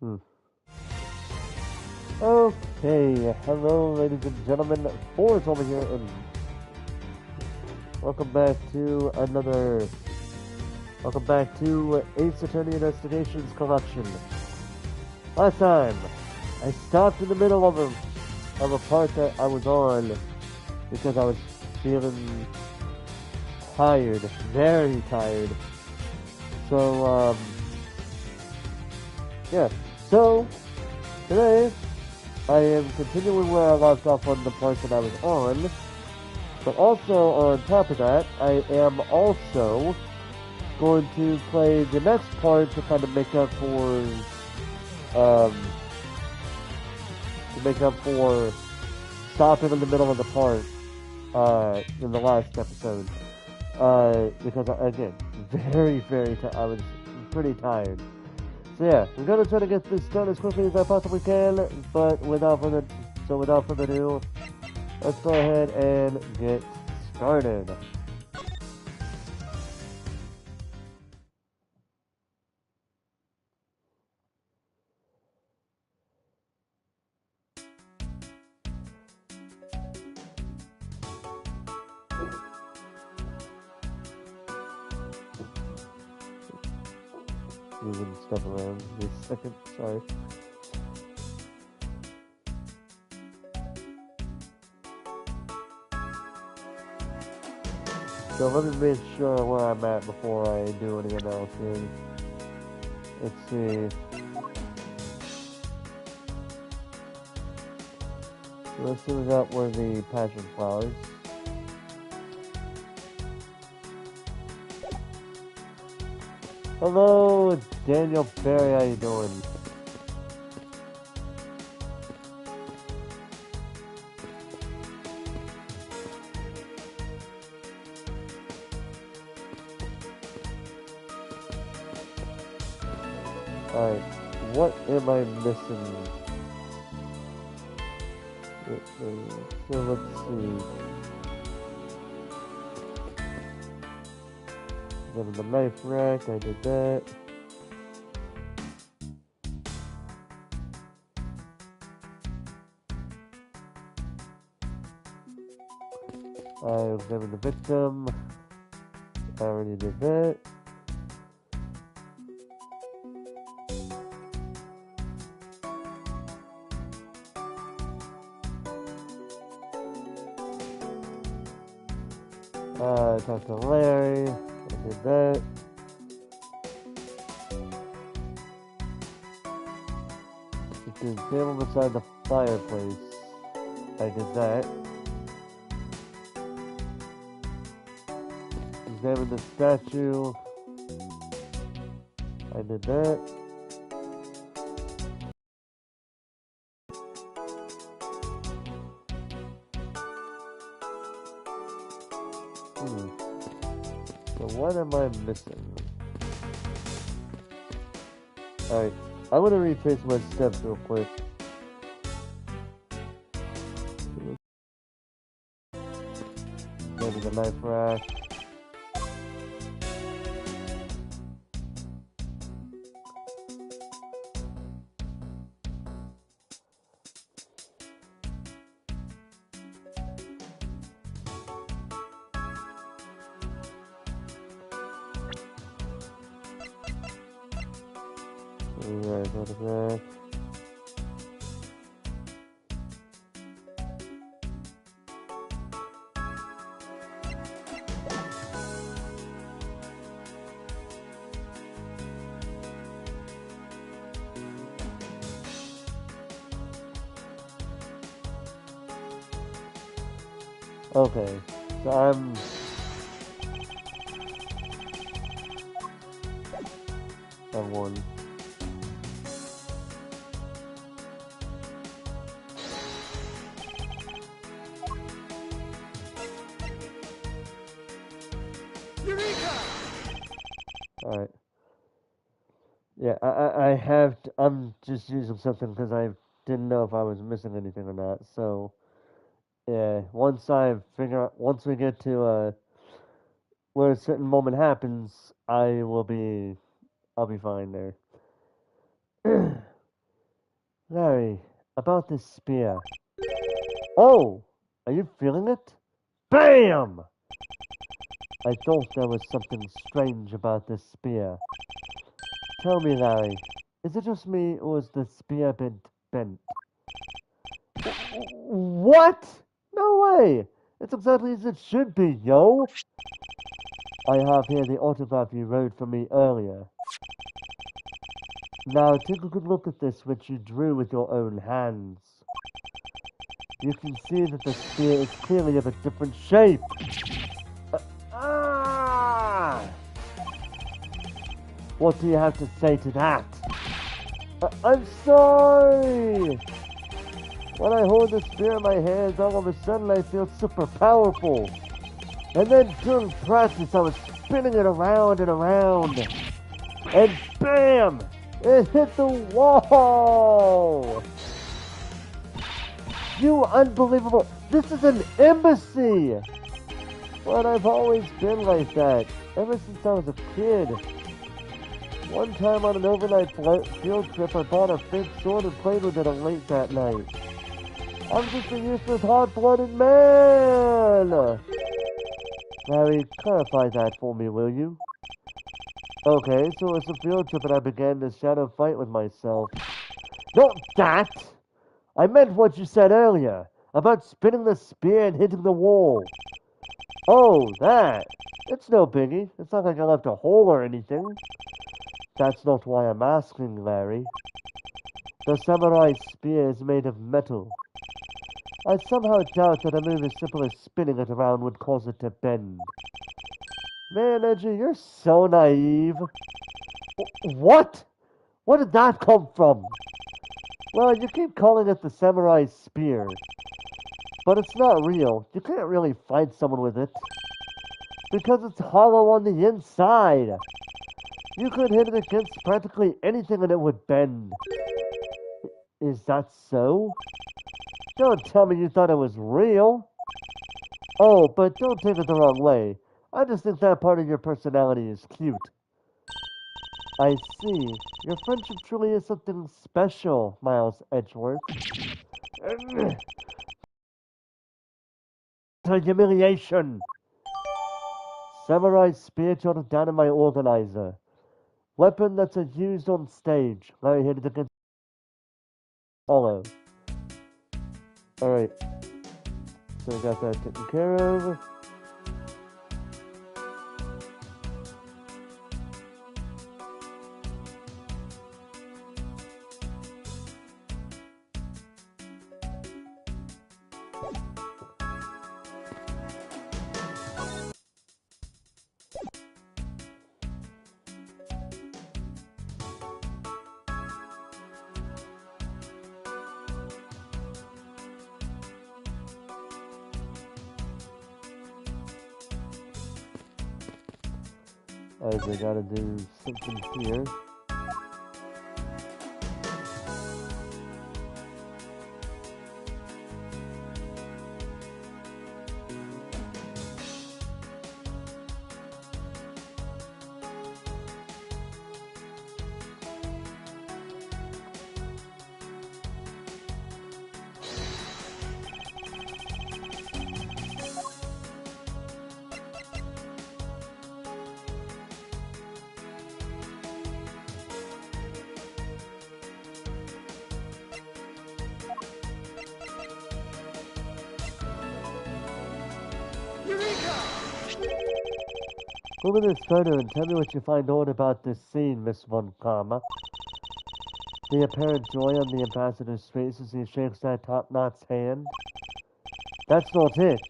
Hmm. Okay, hello, ladies and gentlemen. Forrest over here, and welcome back to another. Welcome back to Ace Attorney Investigations Collection. Last time, I stopped in the middle of a part that I was on because I was feeling tired, very tired. So, yeah. So today, I am continuing where I left off on the part that I was on. But also, on top of that, I am also going to play the next part to kind of um, make up for stopping in the middle of the part, in the last episode. Because again, I was pretty tired. So yeah, I'm gonna try to get this done as quickly as I possibly can, but without further ado, let's go ahead and get started. Moving stuff around this second, sorry. So let me make sure where I'm at before I do anything else here. Let's see. So let's see, we got where the passion flowers. Hello, Daniel Barry, how you doing? Alright, what am I missing? So let's see. Then the knife rack, I did that. I examined the victim. I already did that. I talked to Larry. I did that. The table beside the fireplace. I did that. Examine the statue. I did that. So what am I missing? Alright, I'm gonna retrace my steps real quick. Maybe the knife rack. Alright, go to that. Okay, so I'm one. Alright. Yeah, I'm just using something because I didn't know if I was missing anything or not. So, yeah, once we get to, where a certain moment happens, I'll be fine there. Larry, about this spear. Oh, are you feeling it? BAM! I thought there was something strange about this spear. Tell me, Larry, is it just me or is the spear bent? What? No way! It's exactly as it should be, yo! I have here the autograph you wrote for me earlier. Now take a good look at this which you drew with your own hands. You can see that the spear is clearly of a different shape. Ah! What do you have to say to that? I'm sorry! When I hold the spear in my hands, all of a sudden I feel super powerful. And then during practice, I was spinning it around and around. And BAM! It hit the wall! You unbelievable! This is an embassy! But I've always been like that, ever since I was a kid. One time on an overnight field trip, I bought a fake sword and played with it late that night. I'm just a useless, hot-blooded man! Larry, clarify that for me, will you? Okay, so it's a field trip and I began this shadow fight with myself. Not that! I meant what you said earlier, about spinning the spear and hitting the wall. Oh, that! It's no biggie. It's not like I left a hole or anything. That's not why I'm asking, Larry. The samurai spear is made of metal. I somehow doubt that a move as simple as spinning it around would cause it to bend. Man, Edgy, you're so naive. What? Where did that come from? Well, you keep calling it the samurai spear. But it's not real. You can't really fight someone with it. Because it's hollow on the inside. You could hit it against practically anything and it would bend. Is that so? Don't tell me you thought it was real. Oh, but don't take it the wrong way. I just think that part of your personality is cute. I see. Your friendship truly is something special, Miles Edgeworth. Humiliation! Samurai spear jotted down in my organizer. Weapon that's used on stage. Larry hit it against hollow. Alright. So we got that taken care of. Alright, we gotta do something here. Look at this photo and tell me what you find odd about this scene, Miss Von Karma. The apparent joy on the ambassador's face as he shakes that top-knot's hand. That's not it.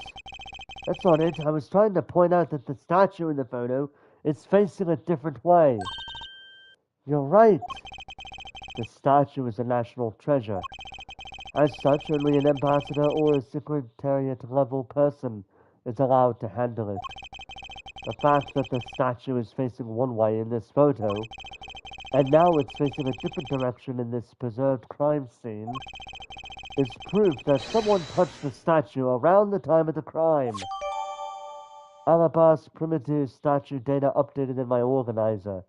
That's not it. I was trying to point out that the statue in the photo is facing a different way. You're right. The statue is a national treasure. As such, only an ambassador or a secretariat-level person is allowed to handle it. The fact that the statue is facing one way in this photo, and now it's facing a different direction in this preserved crime scene, is proof that someone touched the statue around the time of the crime. Alabas primitive statue data updated in my organizer.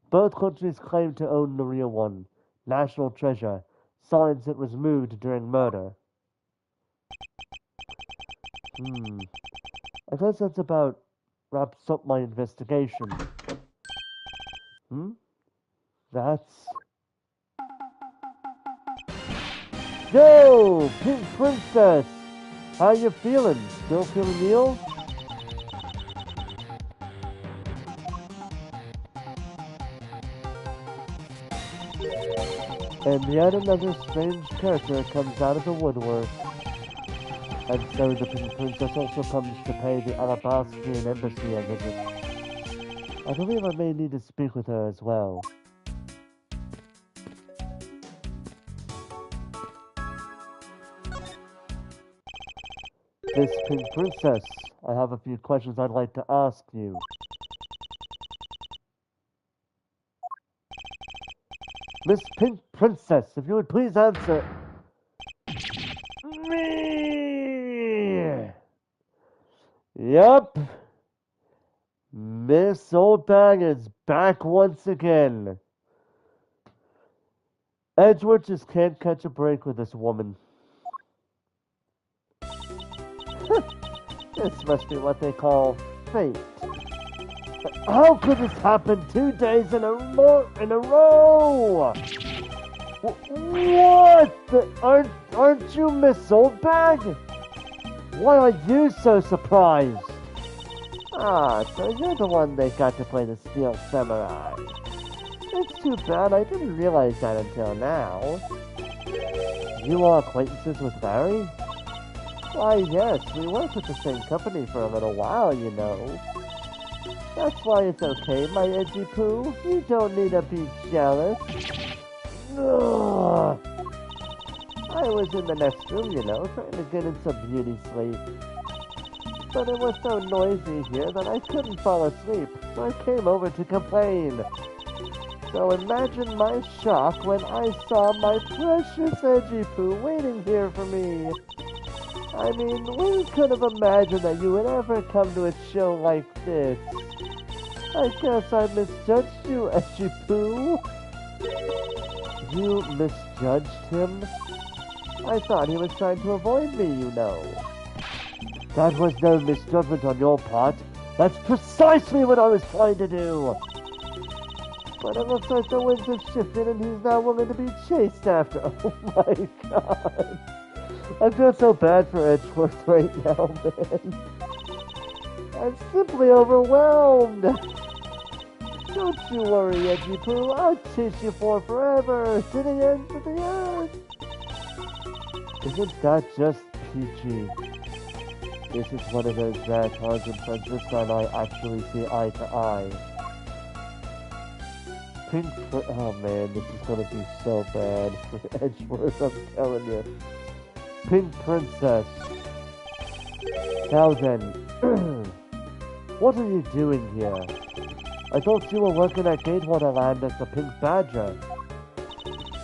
Both countries claim to own the real one. National treasure. signs it was moved during murder. I guess that's about wraps up my investigation. That's... Yo! Pink Princess! How you feeling? Still feeling ill? And yet another strange character comes out of the woodwork. And so the Pink Princess also comes to pay the Alabastrian embassy a visit. I believe I may need to speak with her as well. Miss Pink Princess, I have a few questions I'd like to ask you. Miss Pink Princess, if you would please answer. Me! Yep. Miss Oldbag is back once again. Edgeworth just can't catch a break with this woman. This must be what they call fate. How could this happen 2 days in a row? What? Aren't you Miss Oldbag? Why are you so surprised? Ah, so you're the one they got to play the Steel Samurai. It's too bad I didn't realize that until now. You are acquaintances with Barry? Why, yes, we worked with the same company for a little while, you know. That's why it's okay, my edgy poo. You don't need to be jealous. Ugh. I was in the next room, you know, trying to get in some beauty sleep. But it was so noisy here that I couldn't fall asleep, so I came over to complain. So imagine my shock when I saw my precious edgy poo waiting here for me. I mean, we could have imagined that you would ever come to a show like this. I guess I misjudged you, edgy poo. You misjudged him? I thought he was trying to avoid me, you know. That was no misjudgment on your part. That's precisely what I was trying to do. But it looks like the winds have shifted and he's now willing to be chased after. Oh my god. I feel so bad for Edgeworth right now, man. I'm simply overwhelmed. Don't you worry, Edgy Poo. I'll chase you for forever. To the ends of the earth. Isn't that just peachy? This is one of those rare times when Francisco and I actually see eye to eye. Oh man, this is gonna be so bad for Edgeworth, I'm telling you. Pink Princess. Now then, what are you doing here? I thought you were working at Gatewater Land as the Pink Badger.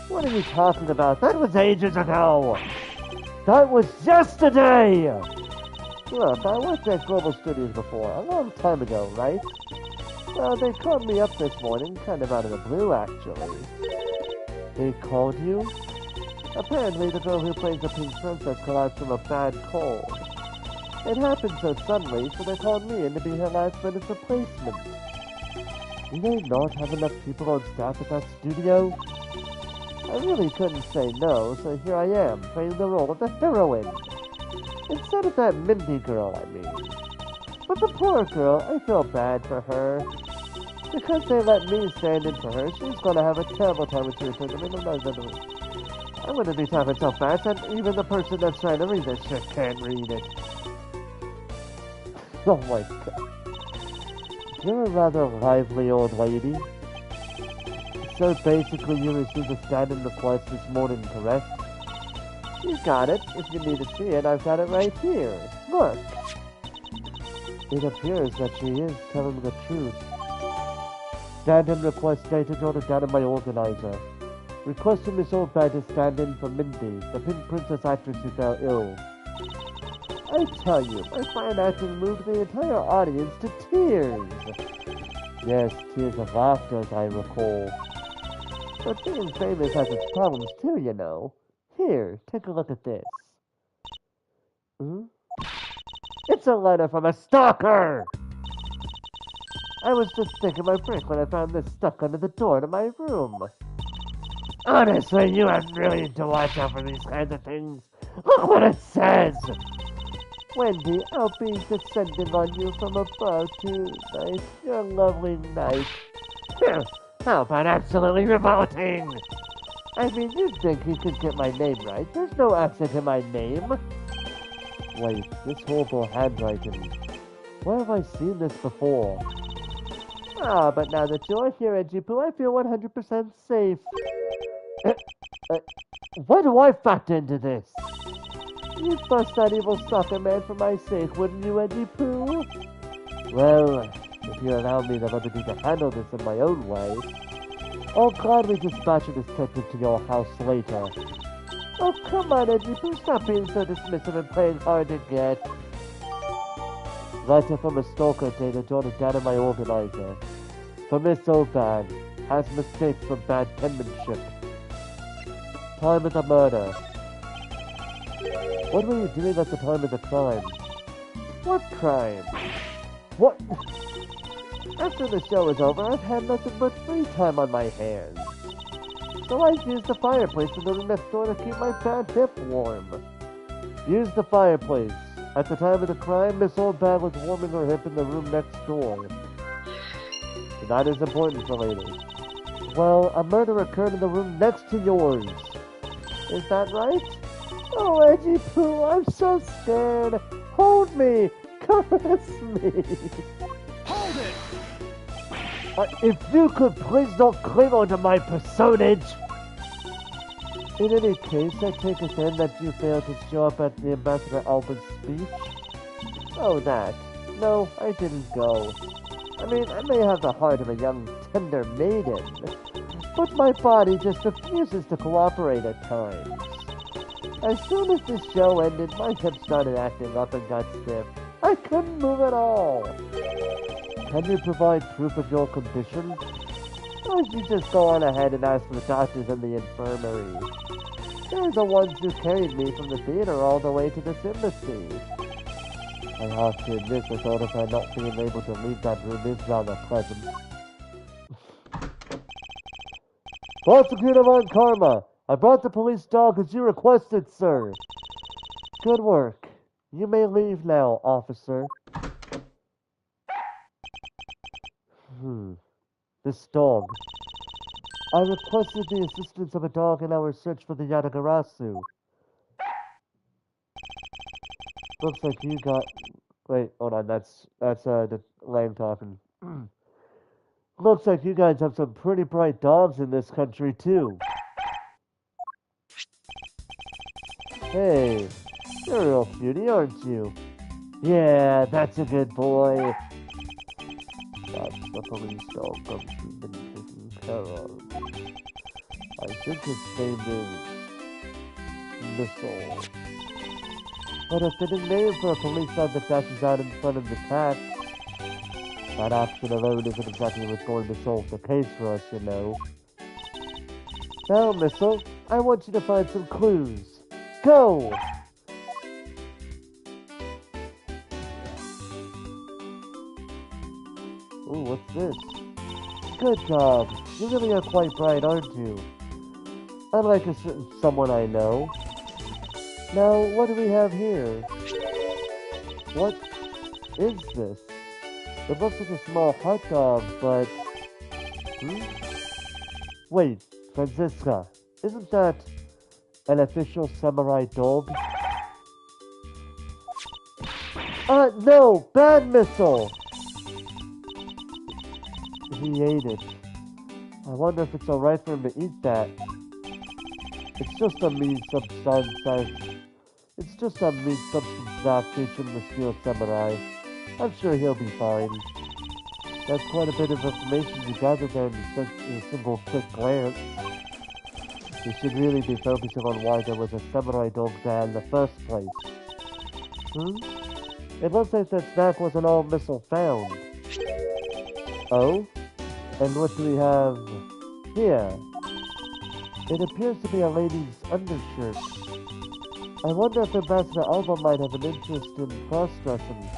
What are you talking about? That was ages ago! That was yesterday! Look, I worked at Global Studios before, a long time ago, right? Well, they called me up this morning, kind of out of the blue, actually. They called you? Apparently, the girl who plays the Pink Princess collapsed from a bad cold. It happened so suddenly, so they called me in to be her last-minute replacement. Do they not have enough people on staff at that studio? I really couldn't say no, so here I am, playing the role of the heroine. Instead of that Mindy girl, I mean. But the poor girl, I feel bad for her. Because they let me stand in for her, she's gonna have a terrible time when she returns. I'm gonna be talking so fast that even the person that's trying to read this shit can't read it. Oh my god. You're a rather lively old lady. So basically you received a stand-in request this morning, correct? You got it. If you need to see it, I've got it right here. Look. It appears that she is telling the truth. Stand-in request dated ordered down in my organizer. Requesting Miss Oldbag to stand in for Mindy, the Pink Princess actress who fell ill. I tell you, my fine acting moved the entire audience to tears. Yes, tears of laughter, as I recall. But being famous has its problems too, you know. Here, take a look at this. Hmm? It's a letter from a stalker! I was just taking my break when I found this stuck under the door to my room. Honestly, you have really to watch out for these kinds of things. Look what it says! Wendy, I'll be descending on you from above tonight. Your lovely night. How about absolutely revolting? I mean, you'd think you could get my name right. There's no accent in my name. Wait, this horrible handwriting. Where have I seen this before? Ah, but now that you're here, Ejipu, I feel 100% safe. Why do I factor into this? You'd bust that evil soccer man for my sake, wouldn't you, Ejipu? Well, if you allow me the liberty to handle this in my own way, I'll gladly dispatch a detective to your house later. Oh, come on, Ejipu, stop being so dismissive and playing hard to get. Letter from a stalker data jotted down in my organizer. For Miss Obad, has mistakes for bad penmanship. Time of the murder. What were you doing at the time of the crime? What crime? What? After the show is over, I've had nothing but free time on my hands. So I used the fireplace in the room next door to keep my bad hip warm. Use the fireplace. At the time of the crime, Miss Oldbad was warming her hip in the room next door. That is important for later. Well, a murder occurred in the room next to yours. Is that right? Oh, Edgy Poo, I'm so scared. Hold me. Caress me. Hold it! If you could please don't cling on to my personage. In any case, I take it then that you failed to show up at the Ambassador Alba's speech? Oh, that. No, I didn't go. I mean, I may have the heart of a young, tender maiden, but my body just refuses to cooperate at times. As soon as the show ended, my hips started acting up and got stiff. I couldn't move at all. Can you provide proof of your condition? Or should you just go on ahead and ask for the doctors in the infirmary? They're the ones who carried me from the theater all the way to this embassy. I have to admit the thought of her not being able to leave that room is rather pleasant. Prosecutor Von Karma, I brought the police dog as you requested, sir. Good work. You may leave now, officer. This dog. I requested the assistance of a dog in our search for the Yatagarasu. Looks like you got... Wait, hold on, that's the Lang talking. Looks like you guys have some pretty bright dogs in this country, too. Hey, you're a real cutie, aren't you? Yeah, that's a good boy. That's the police dog from you've been taking care of. I think his name is... Missile. What a fitting name for a police dog that dashes out in front of the pack. That action alone isn't exactly what's going to solve the case for us, you know. Now, Missile, I want you to find some clues. Go! Ooh, what's this? Good job. You really are quite bright, aren't you? Unlike a certain someone I know. Now, what do we have here? What is this? It looks like a small hot dog, but... Wait, Franziska, isn't that an official samurai dog? No! Bad Missile! He ate it. I wonder if it's alright for him to eat that. It's just a meat substance that featuring the Steel Samurai. I'm sure he'll be fine. That's quite a bit of information you gathered there in a single quick glance. You should really be focusing on why there was a samurai dog there in the first place. It looks like that snack wasn't all Missile found. Oh? And what do we have here? It appears to be a lady's undershirt. I wonder if Ambassador Alba might have an interest in cross-dressing.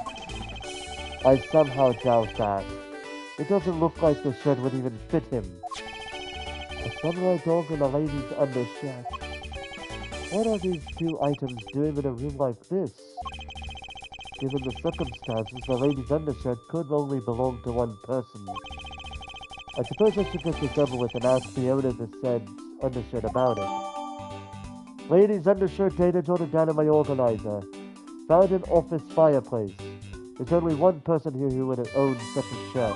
I somehow doubt that. It doesn't look like the shirt would even fit him. A samurai dog and a lady's undershirt. What are these two items doing in a room like this? Given the circumstances, the lady's undershirt could only belong to one person. I suppose I should get this over with and ask the owner of the said undershirt about it. Lady's undershirt dated ordered down in my organizer. Found in office fireplace. There's only one person here who would own such a shirt.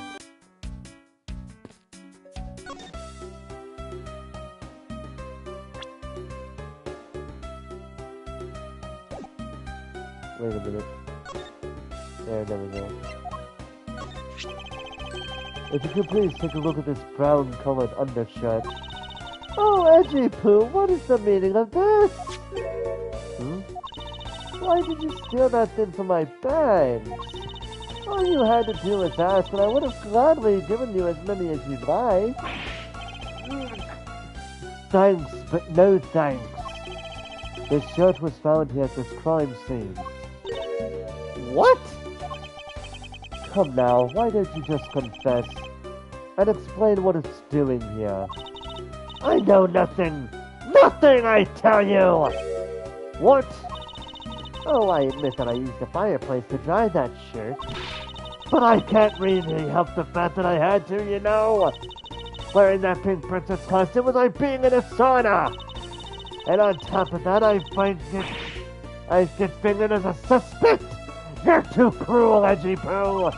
Wait a minute. There we go. If you could please take a look at this brown-colored undershirt. Oh, Edgy Poo, what is the meaning of this? Why did you steal that thing from my bags? All you had to do was ask, and I would have gladly given you as many as you'd like. Thanks, but no thanks. This shirt was found here at this crime scene. What? Come now, why don't you just confess and explain what it's doing here? I know nothing! Nothing, I tell you! What? Oh, I admit that I used the fireplace to dry that shirt. But I can't really help the fact that I had to, you know? Wearing that pink princess costume was like being in a sauna! And on top of that, I get fingered as a suspect! You're too cruel, Edgy Poo!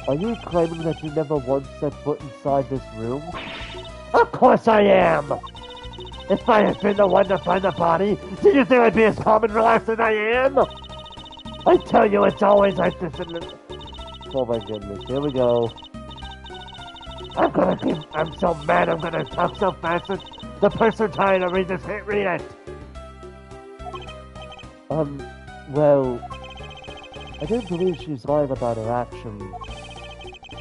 Are you claiming that you never once set foot inside this room? Of course I am! If I had been the one to find the body, do you think I'd be as calm and relaxed as I am? I tell you, it's always like this in the... Oh my goodness, here we go. I'm so mad I'm gonna talk so fast that the person trying to read this can't read it! Well... I don't believe she's lying about her actions.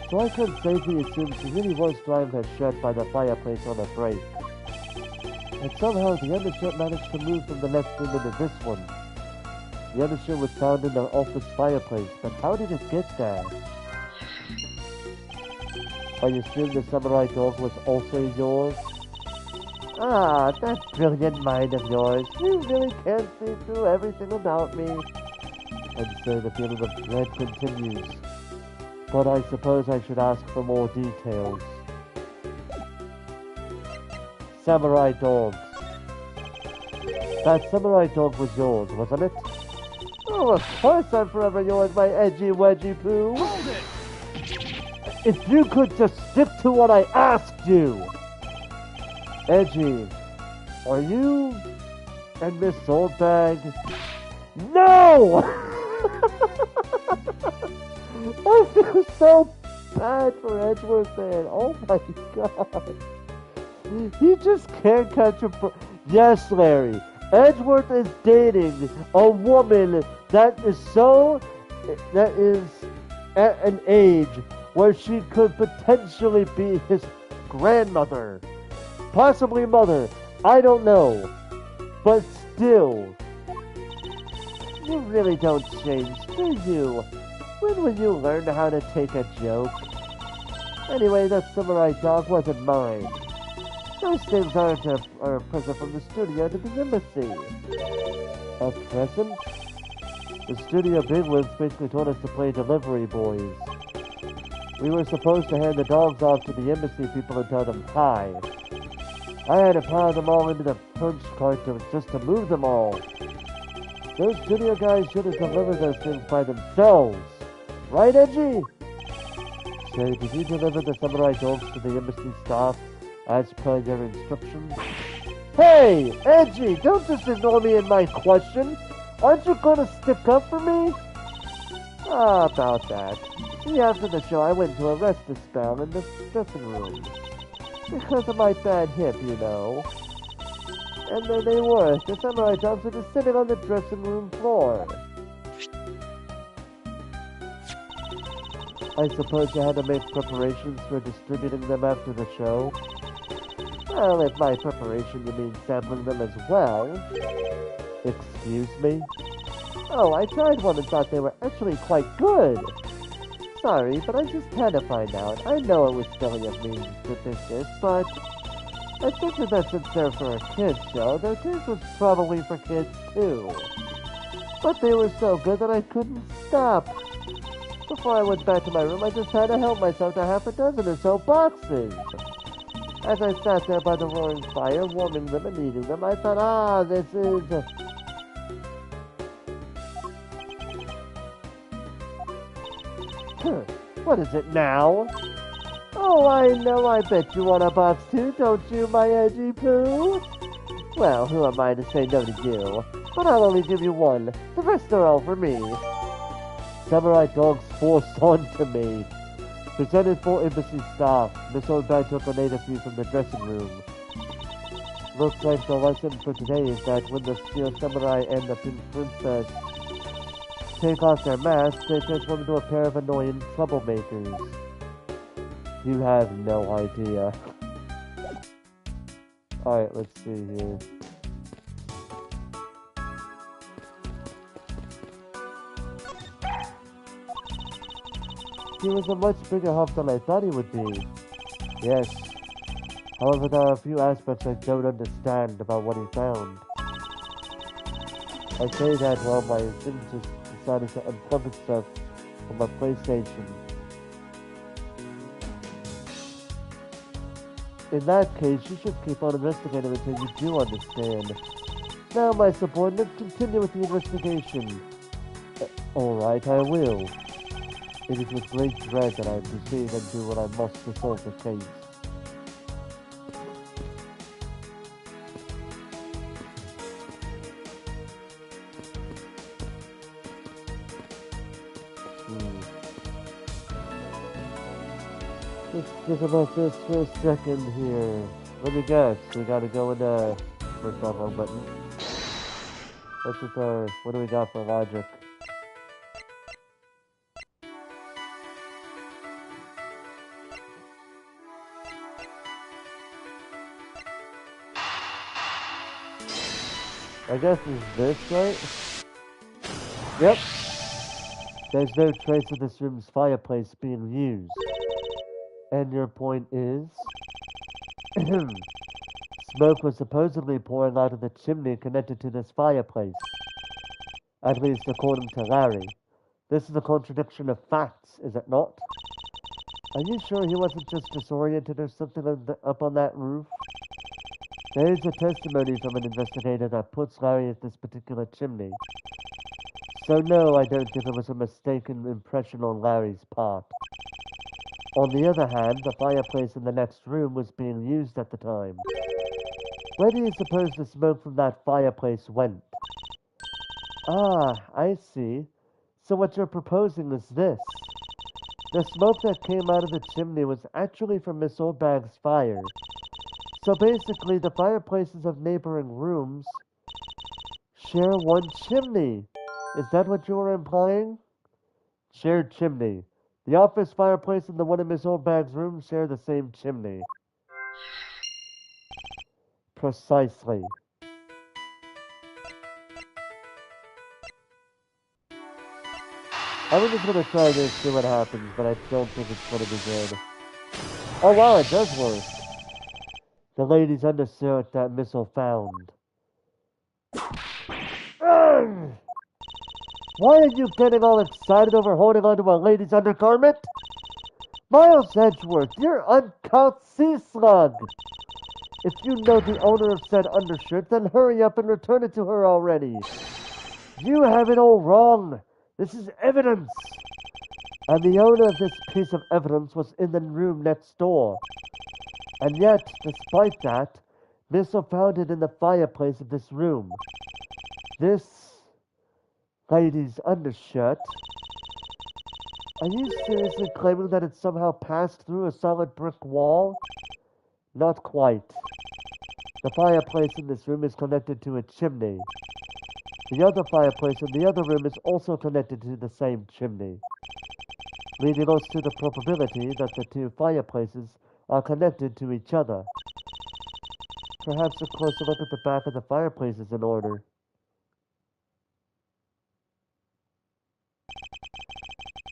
So I can safely assume she really was drying her shirt by the fireplace on a break. And somehow the undershirt managed to move from the next room into this one. The undershirt was found in the office fireplace, but how did it get there? I assume the samurai dog was also yours? Ah, that brilliant mind of yours. You really can't see through everything about me. And so the feeling of dread continues. But I suppose I should ask for more details. Samurai dogs. That samurai dog was yours, wasn't it? Oh, of course I'm forever yours, my edgy wedgy poo. Hold it! If you could just stick to what I asked you. Edgy, are you and Miss Oldbag? No! I feel so bad for Edgeworth, man. Oh my god. He just can't catch a Yes, Larry. Edgeworth is dating a woman that is at an age where she could potentially be his grandmother. Possibly mother. I don't know. But still. You really don't change, do you? When will you learn how to take a joke? Anyway, that samurai dog wasn't mine. Those things aren't a present from the studio to the embassy. A present? The studio bigwigs basically told us to play delivery boys. We were supposed to hand the dogs off to the embassy people and tell them hi. I had to pile them all into the punch cart just to move them all. Those studio guys should have delivered those things by themselves. Right, Edgy? So, did you deliver the samurai dogs to the embassy staff as per your instructions? Hey, Edgy, don't just ignore me in my question. Aren't you gonna stick up for me? Ah, about that. See, after the show, I went to a rest a spell in the dressing room. Because of my bad hip, you know. And there they were, the samurai dogs were just sitting on the dressing room floor. I suppose you had to make preparations for distributing them after the show? Well, if by preparation you mean sampling them as well. Excuse me? Oh, I tried one and thought they were actually quite good. Sorry, but I just had to find out. I know it was silly of me to think this, but I figured that since they're for a kids show, their taste was probably for kids too. But they were so good that I couldn't stop. Before I went back to my room, I just had to help myself to half a dozen or so boxes. As I sat there by the roaring fire, warming them and eating them, I thought, this is... What is it now? Oh, I know, I bet you want a box too, don't you, my edgy poo? Well, who am I to say no to you? But I'll only give you one. The rest are all for me. Samurai dogs forced onto me. Presented for embassy staff. Miss Oldbag took a native view from the dressing room. Looks like the lesson for today is that when the Steel Samurai and the Pink Princess take off their masks, they transform into a pair of annoying troublemakers. You have no idea. Alright, let's see here. He was a much bigger help than I thought he would be. Yes. However, there are a few aspects I don't understand about what he found. I say that while my instinct decided to unplug itself from my PlayStation. In that case, you should keep on investigating until you do understand. Now, my subordinate, continue with the investigation. Alright, I will. It is with great dread that I proceed and do what I must to solve the case. Let's think about this for a second here. Let me guess, we gotta go into first off wrong button. What's with our, what do we got for logic? I guess is this right? Yep. There's no trace of this room's fireplace being used. And your point is? Smoke was supposedly pouring out of the chimney connected to this fireplace. At least according to Larry. This is a contradiction of facts, is it not? Are you sure he wasn't just disoriented or something up on that roof? There is a testimony from an investigator that puts Larry at this particular chimney. So no, I don't think it was a mistaken impression on Larry's part. On the other hand, the fireplace in the next room was being used at the time. Where do you suppose the smoke from that fireplace went? Ah, I see. So what you're proposing is this. The smoke that came out of the chimney was actually from Miss Oldbag's fire. So basically, the fireplaces of neighboring rooms share one chimney. Is that what you were implying? Shared chimney. The office fireplace and the one in Miss Oldbag's room share the same chimney. Precisely. I'm just gonna try this, see what happens, but I don't think it's gonna be good. Oh wow, it does work. The lady's undershirt that Missile found. Ugh! Why are you getting all excited over holding onto a lady's undergarment? Miles Edgeworth, you're uncouth sea slug! If you know the owner of said undershirt, then hurry up and return it to her already. You have it all wrong. This is evidence. And the owner of this piece of evidence was in the room next door. And yet, despite that, Missile found it in the fireplace of this room. This lady's undershirt. Are you seriously claiming that it somehow passed through a solid brick wall? Not quite. The fireplace in this room is connected to a chimney. The other fireplace in the other room is also connected to the same chimney, leading us to the probability that the two fireplaces are connected to each other. Perhaps a closer look at the back of the fireplace is in order.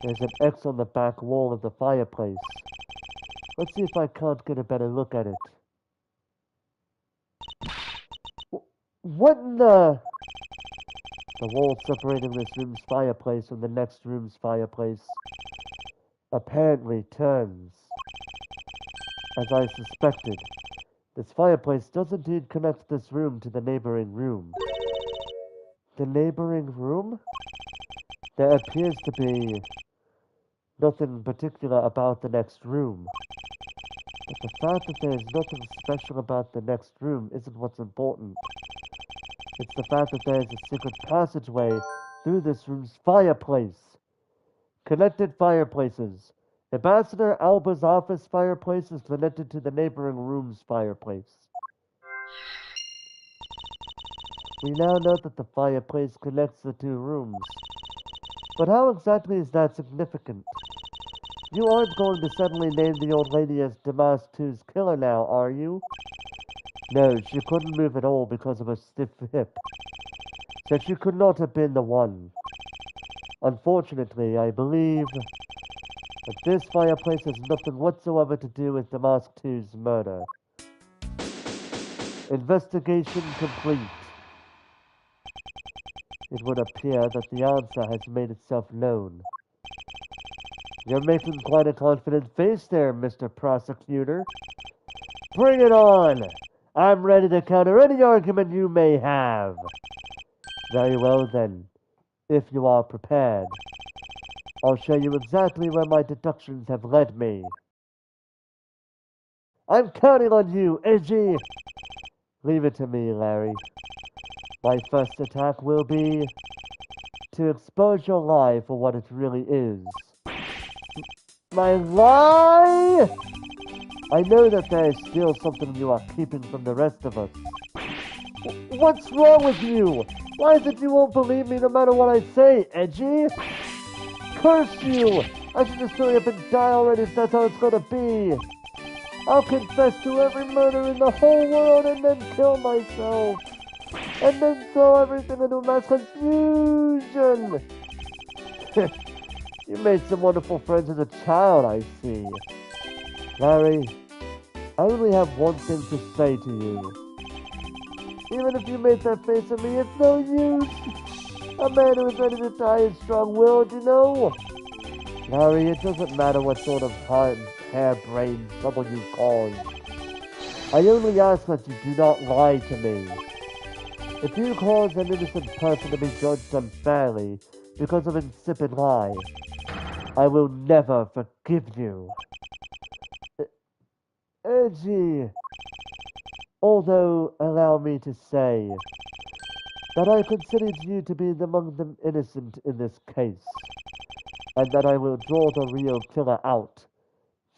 There's an X on the back wall of the fireplace. Let's see if I can't get a better look at it. What in the... The wall separating this room's fireplace from the next room's fireplace apparently turns. As I suspected, this fireplace does indeed connect this room to the neighboring room. The neighboring room? There appears to be nothing particular about the next room. But the fact that there is nothing special about the next room isn't what's important. It's the fact that there is a secret passageway through this room's fireplace. Connected fireplaces. Ambassador Alba's office fireplace is connected to the neighboring room's fireplace. We now know that the fireplace connects the two rooms. But how exactly is that significant? You aren't going to suddenly name the old lady as Damas 2's killer now, are you? No, she couldn't move at all because of her stiff hip. So she could not have been the one. Unfortunately, I believe that this fireplace has nothing whatsoever to do with Damas 2's murder. Investigation complete. It would appear that the answer has made itself known. You're making quite a confident face there, Mr. Prosecutor. Bring it on! I'm ready to counter any argument you may have. Very well then, if you are prepared. I'll show you exactly where my deductions have led me. I'm counting on you, Edgy! Leave it to me, Larry. My first attack will be to expose your lie for what it really is. My lie? I know that there is still something you are keeping from the rest of us. What's wrong with you? Why is it you won't believe me no matter what I say, Edgy? Curse you! I should just hurry up and die already if that's how it's gonna be. I'll confess to every murder in the whole world and then kill myself. And then throw everything into mass confusion. You made some wonderful friends as a child, I see. Larry, I only have one thing to say to you. Even if you make that face at me, it's no use. A man who is ready to die is strong-willed, you know. Larry, it doesn't matter what sort of harebrained trouble you cause. I only ask that you do not lie to me. If you cause an innocent person to be judged unfairly because of an insipid lie, I will never forgive you. Edgy. Although, allow me to say that I considered you to be among the innocent in this case, and that I will draw the real killer out.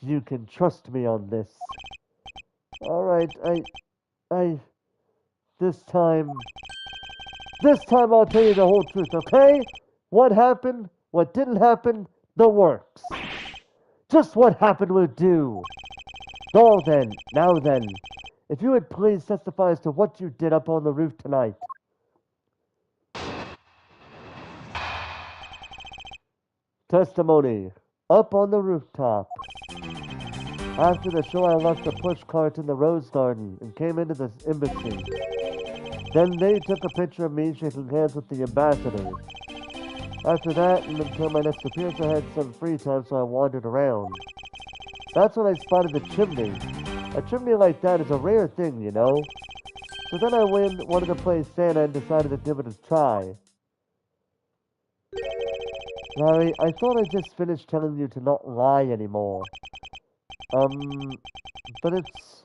You can trust me on this. Alright, this time I'll tell you the whole truth, okay? What happened, what didn't happen, the works. Just what happened will do. Now then, if you would please testify as to what you did up on the roof tonight. Testimony. Up on the rooftop. After the show, I left the push cart in the rose garden and came into the embassy. Then they took a picture of me shaking hands with the ambassador. After that, and until my next appearance, I had some free time, so I wandered around. That's when I spotted the chimney. A chimney like that is a rare thing, you know. So then I wanted to play Santa and decided to give it a try. Larry, I thought I just finished telling you to not lie anymore. But it's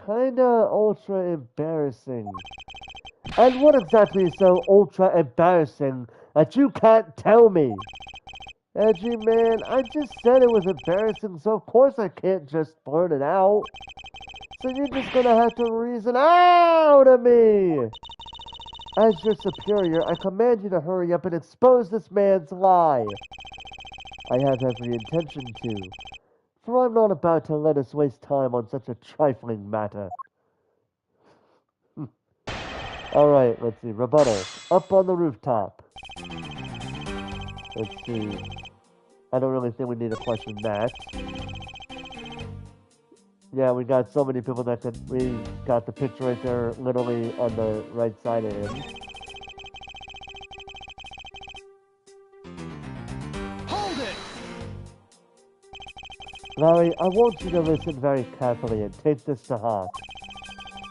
kinda ultra embarrassing. And what exactly is so ultra embarrassing that you can't tell me? Edgy man, I just said it was embarrassing, so of course I can't just blurt it out. So you're just gonna have to reason out of me. As your superior, I command you to hurry up and expose this man's lie. I have every intention to, for I'm not about to let us waste time on such a trifling matter. Alright, let's see. Rebuttal. Up on the rooftop. Let's see. I don't really think we need to question that. Yeah, we got so many people that we got the picture right there, literally on the right side of him. Hold it! Larry, I want you to listen very carefully and take this to heart.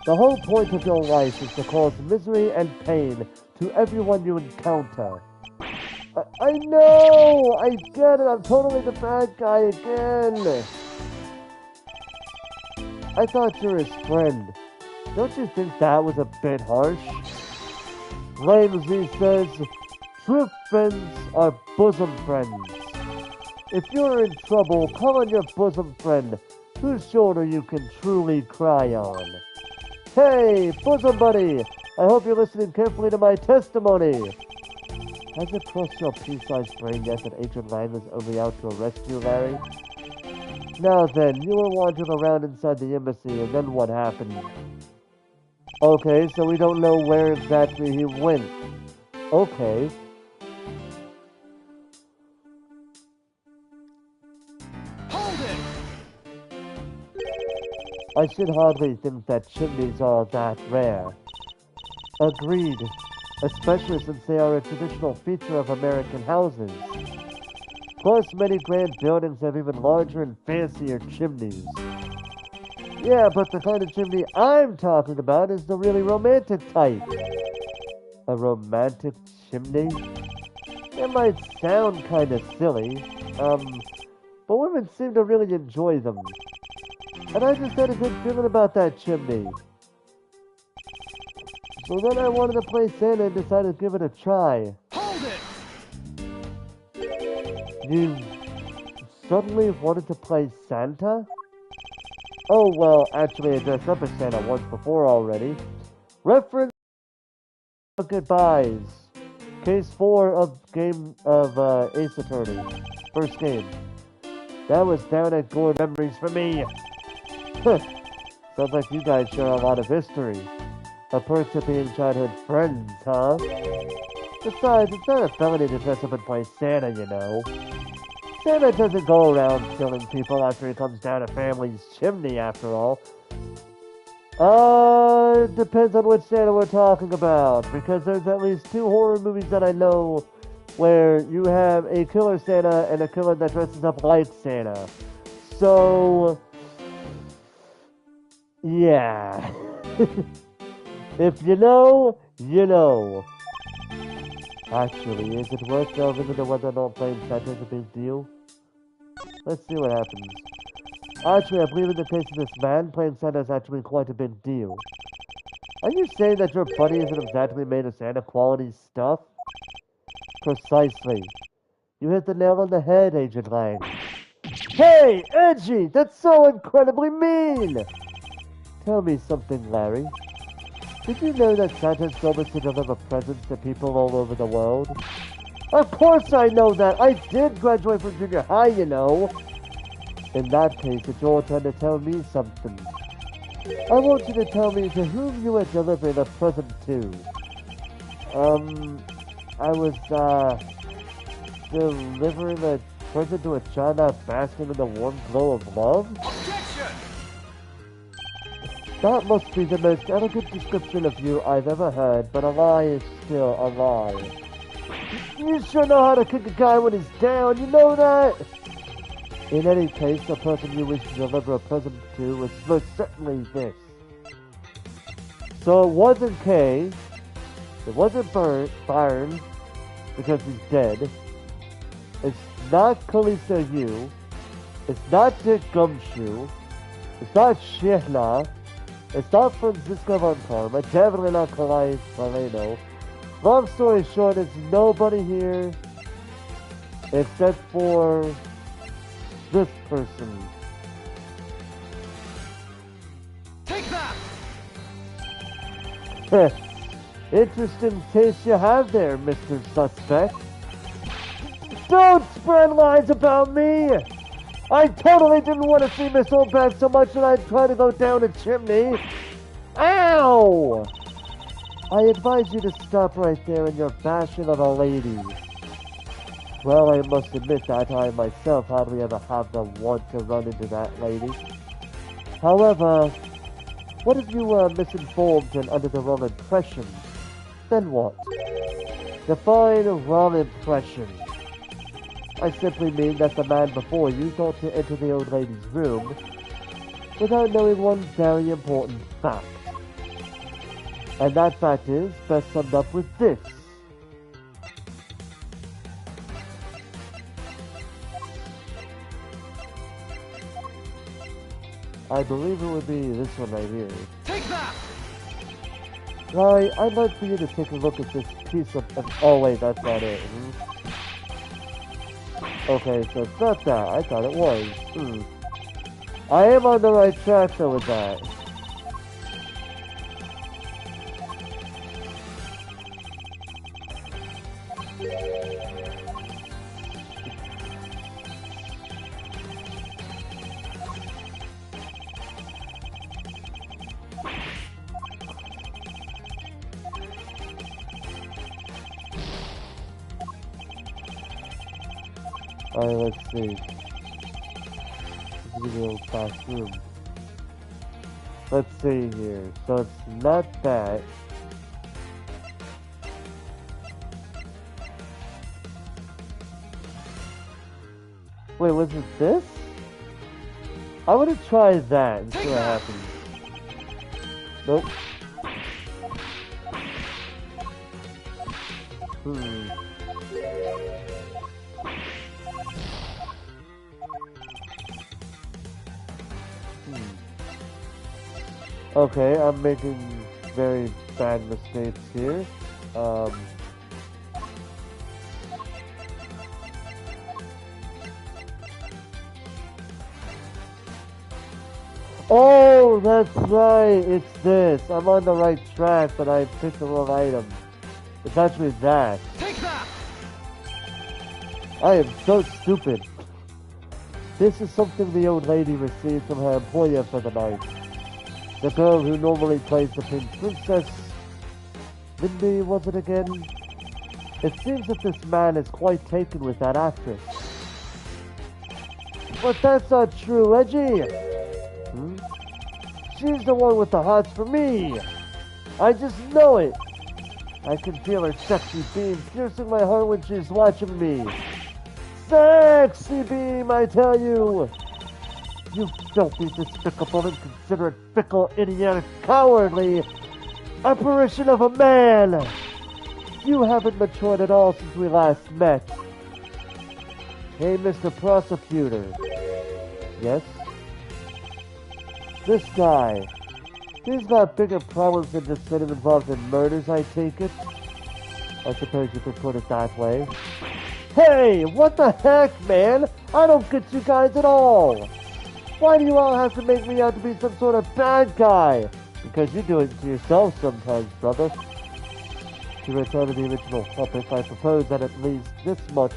The whole point of your life is to cause misery and pain to everyone you encounter. I know! I get it! I'm totally the bad guy again! I thought you were his friend. Don't you think that was a bit harsh? Ramsey says, true friends are bosom friends. If you're in trouble, call on your bosom friend, whose shoulder you can truly cry on. Hey, bosom buddy! I hope you're listening carefully to my testimony. Has it crossed your pea-sized brain yet that Agent Lang is only out to arrest you, Larry? Now then, you were wandering around inside the embassy, and then what happened? Okay, so we don't know where exactly he went. Okay. Hold it! I should hardly think that chimneys are that rare. Agreed. Especially since they are a traditional feature of American houses. Plus, many grand buildings have even larger and fancier chimneys. Yeah, but the kind of chimney I'm talking about is the really romantic type. A romantic chimney? It might sound kind of silly, but women seem to really enjoy them. And I just had a good feeling about that chimney. So then I wanted to play Santa and decided to give it a try. Hold it! You suddenly wanted to play Santa? Oh, well, actually I dressed up as Santa once before already. Reference Goodbyes. Case 4 of Ace Attorney. First game. That was down at Gore Memories for me. Sounds like you guys share a lot of history. A perk to being childhood friends, huh? Besides, it's not a felony to dress up and play Santa, you know. Santa doesn't go around killing people after he comes down a family's chimney, after all. Depends on which Santa we're talking about, because there's at least 2 horror movies that I know where you have a killer Santa and a killer that dresses up like Santa. So, yeah. If you know, you know. Actually, is it worth delving into whether or not playing Santa is a big deal? Let's see what happens. Actually, I believe in the case of this man, playing Santa is actually quite a big deal. Are you saying that your buddy isn't exactly made of Santa quality stuff? Precisely. You hit the nail on the head, Agent Lang. Hey, Edgy! That's so incredibly mean! Tell me something, Larry. Did you know that Santa's job is to deliver presents to people all over the world? Of course I know that! I did graduate from junior high, you know! In that case, it's your turn to tell me something. I want you to tell me to whom you were delivering a present to. I was, delivering a present to a child not basking in the warm glow of love? Objection! That must be the most elegant description of you I've ever heard, but a lie is still a lie. You sure know how to kick a guy when he's down, you know that? In any case, the person you wish to deliver a present to was most certainly this. So it wasn't Kay, it wasn't Byron, because he's dead. It's not Kalisa Yu, it's not Dick Gumshoe, it's not Shihna, it's not Francisco Von Karma, definitely not Kalai Valeno. Long story short, it's nobody here except for this person. Take that! Interesting taste you have there, Mr. Suspect. Don't spread lies about me! I totally didn't want to see Miss Oldback so much that I'd try to go down a chimney. Ow! I advise you to stop right there in your bashing of a lady. Well, I must admit that I myself hardly ever have the want to run into that lady. However, what if you were misinformed and under the wrong impression? Then what? Define wrong impression. I simply mean that the man before you thought to enter the old lady's room without knowing one very important fact. And that fact is best summed up with this. I believe it would be this one right here. Take that! Larry, I'd like for you to take a look at this piece of... Oh wait, that's not it. Okay, so it's not that. I thought it was. I am on the right track though with that. Alright, let's see. Let's do the old classroom. Let's see here. So it's not that. Wait, was it this? I want to try that and see what happens. Nope. Okay, I'm making very bad mistakes here. Oh, that's right, it's this. I'm on the right track, but I picked the wrong item. It's actually that. Take that! I am so stupid. This is something the old lady received from her employer for the night. The girl who normally plays the Pink Princess. Mindy, was it again? It seems that this man is quite taken with that actress. But that's not true, Edgy! She's the one with the hots for me! I just know it! I can feel her sexy beam piercing my heart when she's watching me. Sexy beam, I tell you! You filthy, despicable, inconsiderate, fickle, idiotic, cowardly apparition of a man! You haven't matured at all since we last met. Hey, Mr. Prosecutor. Yes? This guy. He's got bigger problems than just getting involved in murders, I take it. I suppose you could put it that way. Hey, what the heck, man? I don't get you guys at all. Why do you all have to make me out to be some sort of bad guy? Because you do it to yourself sometimes, brother. To return to the original topic, I propose that at least this much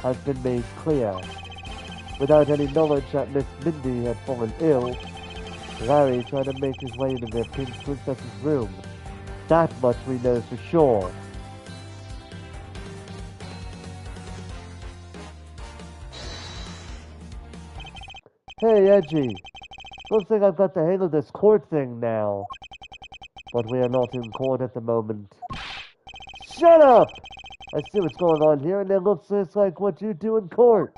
has been made clear. Without any knowledge that Miss Mindy had fallen ill, Larry tried to make his way into the Pink Princess's room. That much we know for sure. Hey, Edgy. Looks like I've got the hang of this court thing now. But we are not in court at the moment. Shut up! I see what's going on here, and it looks just like what you do in court.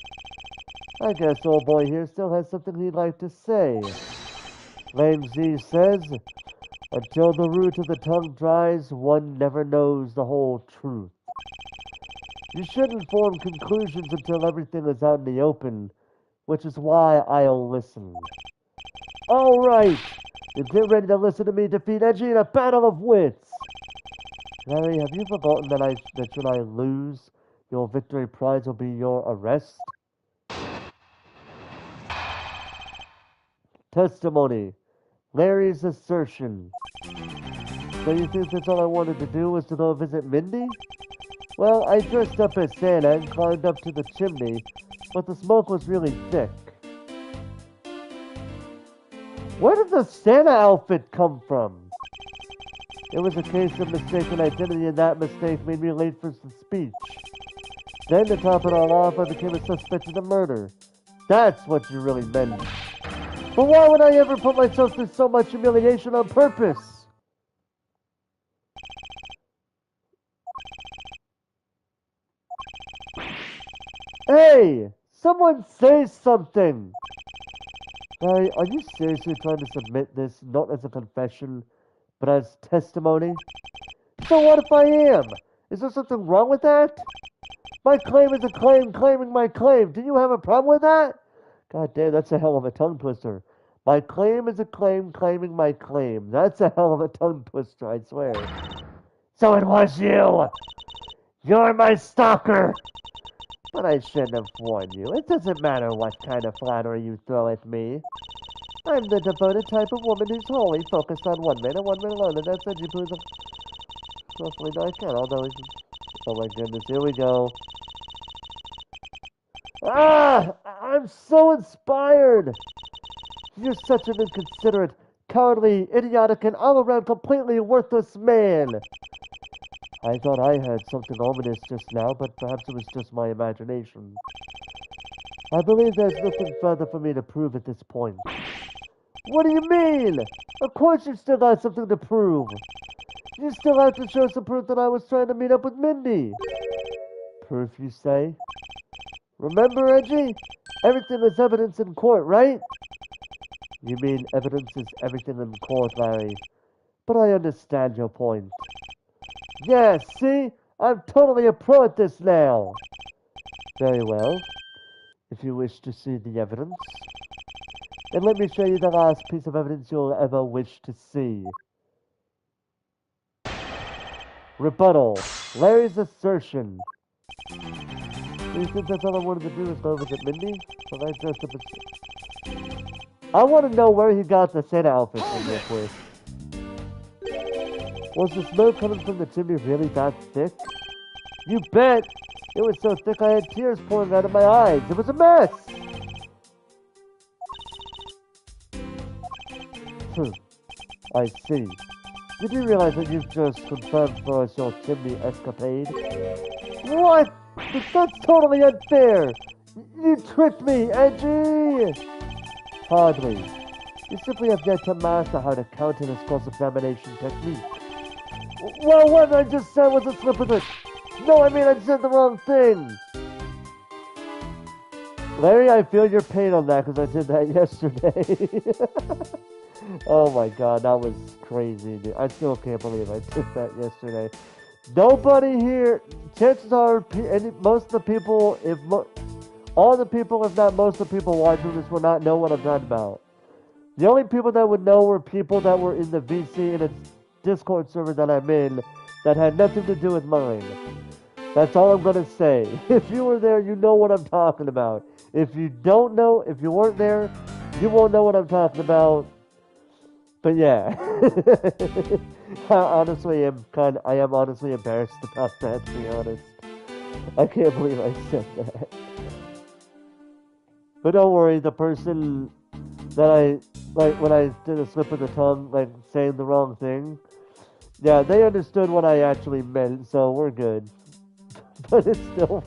I guess old boy here still has something he'd like to say. Lame Z says, until the root of the tongue dries, one never knows the whole truth. You shouldn't form conclusions until everything is out in the open, which is why I'll listen. Alright, you get ready to listen to me defeat Edgy in a battle of wits. Larry, have you forgotten that should I lose, your victory prize will be your arrest? Testimony. Larry's assertion. So you think that's all I wanted to do was to go visit Mindy? Well, I dressed up as Santa and climbed up to the chimney, but the smoke was really thick. Where did the Santa outfit come from? It was a case of mistaken identity, and that mistake made me late for some speech. Then, to top it all off, I became a suspect in the murder. That's what you really meant. But why would I ever put myself through so much humiliation on purpose? Hey! Someone say something! Larry, are you seriously trying to submit this not as a confession, but as testimony? So what if I am? Is there something wrong with that? My claim is a claim claiming my claim. Do you have a problem with that? God damn, that's a hell of a tongue twister. My claim is a claim claiming my claim. That's a hell of a tongue twister, I swear. So it was you! You're my stalker! But I shouldn't have warned you. It doesn't matter what kind of flattery you throw at me. I'm the devoted type of woman who's wholly focused on one man and one man alone, and that's a Jipu's roughly no, I can, although he's... Oh my goodness, here we go. Ah! I'm so inspired! You're such an inconsiderate, cowardly, idiotic, and all-around completely worthless man! I thought I heard something ominous just now, but perhaps it was just my imagination. I believe there's nothing further for me to prove at this point. What do you mean? Of course you still got something to prove. You still have to show some proof that I was trying to meet up with Mindy. Proof, you say? Remember, Reggie? Everything is evidence in court, right? You mean evidence is everything in court, Larry. But I understand your point. Yeah, see? I'm totally a pro at this now. Very well. If you wish to see the evidence, then let me show you the last piece of evidence you'll ever wish to see. Rebuttal. Larry's assertion. Do you think that's all I wanted to do is go visit Mindy? Well, I dressed up as... I want to know where he got the Santa outfit from real quick. Was the smoke coming from the chimney really that thick? You bet! It was so thick I had tears pouring out of my eyes. It was a mess! I see. You do realize that you've just confirmed for us your chimney escapade? What? That's totally unfair! You tricked me, Edgy! Hardly. You simply have yet to master how to counter this cross-examination technique. Well, what I just said was a slip of the... No, I mean, I said the wrong thing! Larry, I feel your pain on that because I did that yesterday. Oh my god, that was crazy, dude. I still can't believe I did that yesterday. Nobody here, chances are, most of the people, all the people, if not most of the people watching this will not know what I'm talking about. The only people that would know were people that were in the VC in a Discord server that I'm in that had nothing to do with mine. That's all I'm gonna say. If you were there, you know what I'm talking about. If you don't know, if you weren't there, you won't know what I'm talking about. But yeah, I am honestly embarrassed about that, to be honest. I can't believe I said that. But don't worry, the person that when I did a slip of the tongue, like saying the wrong thing, yeah, they understood what I actually meant, so we're good. But it's still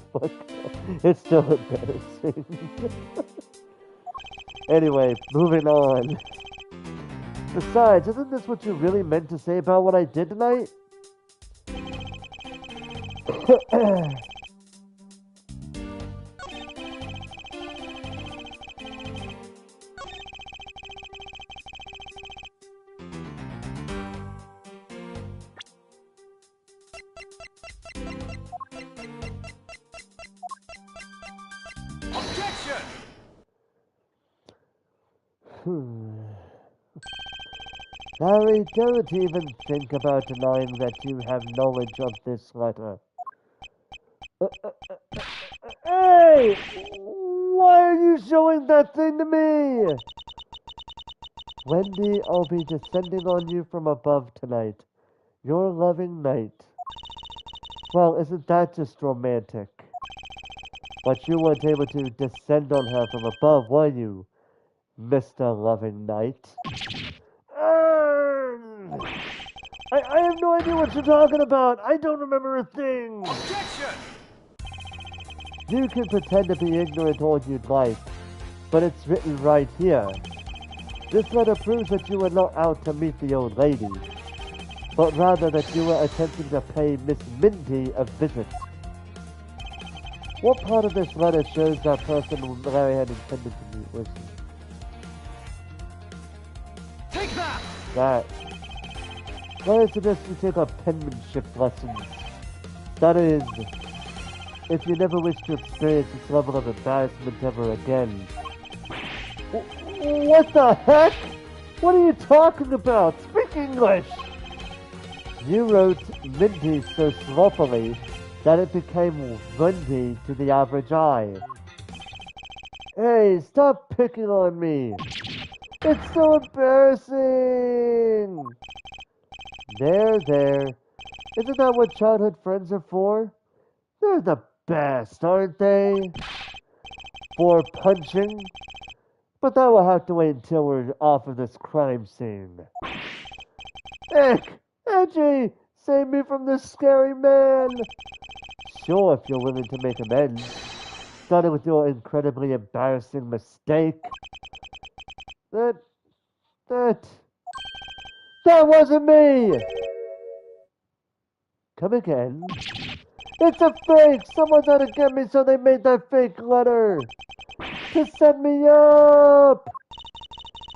it's still embarrassing. Anyway, moving on. Besides, isn't this what you really meant to say about what I did tonight? Objection! Larry, don't even think about denying that you have knowledge of this letter. Hey! Why are you showing that thing to me? Wendy, I'll be descending on you from above tonight. Your loving knight. Well, isn't that just romantic? But you weren't able to descend on her from above, were you, Mr. Loving Knight? I have no idea what you're talking about. I don't remember a thing. Objection! You can pretend to be ignorant all you'd like, but it's written right here. This letter proves that you were not out to meet the old lady, but rather that you were attempting to pay Miss Minty a visit. What part of this letter shows that person Larry had intended to meet with? Take that! That. Larry suggests you take up penmanship lessons. That is, if you never wish to experience this level of embarrassment ever again. What the heck? What are you talking about? Speak English! You wrote Minty so sloppily that it became Wendy to the average eye. Hey, stop picking on me! It's so embarrassing! There. Isn't that what childhood friends are for? They're the best, aren't they? For punching? But that will have to wait until we're off of this crime scene. Heck! Edgy! Save me from this scary man! Sure, if you're willing to make amends. Starting with your incredibly embarrassing mistake. That wasn't me! Come again? It's a fake! Someone's out to get me, so they made that fake letter! To set me up!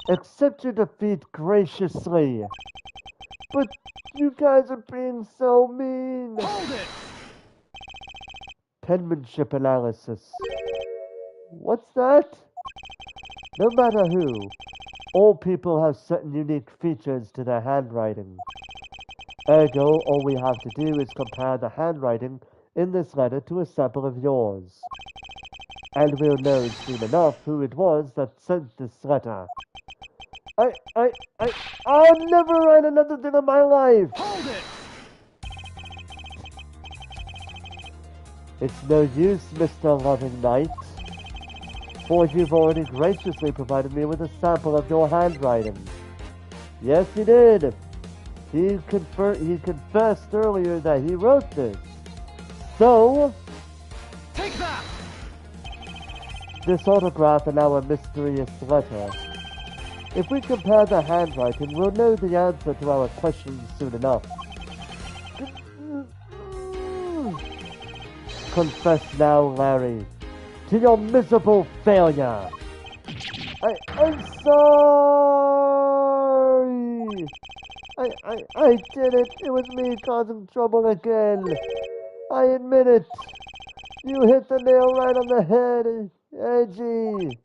Accept your defeat graciously. But you guys are being so mean. Hold it! Penmanship analysis. What's that? No matter who, all people have certain unique features to their handwriting. Ergo, all we have to do is compare the handwriting in this letter to a sample of yours. And we'll know soon enough who it was that sent this letter. I'll never write another thing in my life! Hold it! It's no use, Mr. Loving Knight, for you've already graciously provided me with a sample of your handwriting. Yes, he did. He confessed earlier that he wrote this. So, Take that! this autograph in our mysterious letter. If we compare the handwriting, we'll know the answer to our questions soon enough. Confess now, Larry, to your miserable failure. I'm sorry. I did it. It was me causing trouble again. I admit it. You hit the nail right on the head, Edgy.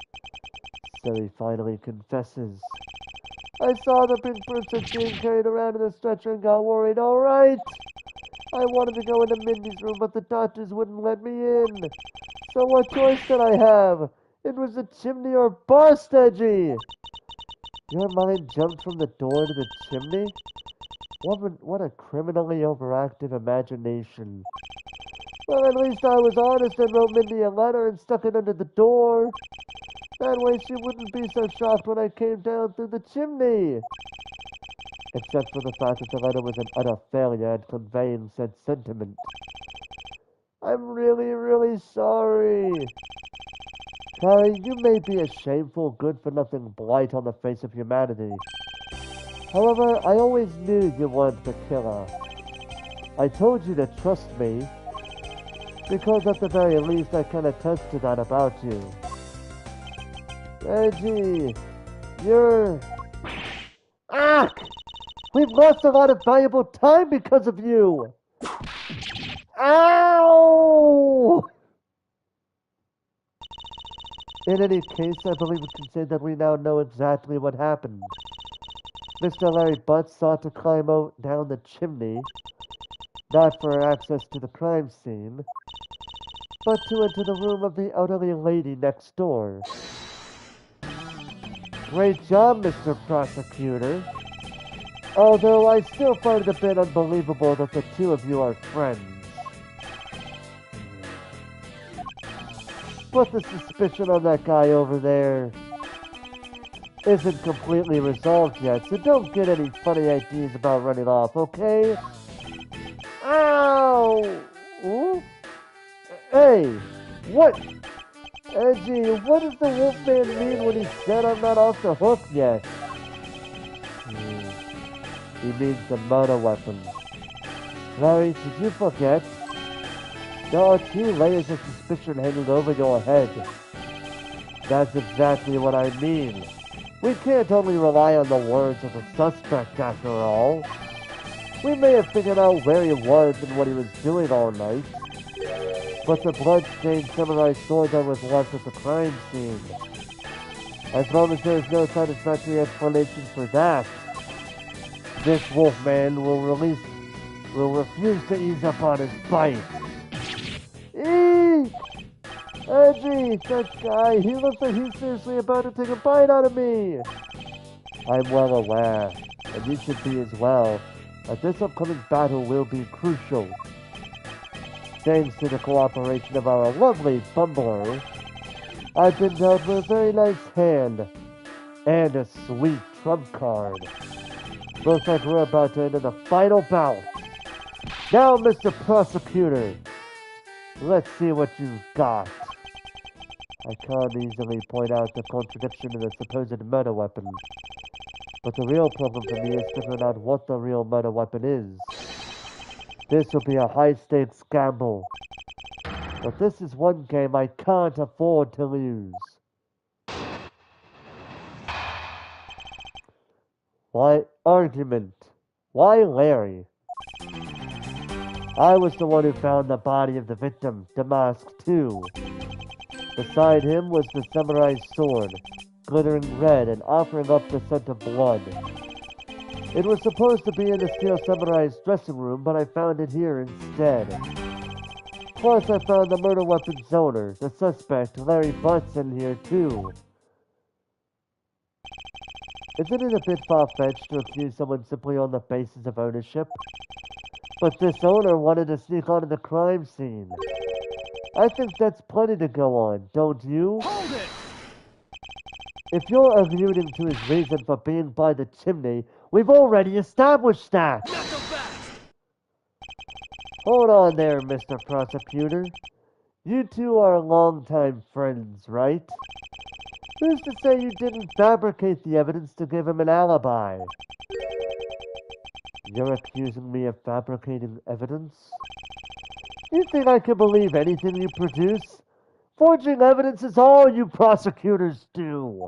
So he finally confesses. I saw the pink princess being carried around in a stretcher and got worried. All right. I wanted to go into Mindy's room, but the doctors wouldn't let me in. So what choice did I have? It was the chimney or bust, Edgy. Your mind jumped from the door to the chimney? What a criminally overactive imagination. Well, at least I was honest and wrote Mindy a letter and stuck it under the door. That way she wouldn't be so shocked when I came down through the chimney. Except for the fact that the letter was an utter failure at conveying said sentiment. I'm really sorry. Carrie, you may be a shameful, good-for-nothing blight on the face of humanity. However, I always knew you weren't the killer. I told you to trust me, because at the very least I can attest to that about you. Reggie, you're... Ah! We've lost a lot of valuable time because of you! Ow! In any case, I believe we can say that we now know exactly what happened. Mr. Larry Butts sought to climb down the chimney, not for access to the crime scene, but to enter the room of the elderly lady next door. Great job, Mr. Prosecutor. Although I still find it a bit unbelievable that the two of you are friends. Put the suspicion on that guy over there. isn't completely resolved yet, so don't get any funny ideas about running off, okay? Ow! Ooh. Hey! What? Edgy, what does the wolfman mean when he said I'm not off the hook yet? He means the murder weapon. Larry, did you forget? There are 2 layers of suspicion hanging over your head. That's exactly what I mean. We can't only rely on the words of the suspect after all. We may have figured out where he was and what he was doing all night, but the blood-stained samurai sword that was left at the crime scene. As long as there is no satisfactory explanation for that, this wolfman will refuse to ease up on his bite. Eek! Edgy, that guy, he looks like he's seriously about to take a bite out of me! I'm well aware, and you should be as well, that this upcoming battle will be crucial. Thanks to the cooperation of our lovely Bumbler, I've been dealt with a very nice hand, and a sweet trump card. Looks like we're about to enter the final bout. Now, Mr. Prosecutor, let's see what you've got. I can't easily point out the contradiction in the supposed murder weapon, but the real problem for me is figuring out what the real murder weapon is. This will be a high-stakes gamble, but this is one game I can't afford to lose. Why argument? Why Larry? I was the one who found the body of the victim, Damask too. Beside him was the samurai's sword, glittering red and offering up the scent of blood. It was supposed to be in the Steel Samurai's dressing room, but I found it here instead. Plus, I found the murder weapon's owner, the suspect, Larry Butts, in here too. Isn't it a bit far-fetched to accuse someone simply on the basis of ownership? But this owner wanted to sneak onto the crime scene. I think that's plenty to go on, don't you? Hold it! If you're alluding to his reason for being by the chimney, we've already established that! Not so fast! Hold on there, Mr. Prosecutor. You two are longtime friends, right? Who's to say you didn't fabricate the evidence to give him an alibi? You're accusing me of fabricating evidence? You think I can believe anything you produce? Forging evidence is all you prosecutors do.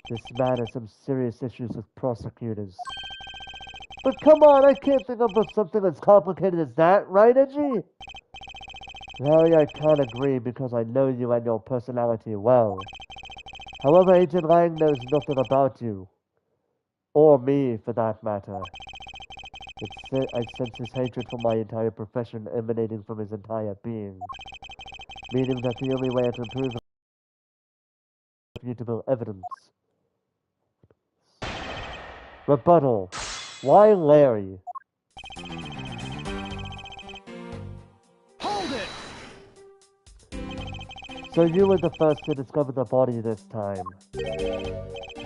This man has some serious issues with prosecutors. But come on, I can't think of something as complicated as that, right, Edgy? Larry, I can't agree because I know you and your personality well. However, Agent Lang knows nothing about you. Or me, for that matter. I sense his hatred for my entire profession emanating from his entire being. Meaning that the only way I can prove refutable evidence. Rebuttal. Why Larry? Hold it! So you were the first to discover the body this time.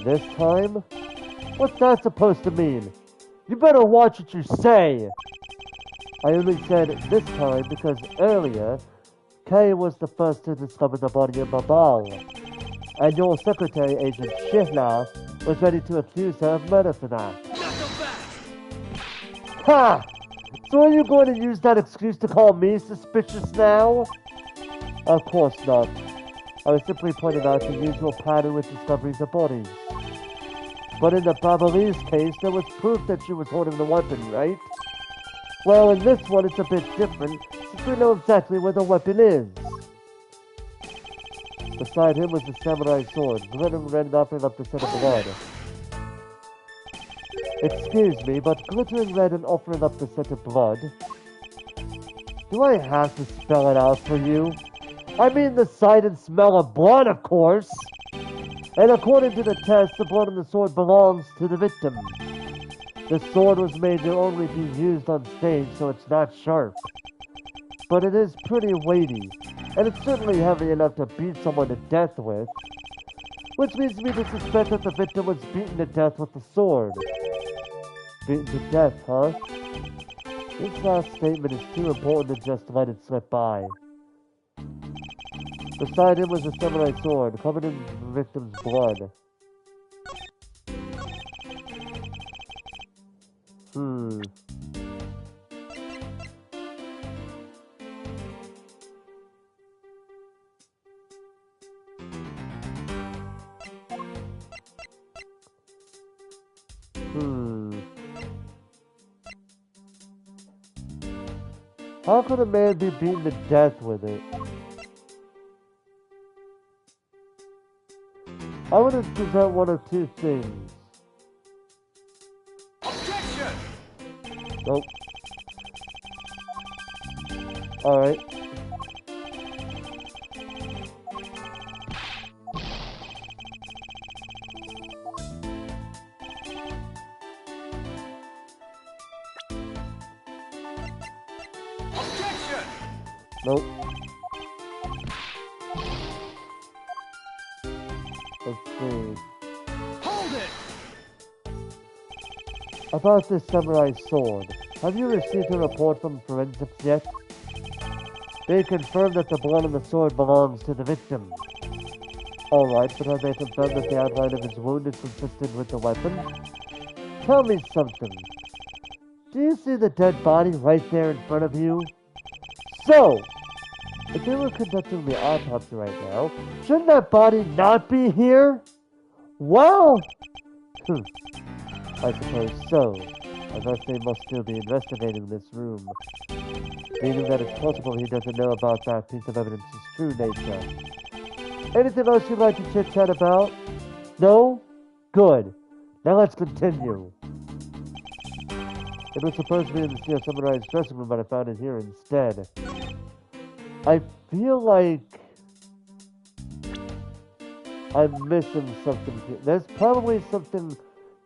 This time? What's that supposed to mean? You better watch what you say! I only said this time because earlier, Kay was the first to discover the body of Babal, and your secretary, Agent Shihna, was ready to accuse her of murder for that. Not so fast! Ha! So are you going to use that excuse to call me suspicious now? Of course not. I was simply pointing out the usual pattern with discoveries of bodies. But in the Ablaze case, there was proof that she was holding the weapon, right? Well, in this one, it's a bit different, since we know exactly where the weapon is. Beside him was the samurai sword, glittering red and offering up the scent of blood. Excuse me, but glittering red and offering up the scent of blood? Do I have to spell it out for you? I mean the sight and smell of blood, of course! And according to the test, the blood on the sword belongs to the victim. The sword was made to only be used on stage, so it's not sharp. But it is pretty weighty, and it's certainly heavy enough to beat someone to death with. which leads me to suspect that the victim was beaten to death with the sword. Beaten to death, huh? This last statement is too important to just let it slip by. Beside him was a samurai sword, covered in the victim's blood. Hmm. How could a man be beaten to death with it? I would present one of two things. Objection! Nope. Alright. Objection! Nope. Let's see. Hold it! About this samurai sword, have you received a report from forensics yet? They confirmed that the blood on the sword belongs to the victim. Alright, but have they confirmed that the outline of his wound is consistent with the weapon? Tell me something. Do you see the dead body right there in front of you? So, if they were conducting the autopsy right now, shouldn't that body not be here? Well, I suppose so. Unless they must still be investigating this room. Meaning that it's possible he doesn't know about that piece of evidence's true nature. Anything else you'd like to chit-chat about? No? Good. Now let's continue. It was supposed to be in the Steel Samurai's dressing room, but I found it here instead. I feel like I'm missing something here. There's probably something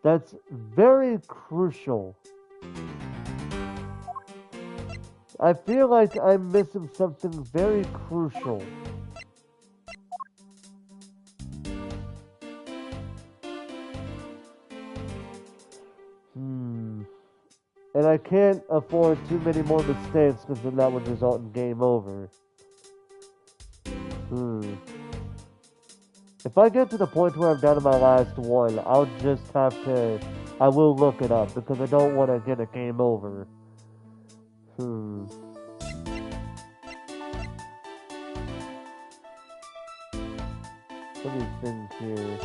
that's very crucial. I feel like I'm missing something very crucial. And I can't afford too many more mistakes because then that would result in game over. If I get to the point where I'm down to my last one, I'll just have to... I will look it up because I don't want to get a game over. Let me think here.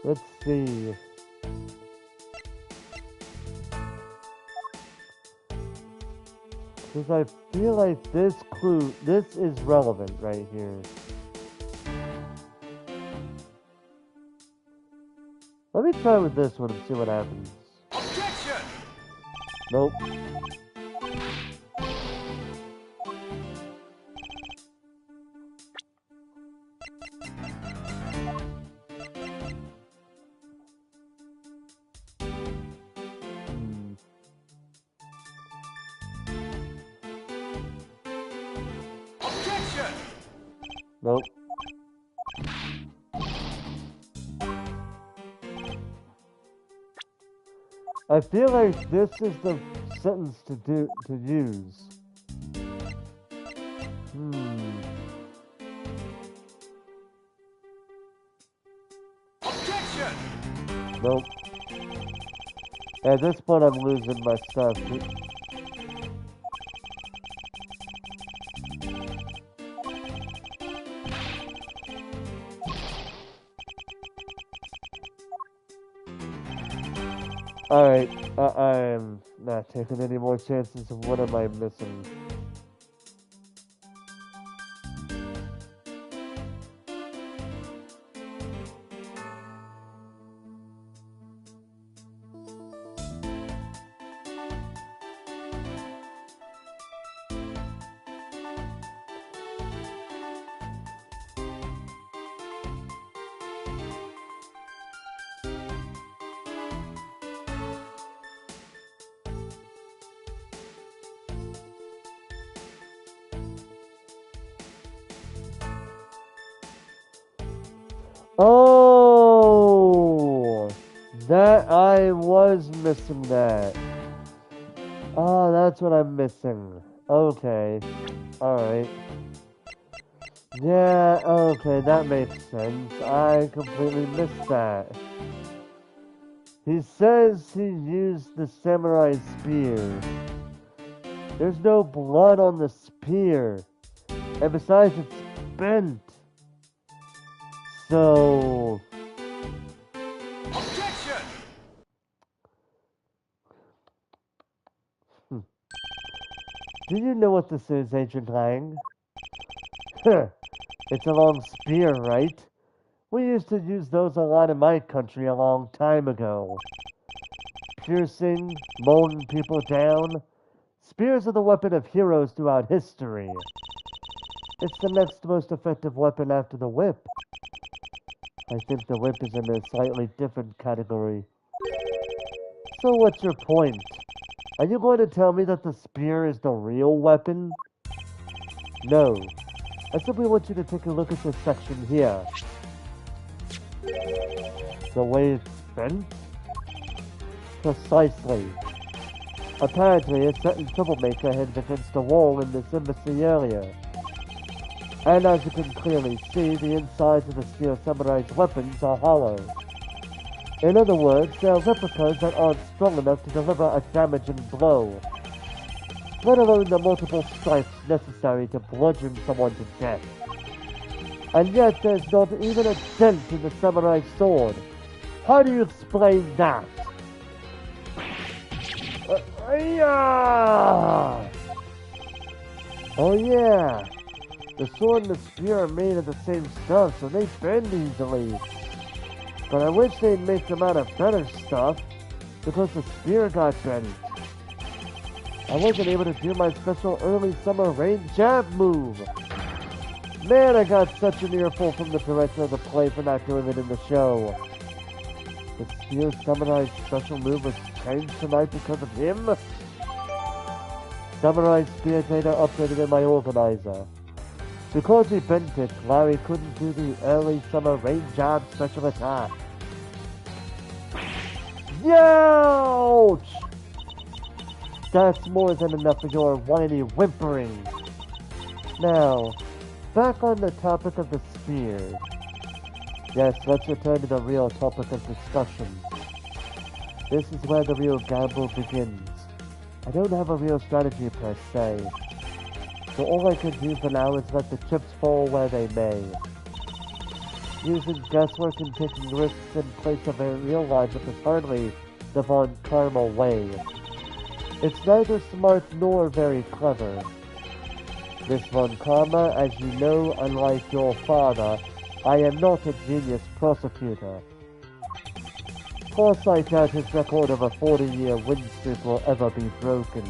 Let's see. Because I feel like this is relevant right here. Let me try with this one and see what happens. Objection! Nope. Objection! Nope. I feel like this is the sentence to use. Objection! Nope. At this point, I'm losing my stuff. Alright, I'm not taking any more chances. What am I missing? Oh, that I was missing that. Oh, that's what I'm missing. Okay, alright. Yeah, okay, that makes sense. I completely missed that. He says he used the samurai spear. There's no blood on the spear. And besides, it's bent. So, Objection! do you know what this is, Agent Lang? It's a long spear, right? We used to use those a lot in my country a long time ago. Piercing, mowing people down. Spears are the weapon of heroes throughout history. It's the next most effective weapon after the whip. I think the whip is in a slightly different category. So what's your point? Are you going to tell me that the spear is the real weapon? No. I simply want you to take a look at this section here. The way it's bent? Precisely. Apparently, a certain troublemaker hid against the wall in this embassy earlier. And as you can clearly see, the insides of the Steel Samurai's weapons are hollow. In other words, they are replicas that aren't strong enough to deliver a damaging blow, let alone the multiple strikes necessary to bludgeon someone to death. And yet there's not even a dent in the samurai's sword. How do you explain that? Yeah! Oh yeah, the sword and the spear are made of the same stuff, so they bend easily. But I wish they'd make them out of better stuff, because the spear got bent. I wasn't able to do my special early summer rain jab move. Man, I got such an earful from the director of the play for not doing it in the show. The Steel Samurai's special move was changed tonight because of him? Samurai Spear Data updated in my organizer. Because he bent it, Larry couldn't do the early summer rain jab special attack. Youch! That's more than enough for your whiny whimpering. Now, back on the topic of the spear. Yes, let's return to the real topic of discussion. This is where the real gamble begins. I don't have a real strategy per se. So all I can do for now is let the chips fall where they may. Using guesswork and taking risks in place of a real logic is hardly the Von Karma way. It's neither smart nor very clever. Miss Von Karma, as you know, unlike your father, I am not a genius prosecutor. Plus, I doubt his record of a 40-year win streak will ever be broken.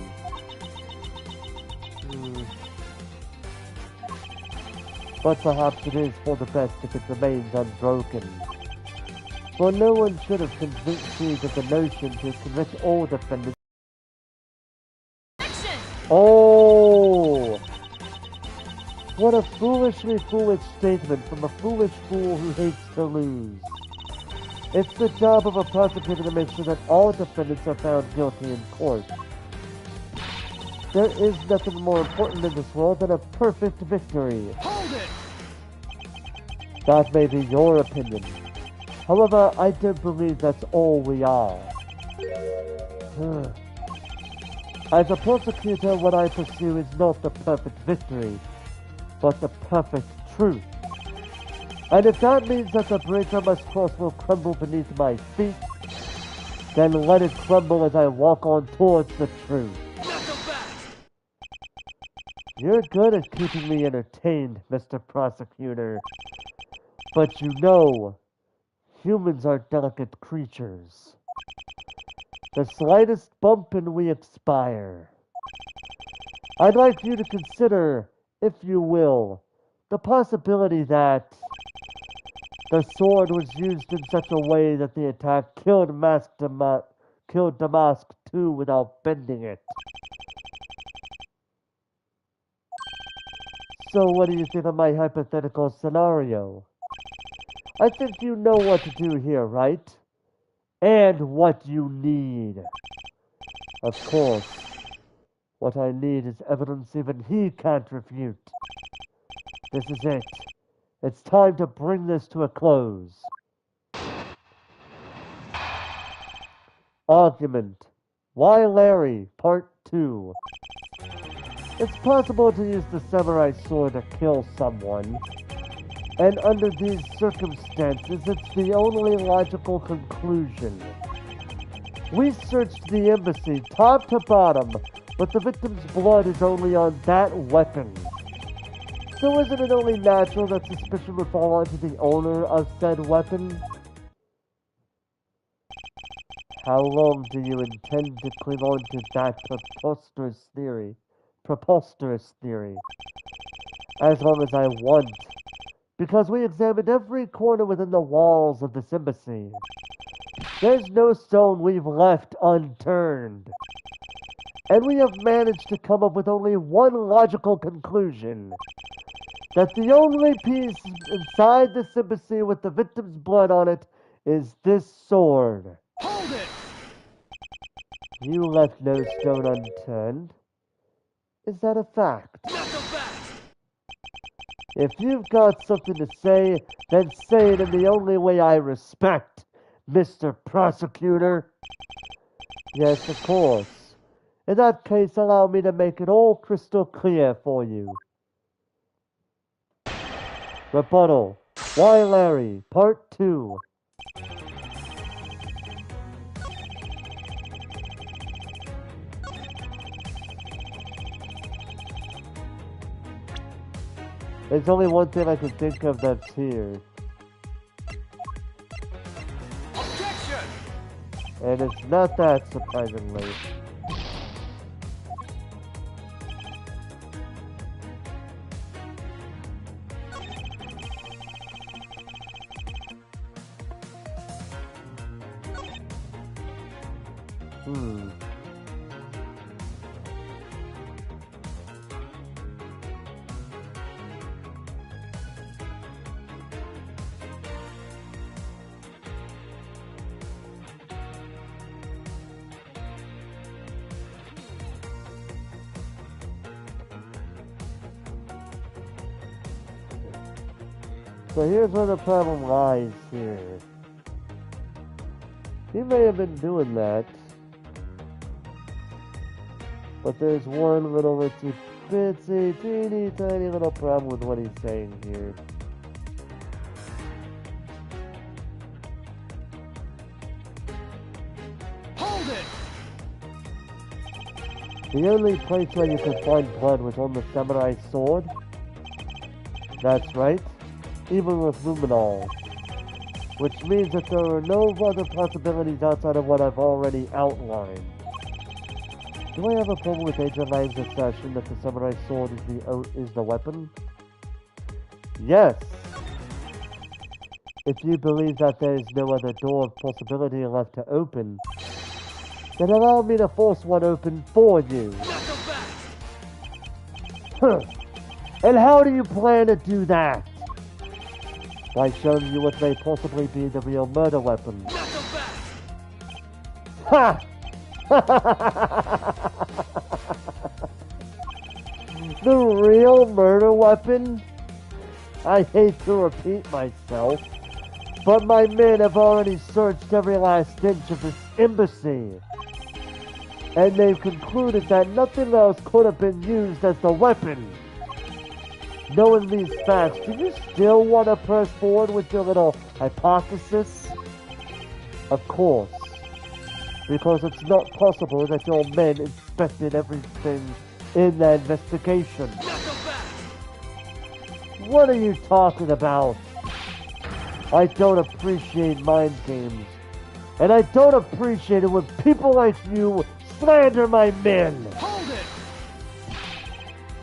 But perhaps it is for the best if it remains unbroken. For no one should have convinced me of the notion to commit all defendants. Oh! What a foolishly foolish statement from a foolish fool who hates to lose. It's the job of a prosecutor to make sure that all defendants are found guilty in court. There is nothing more important in this world than a perfect victory. Hold it! That may be your opinion. However, I don't believe that's all we are. As a prosecutor, what I pursue is not the perfect victory, but the perfect truth. And if that means that the bridge I must cross will crumble beneath my feet, then let it crumble as I walk on towards the truth. You're good at keeping me entertained, Mr. Prosecutor. But you know, humans are delicate creatures. The slightest bump and we expire. I'd like you to consider, if you will, the possibility that the sword was used in such a way that the attack killed Damask too without bending it. So what do you think of my hypothetical scenario? I think you know what to do here, right? And what you need. Of course, what I need is evidence even he can't refute. This is it. It's time to bring this to a close. Argument. Why Larry? Part 2. It's possible to use the samurai sword to kill someone, and under these circumstances, it's the only logical conclusion. We searched the embassy top to bottom, but the victim's blood is only on that weapon. So isn't it only natural that suspicion would fall onto the owner of said weapon? How long do you intend to cling on to that preposterous theory? As long as I want. Because we examined every corner within the walls of this embassy. There's no stone we've left unturned. And we have managed to come up with only one logical conclusion. That the only piece inside this embassy with the victim's blood on it is this sword. Hold it! You left no stone unturned. Is that a fact? Not so fast! If you've got something to say, then say it in the only way I respect, Mr. Prosecutor. Yes, of course. In that case, allow me to make it all crystal clear for you. Rebuttal. Why Larry? Part 2. There's only one thing I can think of that's here. Objection! And it's not that, surprisingly. So here's where the problem lies here. He may have been doing that, but there's one little itsy bitsy teeny tiny little problem with what he's saying here. Hold it! The only place where you could find blood was on the samurai sword. That's right. Even with luminol, which means that there are no other possibilities outside of what I've already outlined. Do I have a problem with Agent Lang's assertion that the samurai sword is the weapon? Yes. If you believe that there is no other door of possibility left to open, then allow me to force one open for you. Not so fast! Huh. And how do you plan to do that? By showing you what may possibly be the real murder weapon. Not so fast! Ha! The real murder weapon? I hate to repeat myself, but my men have already searched every last inch of this embassy. And they've concluded that nothing else could have been used as the weapon. Knowing these facts, do you still want to press forward with your little hypothesis? Of course. Because it's not possible that your men inspected everything in the investigation. Not so fast! What are you talking about? I don't appreciate mind games. And I don't appreciate it when people like you slander my men. Hold it!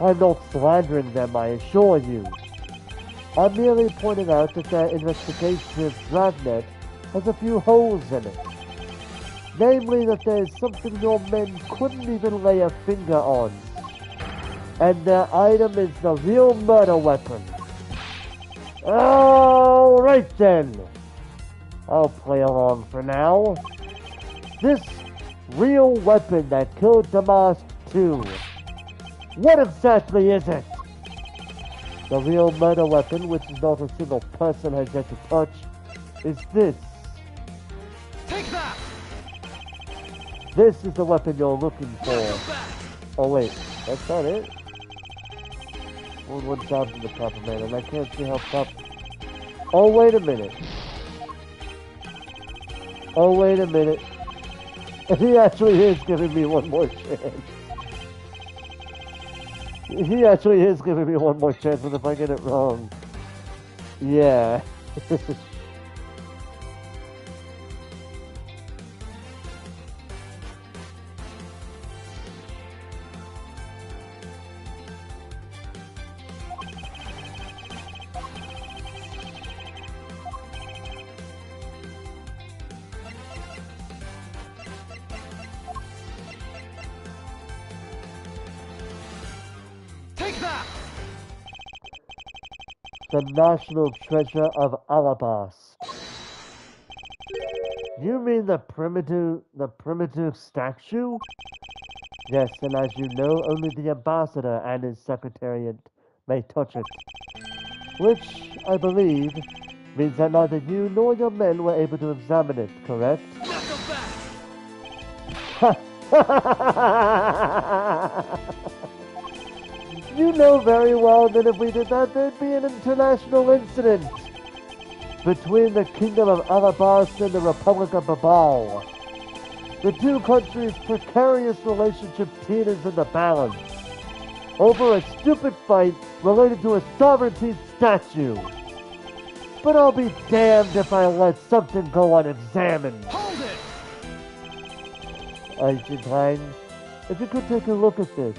I'm not slandering them, I assure you. I'm merely pointing out that their investigation of Dragnet has a few holes in it. Namely that there is something your men couldn't even lay a finger on. And their item is the real murder weapon. Alright then. I'll play along for now. This real weapon that killed Damas 2. What exactly is it? The real murder weapon, which not a single person has yet to touch, is this. Take that! This is the weapon you're looking for. Back. Oh wait, that's not it? One sound from the proper man, and I can't see how top. Oh wait a minute. Oh wait a minute. He actually is giving me one more chance. He actually is giving me one more chance, but if I get it wrong, yeah. Take that! The national treasure of Ablaze. You mean the primitive statue? Yes, and as you know, only the ambassador and his secretariat may touch it. Which, I believe, means that neither you nor your men were able to examine it, correct? Knock him back! You know very well that if we did that, there'd be an international incident between the Kingdom of Ablaze and the Republic of Babal. The two countries' precarious relationship teeters in the balance over a stupid fight related to a sovereignty statue. But I'll be damned if I let something go unexamined. Hold it! Agent Lang, if you could take a look at this.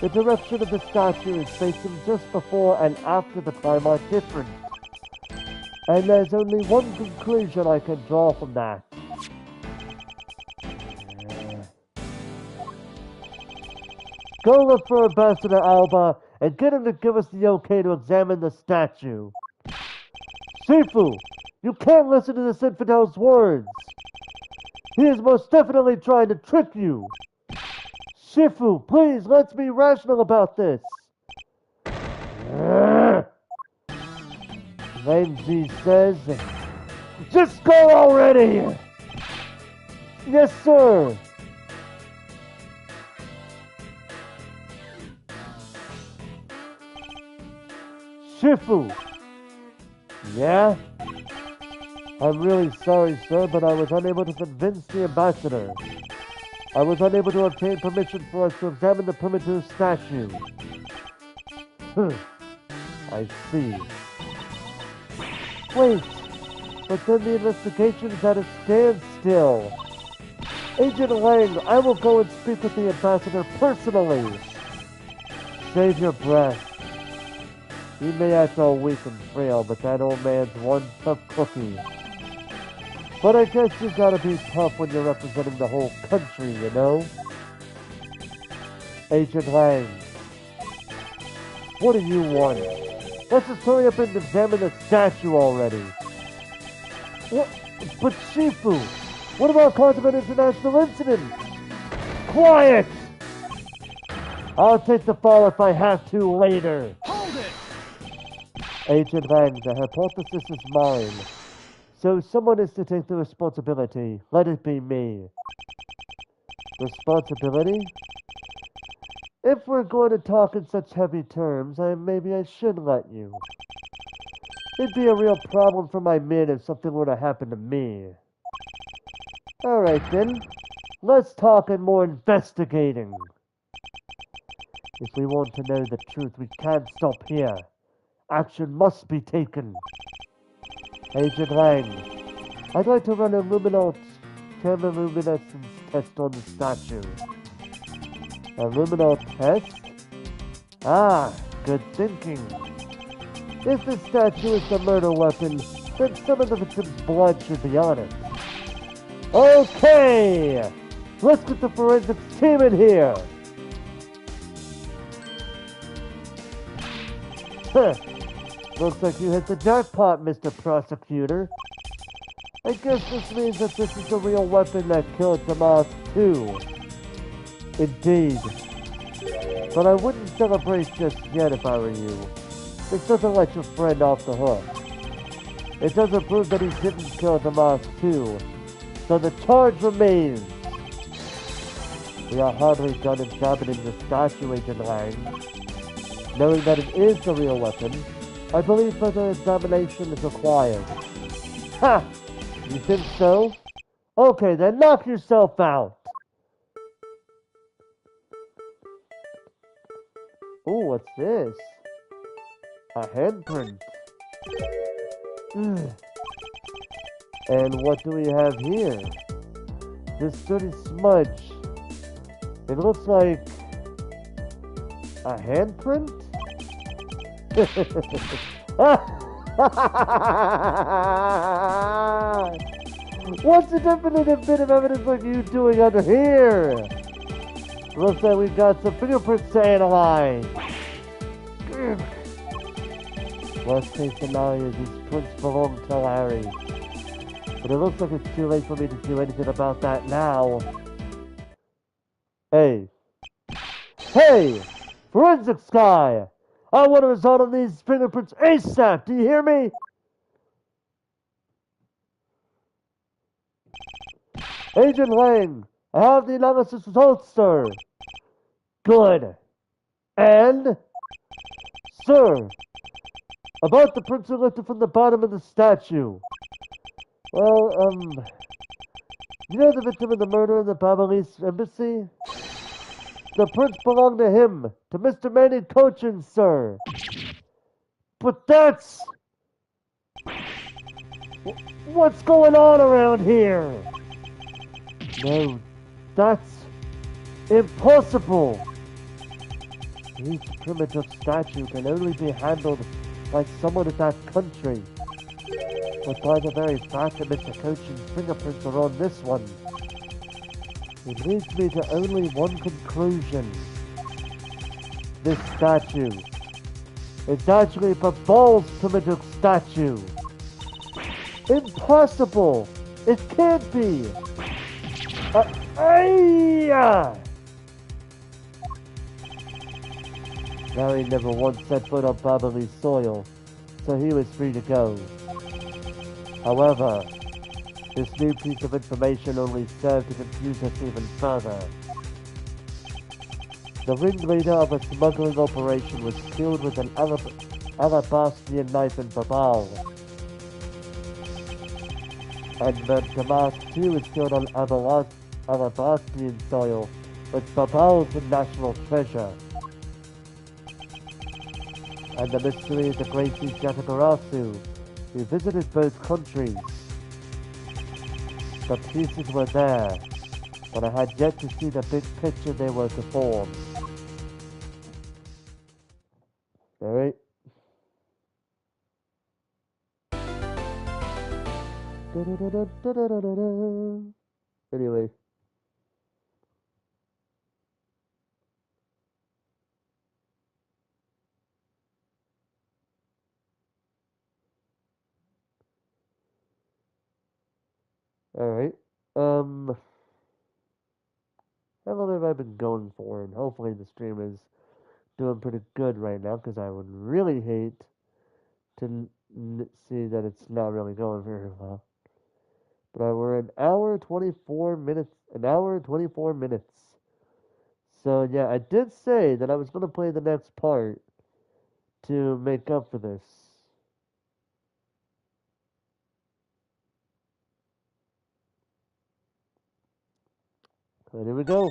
The direction of the statue is facing just before and after the climb are different. And there's only one conclusion I can draw from that. Go look for Ambassador Alba and get him to give us the okay to examine the statue. Shifu, you can't listen to this infidel's words. He is most definitely trying to trick you. Shifu, please, let's be rational about this. Renji says, just go already! Yes, sir. Shifu. Yeah? I'm really sorry, sir, but I was unable to convince the ambassador. I was unable to obtain permission for us to examine the primitive statue. I see. Wait, but then the investigation is at a standstill. Agent Lang, I will go and speak with the ambassador personally. Save your breath. He may act all weak and frail, but that old man's one tough cookie. But I guess you gotta be tough when you're representing the whole country, you know? Agent Lang, what do you want? Let's just hurry up and examine the statue already. What? But Shifu, what about causing an international incident? Quiet! I'll take the fall if I have to later. Hold it! Agent Lang, the hypothesis is mine. So someone is to take the responsibility. Let it be me. Responsibility? If we're going to talk in such heavy terms, maybe I should let you. It'd be a real problem for my men if something were to happen to me. Alright then, let's talk and more investigating. If we want to know the truth, we can't stop here. Action must be taken. Agent Lang, I'd like to run a chemiluminescence test on the statue. A luminol test? Ah, good thinking. If the statue is the murder weapon, then some of the victim's blood should be on it. Okay! Let's get the forensics team in here! Looks like you hit the jackpot, Mr. Prosecutor. I guess this means that this is the real weapon that killed Damas too. Indeed. But I wouldn't celebrate just yet if I were you. This doesn't let your friend off the hook. It doesn't prove that he didn't kill Damas too. So the charge remains. We are hardly done examining the statue, Agent Lang. Knowing that it is the real weapon, I believe further examination is required. Ha! You think so? Okay, then knock yourself out! Ooh, what's this? A handprint. And what do we have here? This dirty smudge. It looks like a handprint? What's the definitive bit of evidence like you doing under here? Looks like we've got some fingerprints to analyze. Worst case scenario, these prints belong to Larry. But it looks like it's too late for me to do anything about that now. Hey! Forensics guy! I want a result on these fingerprints ASAP! Do you hear me? Agent Lang, I have the analysis results, sir. Good. And? Sir, about the prints lifted from the bottom of the statue. Well, you know the victim of the murder in the Ablaze embassy? The prints belong to him, to Mr. Manny Cochin, sir. But that's... What's going on around here? No, that's impossible. Each primitive statue can only be handled by someone in that country. But by the very fact that Mr. Cochin's fingerprints are on this one, it leads me to only one conclusion. This statue is actually Babal's primitive statue. Impossible! It can't be! Larry never once set foot on Babal's soil, so he was free to go. However, this new piece of information only served to confuse us even further. The ringleader of a smuggling operation was killed with an alabastrian knife in Babal. And the Damas too was killed on alabastrian soil, but Babal's a national treasure. And the mystery of the great Jatagarasu, who visited both countries. The pieces were there, but I had yet to see the big picture they were to form. Alright. Anyway. Alright. How long have I been going for? And hopefully the stream is doing pretty good right now, because I would really hate to see that it's not really going very well. But we're an hour 24 minutes. So yeah, I did say that I was going to play the next part to make up for this. But here we go.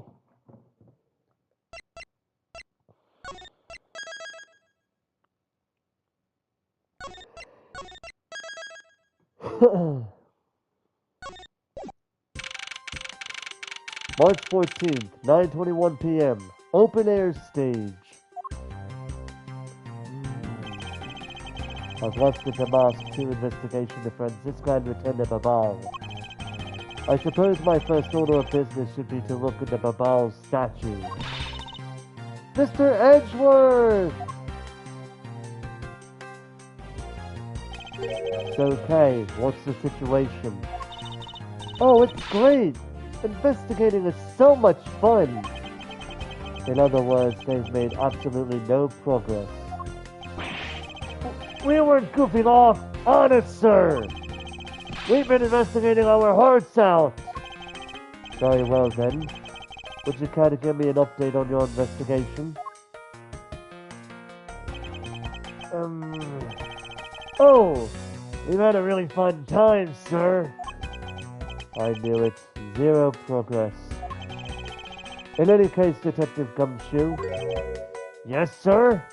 March 14th, 9:21 p.m. Open air stage. I've left the Damas 2 investigation to Francisco and returned to Babal. I suppose my first order of business should be to look into Babal's statue. Mr. Edgeworth! Okay, what's the situation? Oh, it's great! Investigating is so much fun! In other words, they've made absolutely no progress. We weren't goofing off! Honest, sir! We've been investigating our hearts out! Very well then. Would you care to give me an update on your investigation? Oh! We've had a really fun time, sir! I knew it. Zero progress. In any case, Detective Gumshoe. Yes, sir?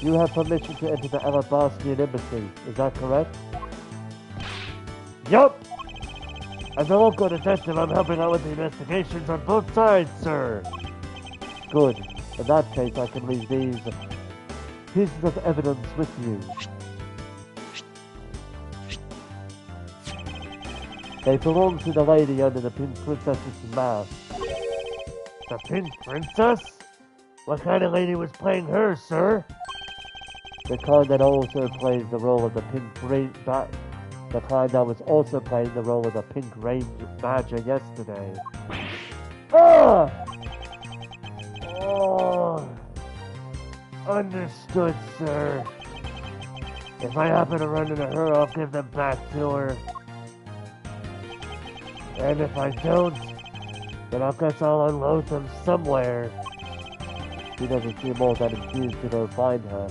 You have permission to enter the Alabastian Embassy, is that correct? Yup! As a local detective, I'm helping out with the investigations on both sides, sir. Good. In that case, I can leave these pieces of evidence with you. They belong to the lady under the Pink Princess's mask. The Pink Princess? What kind of lady was playing her, sir? The kind that also plays the role of the the kind that was also playing the role of the Pink Rain Badger yesterday. Ah! Oh. Understood, sir. If I happen to run into her, I'll give them back to her. And if I don't, then I guess I'll unload them somewhere. He doesn't seem all that enthused to go find her,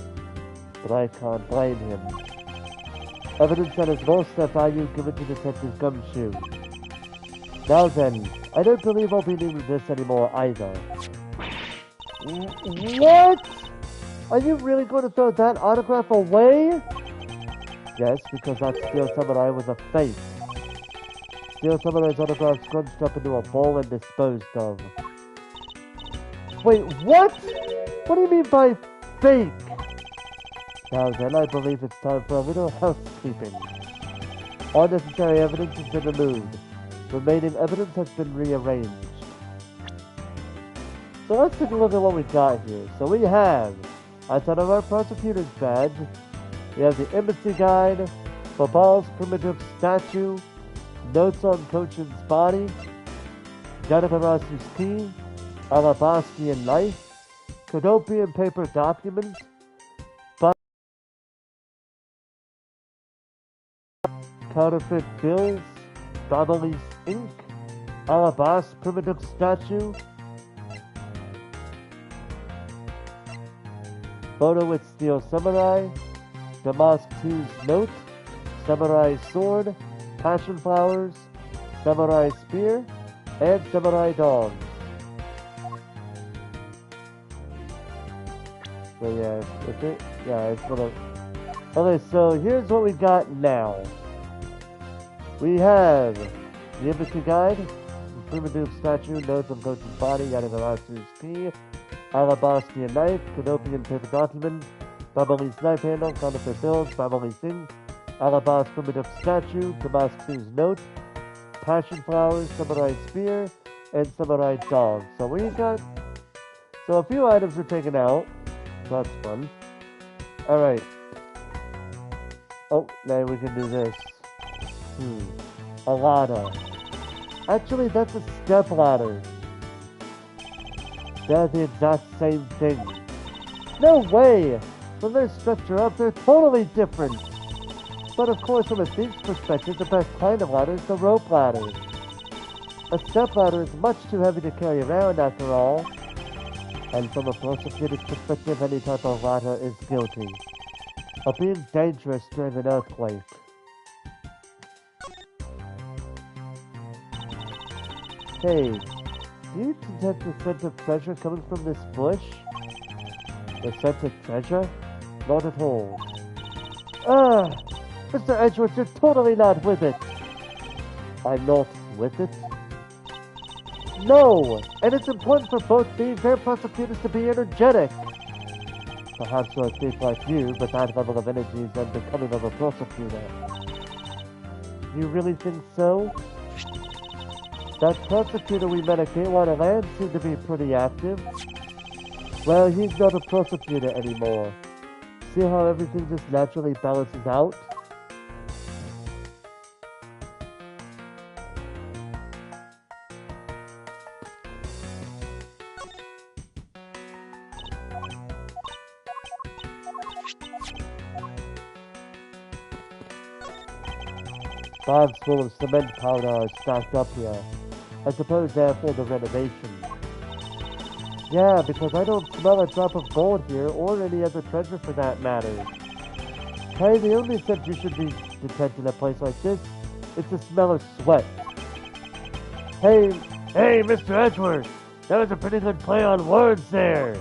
but I can't blame him. Evidence that is most of value given to Detective Gumshoe. Now then, I don't believe I'll be needing this anymore either. What? Are you really going to throw that autograph away? Yes, because that Steel Samurai was a fake. Steel Samurai's autograph scrunched up into a ball and disposed of. Wait, what? What do you mean by fake? Now then, I believe it's time for a little housekeeping. Unnecessary evidence has been removed. Remaining evidence has been rearranged. So let's take a look at what we got here. So we have, outside of our prosecutor's badge, we have the embassy guide, Babal's primitive statue, notes on Cochin's body, Janagarasu's key, Alabastian knife, Kodopian paper document, counterfeit bills, Babalese ink, Alabas primitive statue, photo with Steel Samurai, Damask 2's note, Samurai sword, passion flowers, Samurai spear, and Samurai dog. So yeah, is it? Yeah, it's gonna... Okay, so here's what we got now. We have the embassy guide, primitive statue, notes on Cochin's body, Yadagarasu's key, Alabastian knife, Kodopian paper document, Babalese knife handle, counterfeit bills, Babalese ink, Alabas primitive statue, Damascus note, passion flowers, samurai spear, and samurai dog. So we got... So a few items were taken out. That's fun. Alright. Oh, now we can do this. A ladder. Actually, that's a step ladder. They're the exact same thing. No way! When they're structured up, they're totally different. But of course, from a thief's perspective, the best kind of ladder is the rope ladder. A step ladder is much too heavy to carry around after all. And from a prosecutor's perspective, any type of ladder is guilty of being dangerous during an earthquake. Hey, do you detect the scent of treasure coming from this bush? The scent of treasure? Not at all. Mr. Edgeworth, you're totally not with it. I'm not with it? No! And it's important for both thieves and prosecutors to be energetic. Perhaps for a thief like you, but that level of energy is unbecoming of a prosecutor. You really think so? That prosecutor we met at Gatewater Land seemed to be pretty active. Well, he's not a prosecutor anymore. See how everything just naturally balances out? Bags full of cement powder are stacked up here. I suppose they're for the renovation. Yeah, because I don't smell a drop of gold here, or any other treasure for that matter. Hey, the only scent you should be detecting in a place like this is the smell of sweat. Hey, Mr. Edgeworth, that was a pretty good play on words there.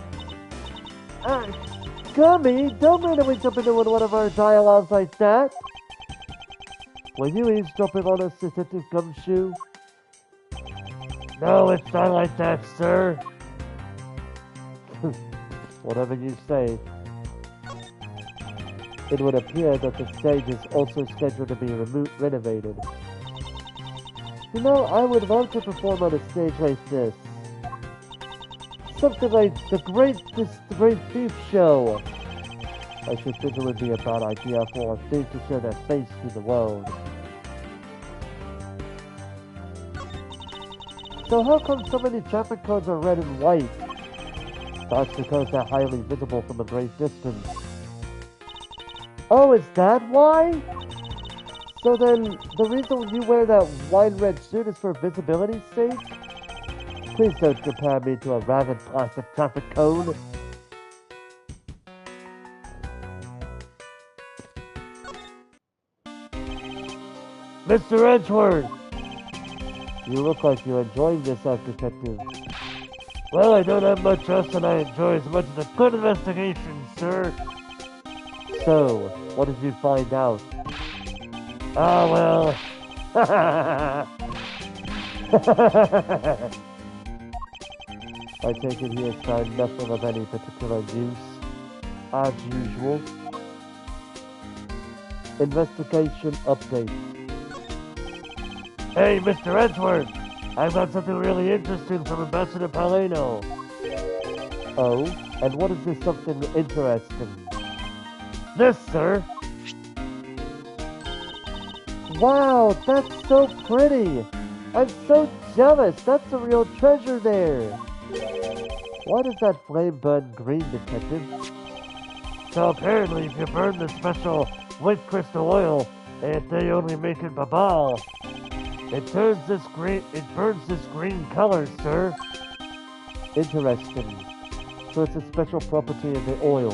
Gummy, don't randomly jump into one of our dialogues like that. Were you eavesdropping on us, Detective Gumshoe? No, it's not like that, sir. Whatever you say. It would appear that the stage is also scheduled to be renovated. You know, I would love to perform on a stage like this. Something like the Great Thief Show. I should think it would be a bad idea for a thief to show their face to the world. So how come so many traffic cones are red and white? That's because they're highly visible from a great distance. Oh, is that why? So then, the reason you wear that wine red suit is for visibility's sake? Please don't compare me to a ragged plastic traffic cone. Mr. Edgeworth! You look like you're enjoying this, Detective. Well, I don't have much else and I enjoy as much as a good investigation, sir. So, what did you find out? Ah, well... I take it he has found nothing of any particular use, as usual. Investigation update. Hey, Mr. Edgeworth! I've got something really interesting from Ambassador Paleno. Oh? And what is this something interesting? This, sir! Wow, that's so pretty! I'm so jealous! That's a real treasure there! Why does that flame burn green, Detective? So apparently if you burn the special white crystal oil, and they only make it babal, it burns this green color, sir. Interesting. So it's a special property of the oil.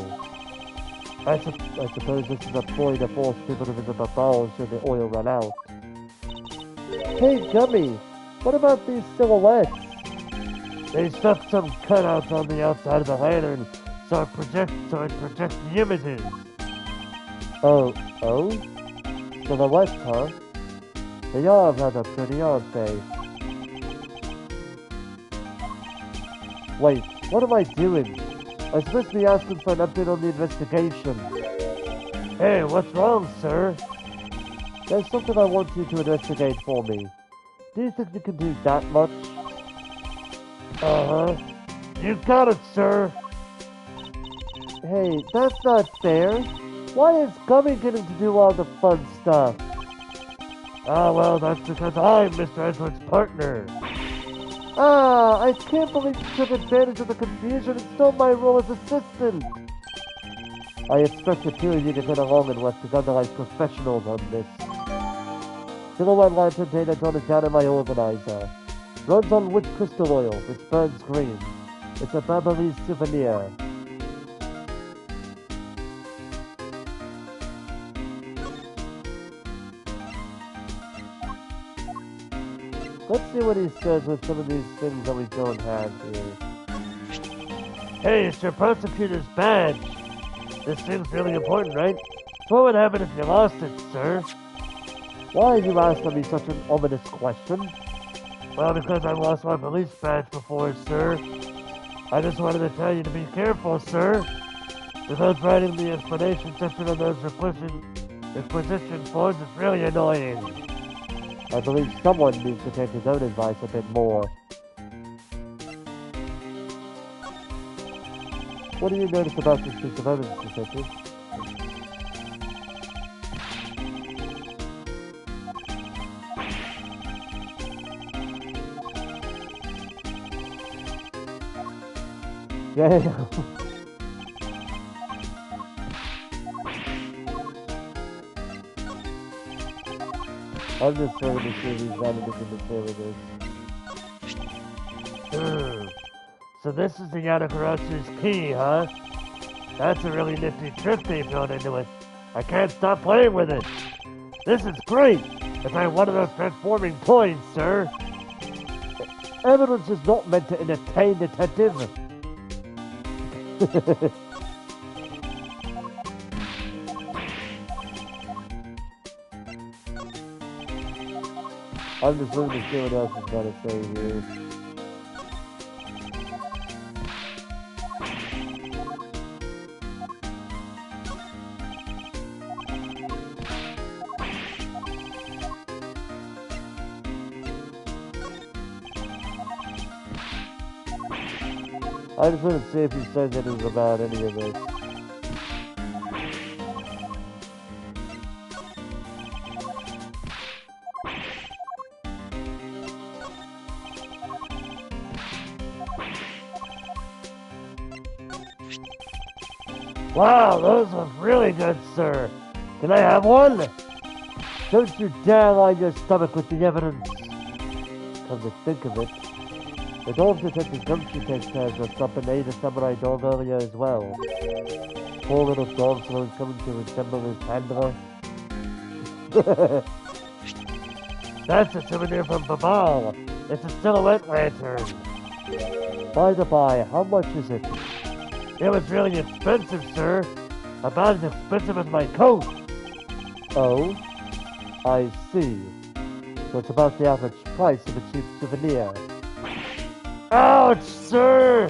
I suppose this is a ploy to force people to visit babal should the oil run out. Hey, Gummy, what about these silhouettes? They stuck some cutouts on the outside of the lantern so it projects the images. Oh? Silhouettes, huh? They are rather pretty, aren't they? Wait, what am I doing? I'm supposed to be asking for an update on the investigation. Hey, what's wrong, sir? There's something I want you to investigate for me. Do you think you can do that much? Uh-huh. You got it, sir. Hey, that's not fair. Why is Gummy getting to do all the fun stuff? Ah, well, that's because I'm Mr. Edgeworth's partner. Ah, I can't believe you took advantage of the confusion and stole my role as assistant. I expect the two of you to get along and work together like professionals on this. Silhouette lantern data jotted down in my organizer. Runs on witch crystal oil, which burns green. It's a Ablaze souvenir. Let's see what he says with some of these things that we don't have here. Hey, it's your prosecutor's badge. This thing's really important, right? So what would happen if you lost it, sir? Why are you asking me such an ominous question? Well, because I've lost my police badge before, sir. I just wanted to tell you to be careful, sir. Because writing the explanation section of those requisition forms is really annoying. I believe someone needs to take his own advice a bit more. What do you notice about this piece of evidence, Detective? Yeah. I'm just trying to see these animals in the tail of this. So this is the Yanakarasu's key, huh? That's a really nifty trick they built into it. I can't stop playing with it. This is great. If I one of those transforming coins, sir. Evidence is not meant to entertain, detective. I'm just looking to see what else he's got to say here. I just want to see if he says anything about any of this. Wow, those look really good, sir. Can I have one? Don't you dare line your stomach with the evidence. Come to think of it, the dog detective Gumshoe takes care of stuff and ate a samurai dog earlier as well. Poor little dog slow coming to resemble his handler. That's a souvenir from Babal. It's a silhouette lantern. By the by, how much is it? It was really expensive, sir. About as expensive as my coat. Oh, I see. So it's about the average price of a cheap souvenir. Ouch, sir!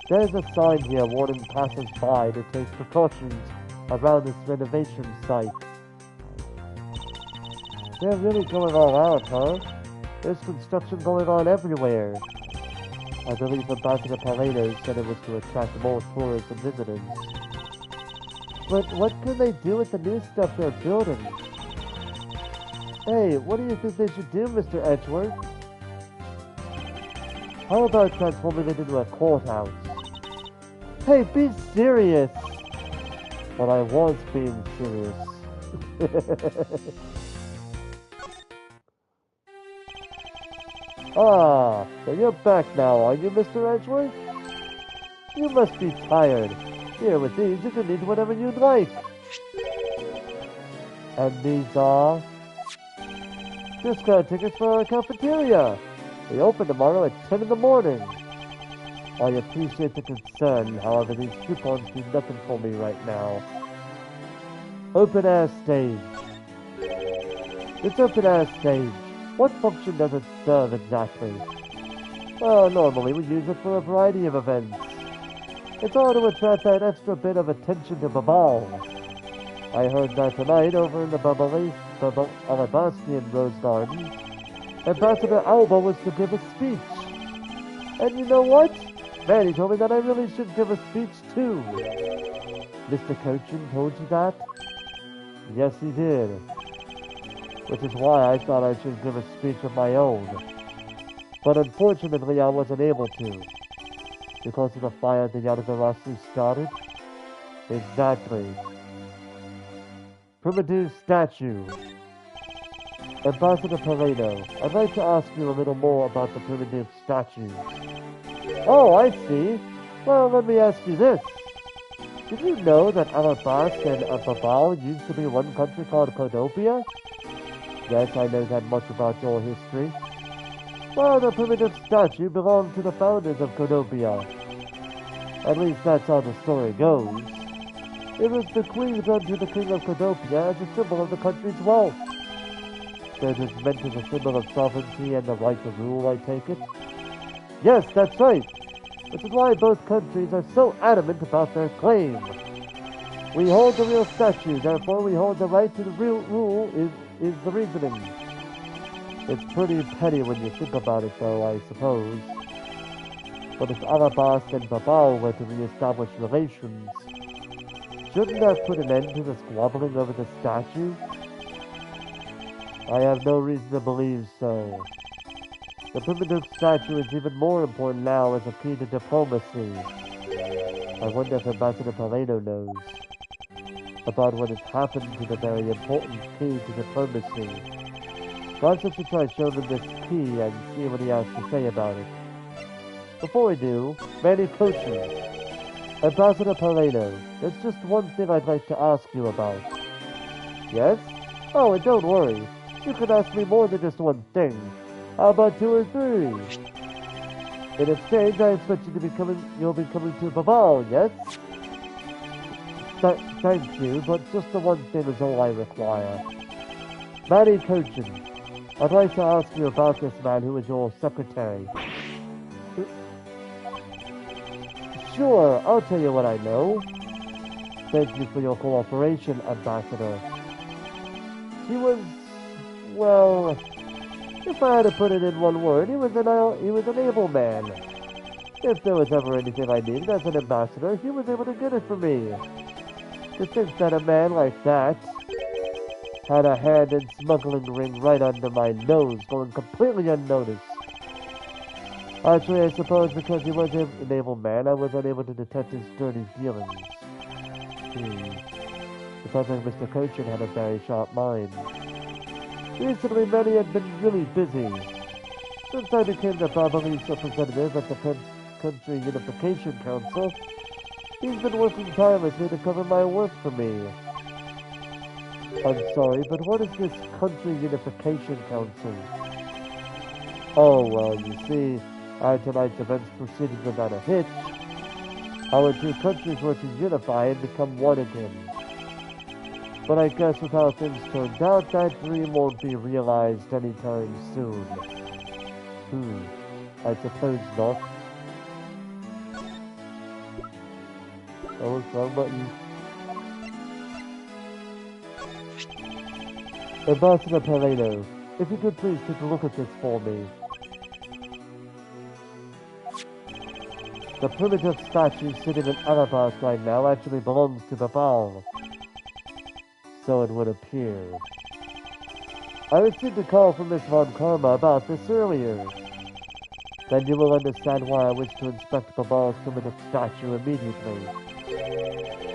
There's a sign here warning passers-by to take precautions around this renovation site. They're really going all out, huh? There's construction going on everywhere. I believe Ambassador Paredes said it was to attract more tourists and visitors. But what can they do with the new stuff they're building? Hey, what do you think they should do, Mr. Edgeworth? How about transforming it into a courthouse? Hey, be serious! But I was being serious. Ah, so you're back now, are you, Mr. Edgeworth? You must be tired. Here, with these, you can eat whatever you'd like. And these are... discount tickets for our cafeteria. We open tomorrow at 10 in the morning. I appreciate the concern, however, these coupons do nothing for me right now. Open air stage. This open air stage, what function does it serve exactly? Well, normally we use it for a variety of events. It's all to attract that extra bit of attention to Babal. I heard that tonight over in the Alabastian Rose Garden, Ambassador Alba was to give a speech. And you know what? Manny told me that I really should give a speech too. Mr. Cochin told you that? Yes, he did. Which is why I thought I should give a speech of my own. But unfortunately, I wasn't able to. Because of the fire the Yanagarasu started? Exactly. Primitive statue. Ambassador Paredo, I'd like to ask you a little more about the primitive statues. Oh, I see. Well, let me ask you this. Did you know that Alabast and Babal used to be one country called Codopia? Yes, I know that much about your history. Well, the primitive statue belonged to the founders of Codopia. At least that's how the story goes. It was bequeathed unto the king of Codopia as a symbol of the country's wealth. It is meant as a symbol of sovereignty and the right to rule, I take it? Yes, that's right. Which is why both countries are so adamant about their claim. We hold the real statue, therefore we hold the right to the real rule is the reasoning. It's pretty petty when you think about it though, I suppose. But if Alabast and Babal were to re-establish relations, shouldn't that put an end to the squabbling over the statue? I have no reason to believe so. The primitive statue is even more important now as a key to diplomacy. I wonder if Ambassador Paleno knows about what has happened to the very important key to diplomacy. Perhaps I should try showing him this key and see what he has to say about it. Before we do, many coaches. Ambassador Paleno, there's just one thing I'd like to ask you about. Yes? Oh, and don't worry. You can ask me more than just one thing. How about 2 or 3? In exchange, I expect you'll be coming to Babal, yes? Thank you, but just the one thing is all I require. Manny Kochin, I'd like to ask you about this man who is your secretary. Sure, I'll tell you what I know. Thank you for your cooperation, Ambassador. He was, well, if I had to put it in one word, he was an able man. If there was ever anything I needed as an ambassador, he was able to get it for me. To think that a man like that had a hand in smuggling ring right under my nose, going completely unnoticed. Actually, I suppose because he was an able man, I was unable to detect his dirty dealings. It sounds like Mr. Kochin had a very sharp mind. Recently, Manny had been really busy. Since I became the Babalese representative at the Country Unification Council, he's been working tirelessly to cover my work for me. I'm sorry, but what is this Country Unification Council? Oh, well, you see, tonight's events proceeded without a hitch. Our 2 countries were to unify and become one again. But I guess with how things turned out, that dream won't be realized anytime soon. I suppose not. Oh, wrong button. Ambassador Paleno, if you could please take a look at this for me. The primitive statue sitting in Alabas right now actually belongs to Babal. So it would appear. I received a call from Miss Von Karma about this earlier. Then you will understand why I wish to inspect Babal's primitive statue immediately.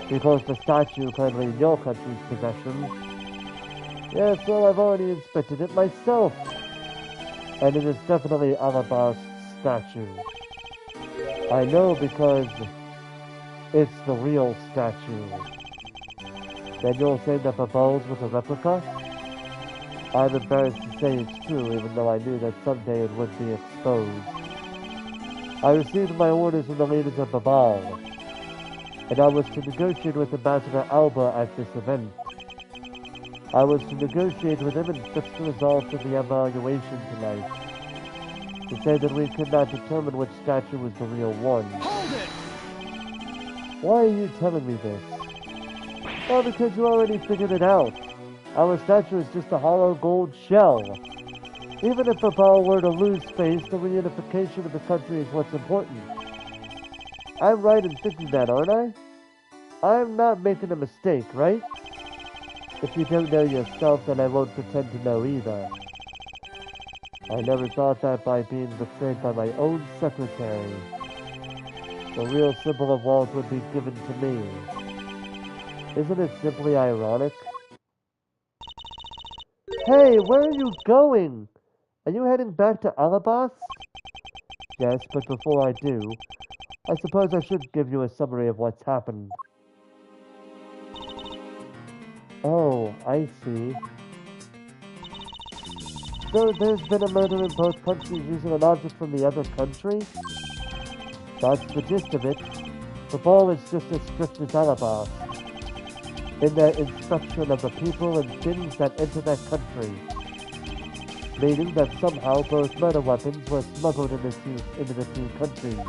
Because the statue currently in your country's possession. Yes, well, I've already inspected it myself. And it is definitely Alabast's statue. I know because it's the real statue. Then you'll say that Babal's was a replica? I'm embarrassed to say it's true, even though I knew that someday it would be exposed. I received my orders from the leaders of Babal, and I was to negotiate with Ambassador Alba at this event. I was to negotiate with him and fix the results of the evaluation tonight. To say that we could not determine which statue was the real one. Hold it! Why are you telling me this? Well, because you already figured it out. Our statue is just a hollow gold shell. Even if Babal were to lose face, the reunification of the country is what's important. I'm right in thinking that, aren't I? I'm not making a mistake, right? If you don't know yourself, then I won't pretend to know either. I never thought that by being betrayed by my own secretary, the real symbol of wealth would be given to me. Isn't it simply ironic? Hey, where are you going? Are you heading back to Alabas? Yes, but before I do, I suppose I should give you a summary of what's happened. Oh, I see. So there's been a murder in both countries using an object from the other country? That's the gist of it. The ball is just as strict as Alabas in their inspection of the people and things that enter that country. Meaning that somehow both murder weapons were smuggled into the 2 countries.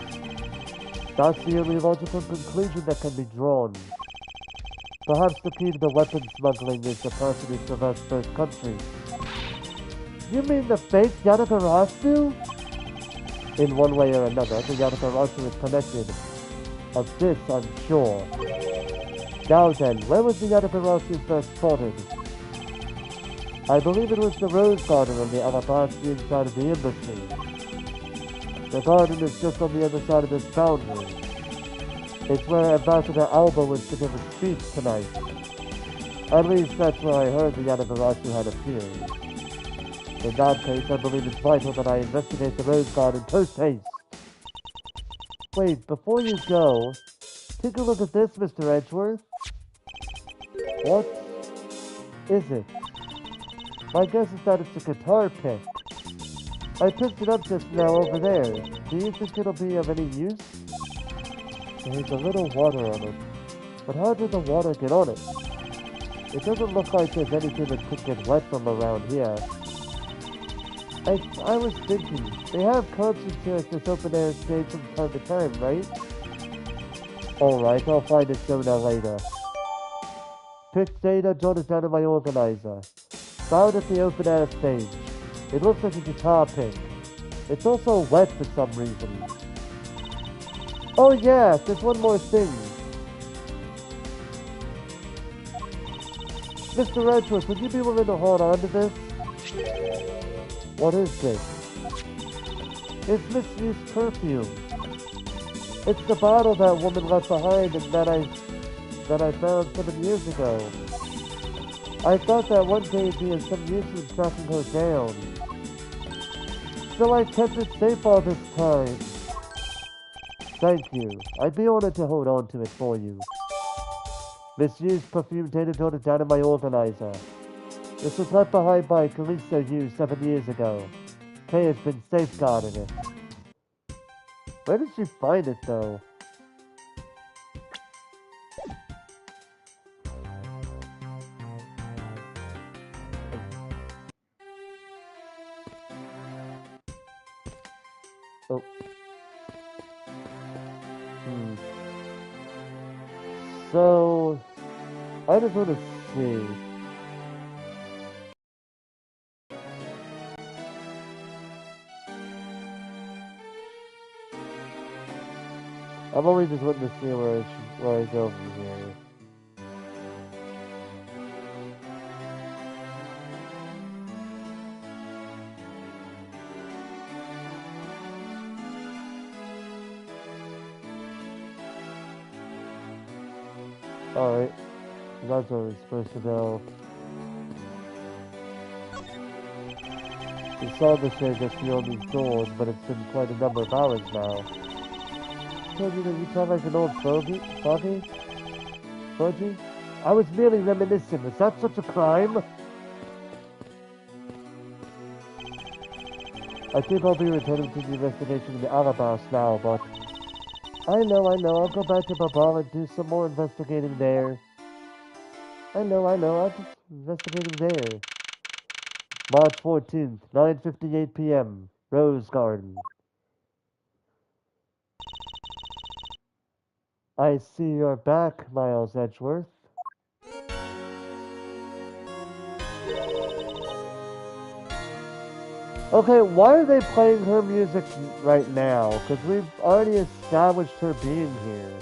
That's the only logical conclusion that can be drawn. Perhaps the key to the weapon smuggling is the person who traversed both countries. You mean the fake Yadagarasu? In one way or another, the Yadagarasu is connected. Of this, I'm sure. Now then, where was the Yadagarasu first spotted? I believe it was the Rose Garden on the Alabasti side of the embassy. The garden is just on the other side of this boundary. It's where Ambassador Alba was to give a speech tonight. At least that's where I heard the Yanagarasu had appeared. In that case, I believe it's vital that I investigate the rose garden post-haste. Wait, before you go, take a look at this, Mr. Edgeworth. What is it? My guess is that it's a guitar pick. I picked it up just now over there. Do you think it'll be of any use? There's a little water on it. But how did the water get on it? It doesn't look like there's anything that could get wet from around here. I was thinking, they have concerts here at this open air stage from time to time, right? Alright, I'll find it sooner or later. Picked data, jotted down in my organizer. Found at the open air stage. It looks like a guitar pick. It's also wet for some reason. Oh yeah, there's one more thing. Mr. Edgeworth, would you be willing to hold on to this? What is this? It's misused perfume. It's the bottle that woman left behind and that I found 7 years ago. I thought that one day it'd be of some use in tracking her down. So I kept it safe all this time. Thank you. I'd be honored to hold on to it for you. Misused perfume data jotted down in my organizer. This was left behind by Callisto Yu 7 years ago. Kay has been safeguarding it. Where did she find it, though? Oh. So, I just want to see. I'm only just wanting to see where I go from here. Alright, that's where we're supposed to go. We saw the shade just beyond these doors, but it's been quite a number of hours now. Told you that you sound like an old fogey? Fogey? I was merely reminiscing. Is that such a crime? I think I'll be returning to the investigation in the Ablaze now, but... I know, I'll go back to Babal and do some more investigating there. I know, I'll just investigating there. March 14th, 9:58 p.m., Rose Garden. I see you're back, Miles Edgeworth. Okay, why are they playing her music right now? Because we've already established her being here.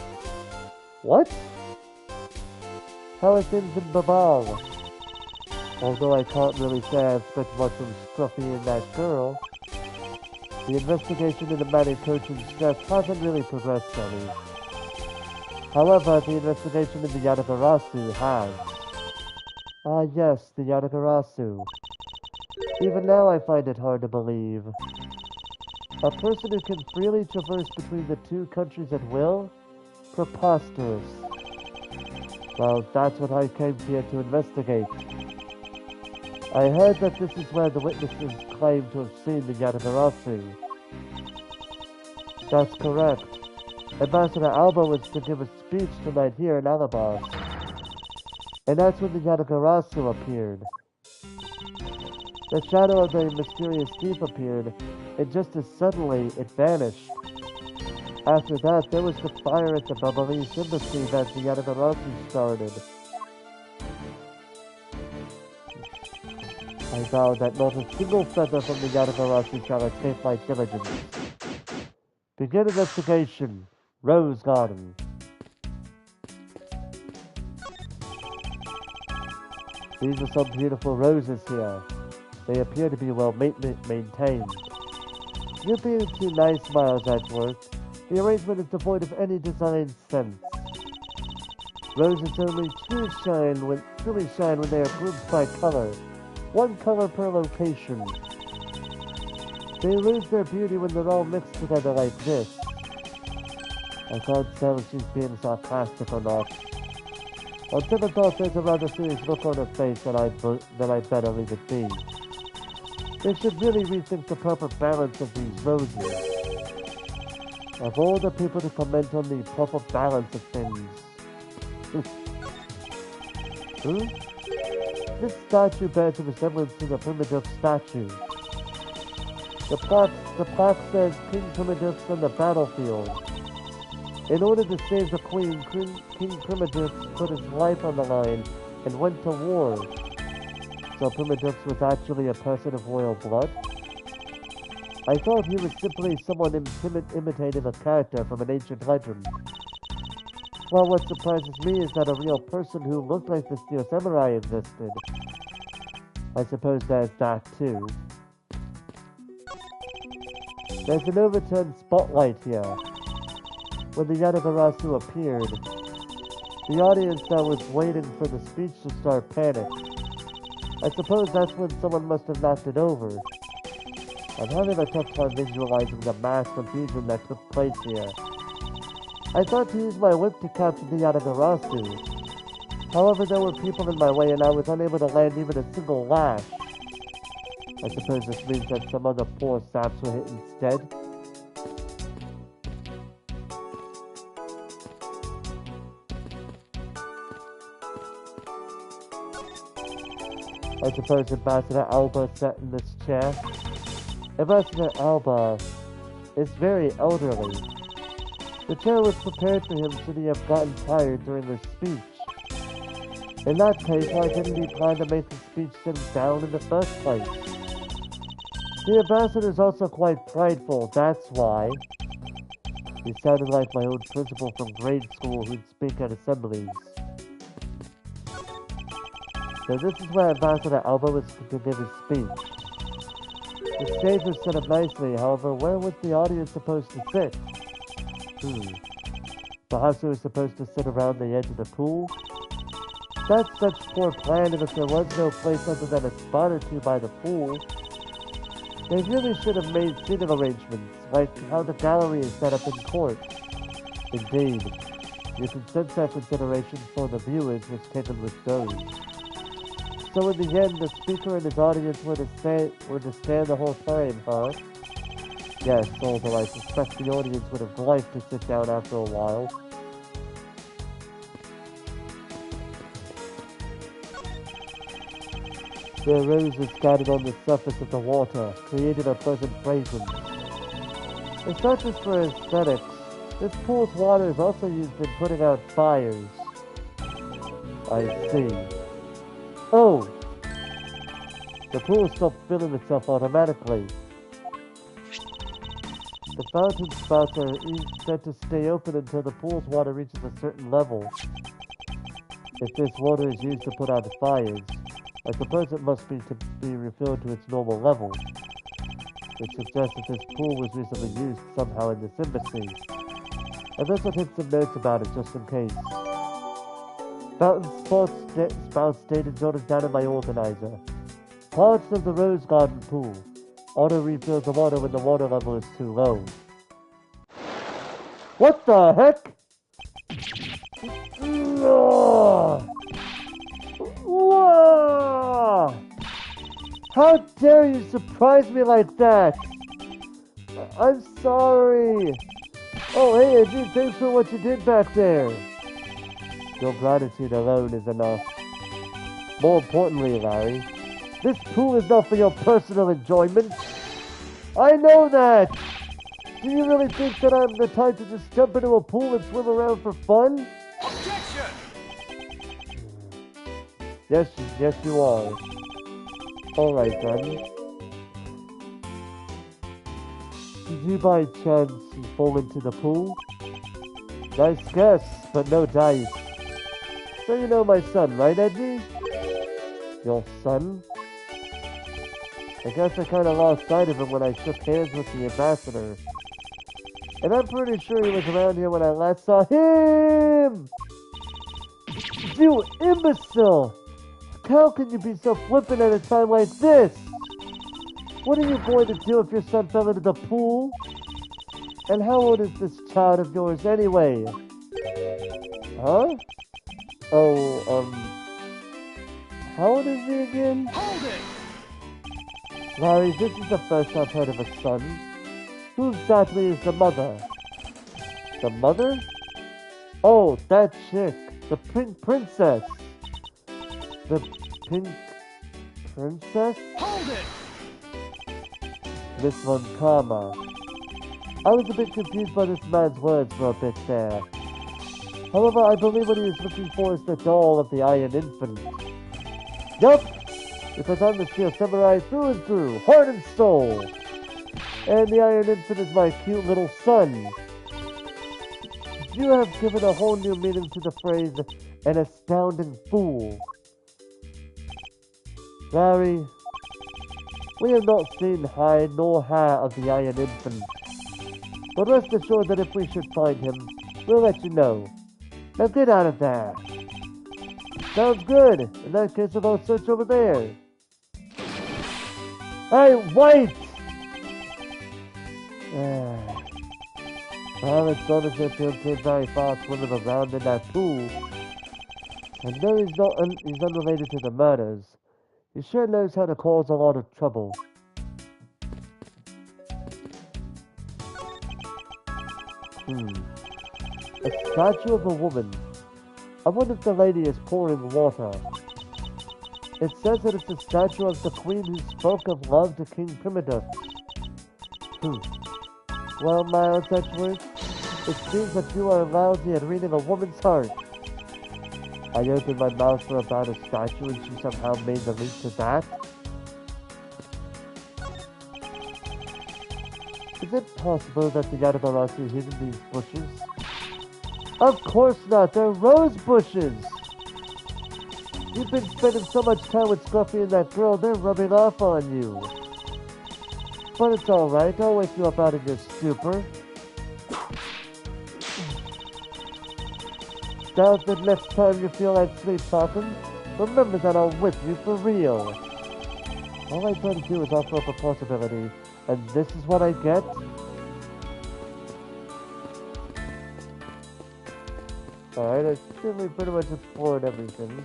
What? How are things in Babal? Although I can't really say I expect much from Scruffy and that girl. The investigation into Manny Coach's death hasn't really progressed any. However, the investigation into Yanagarasu has. Ah yes, the Yanagarasu. Even now I find it hard to believe. A person who can freely traverse between the two countries at will? Preposterous. Well, that's what I came here to investigate. I heard that this is where the witnesses claim to have seen the Yanagarasu. That's correct. Ambassador Alba was to give a speech tonight here in Ablaze. And that's when the Yanagarasu appeared. The shadow of the mysterious thief appeared, and just as suddenly, it vanished. After that, there was the fire at the Babalese embassy that the Yanagarasu started. I vow that not a single feather from the Yanagarasu shall escape my diligence. Begin investigation. Rose Garden. These are some beautiful roses here. They appear to be well maintained. You're being too nice, Miles, at work. The arrangement is devoid of any design sense. Roses only truly shine when they are grouped by color. One color per location. They lose their beauty when they're all mixed together like this. I can't tell if she's being sarcastic or not. On second thought, there's a rather serious look on her face that I'd better leave it be. They should really rethink the proper balance of these roses. Of all the people to comment on the proper balance of things. This statue bears a resemblance to the Primitive statue. The plaque says King Primitive on the battlefield. In order to save the Queen, King Primitive put his life on the line and went to war. So Primitive was actually a person of royal blood? I thought he was simply someone imitating a character from an ancient legend. Well, what surprises me is that a real person who looked like this dear samurai existed. I suppose there's that too. There's an overturned spotlight here. When the Yanagarasu appeared, the audience that was waiting for the speech to start panicked. I suppose that's when someone must have knocked it over. I'm having a tough time visualizing the mass confusion that took place here. I thought to use my whip to capture the Yanagarasu. However, there were people in my way and I was unable to land even a single lash. I suppose this means that some other poor saps were hit instead. I suppose Ambassador Alba sat in this chair. Ambassador Alba is very elderly. The chair was prepared for him should he have gotten tired during the speech. In that case, why didn't he plan to make the speech sitting down in the first place? The ambassador is also quite prideful, that's why. He sounded like my old principal from grade school who'd speak at assemblies. So this is where Ambassador Alba was to give his speech. The stage was set up nicely, however, where was the audience supposed to sit? Perhaps they were supposed to sit around the edge of the pool? That's such poor planning if there was no place other than a spot or two by the pool. They really should have made seating arrangements, like how the gallery is set up in court. Indeed, you can sense that consideration for the viewers was taken with those. So in the end, the speaker and his audience were to stand the whole time, huh? Yes, although I suspect the audience would have liked to sit down after a while. Their roses scattered on the surface of the water created a pleasant fragrance. It's not just for aesthetics. This pool's water is also used in putting out fires. I see. Oh! The pool stopped filling itself automatically. The fountain spouts are said to stay open until the pool's water reaches a certain level. If this water is used to put out fires, I suppose it must be to be refilled to its normal level. It suggests that this pool was recently used somehow in this embassy. I'd also take some notes about it just in case. Fountain spouts stated noted down in my organizer. Parts of the Rose Garden pool. Auto refills the water when the water level is too low. What the heck? Whoa! How dare you surprise me like that? I'm sorry. Oh, hey, Eddie, thanks for what you did back there. Your gratitude alone is enough. More importantly, Larry, this pool is not for your personal enjoyment. I know that! Do you really think that I'm the type to just jump into a pool and swim around for fun? Objection! Yes, you are. Alright then. Did you by chance fall into the pool? Nice guess, but no dice. So you know my son, right, Edgy? Your son? I guess I kinda lost sight of him when I shook hands with the ambassador. And I'm pretty sure he was around here when I last saw him! You imbecile! How can you be so flippant at a time like this? What are you going to do if your son fell into the pool? And how old is this child of yours anyway? Huh? Oh, how old is he again? Hold it! Larry, this is the first I've heard of a son. Who exactly is the mother? The mother? Oh, that chick. The pink princess. The pink princess? Hold it! Miss Von Karma. I was a bit confused by this man's words for a bit there. However, I believe what he is looking for is the doll of the Iron Infant. Yup! Because I'm the Steel Samurai through and through, heart and soul! And the Iron Infant is my cute little son. You have given a whole new meaning to the phrase, an astounding fool. Larry, we have not seen hide nor hair of the Iron Infant. But rest assured that if we should find him, we'll let you know. Now get out of there. Sounds good. In that case, I'll search over there. Hey, wait! Well, it's not as if he'll get very far swimming around in that pool. I know he's unrelated to the murders. He sure knows how to cause a lot of trouble. A statue of a woman. I wonder if the lady is pouring water. It says that it's a statue of the queen who spoke of love to King Primitive. Well, Miles Edgeworth, it seems that you are lousy at reading a woman's heart. I opened my mouth for about a statue and she somehow made the link to that. Is it possible that the Yadabarasu hid in these bushes? Of course not, they're rose bushes! You've been spending so much time with Scruffy and that girl, they're rubbing off on you. But it's alright, I'll wake you up out of your stupor. Now the next time you feel like sleep-talking, remember that I'll whip you for real. All I try to do is offer up a possibility, and this is what I get? Alright, I think we pretty much explored everything.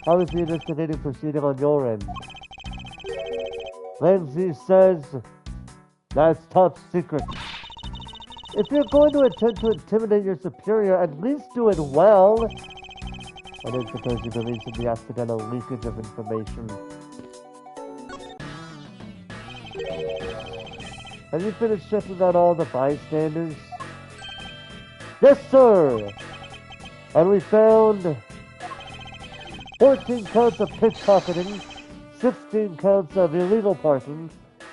How is the investigating proceeding on your end? Lindsay says, that's top secret. If you're going to attempt to intimidate your superior, at least do it well. I don't suppose you believe in the accidental leakage of information. Have you finished checking out all the bystanders? Yes, sir! And we found 14 counts of pickpocketing, 16 counts of illegal parking,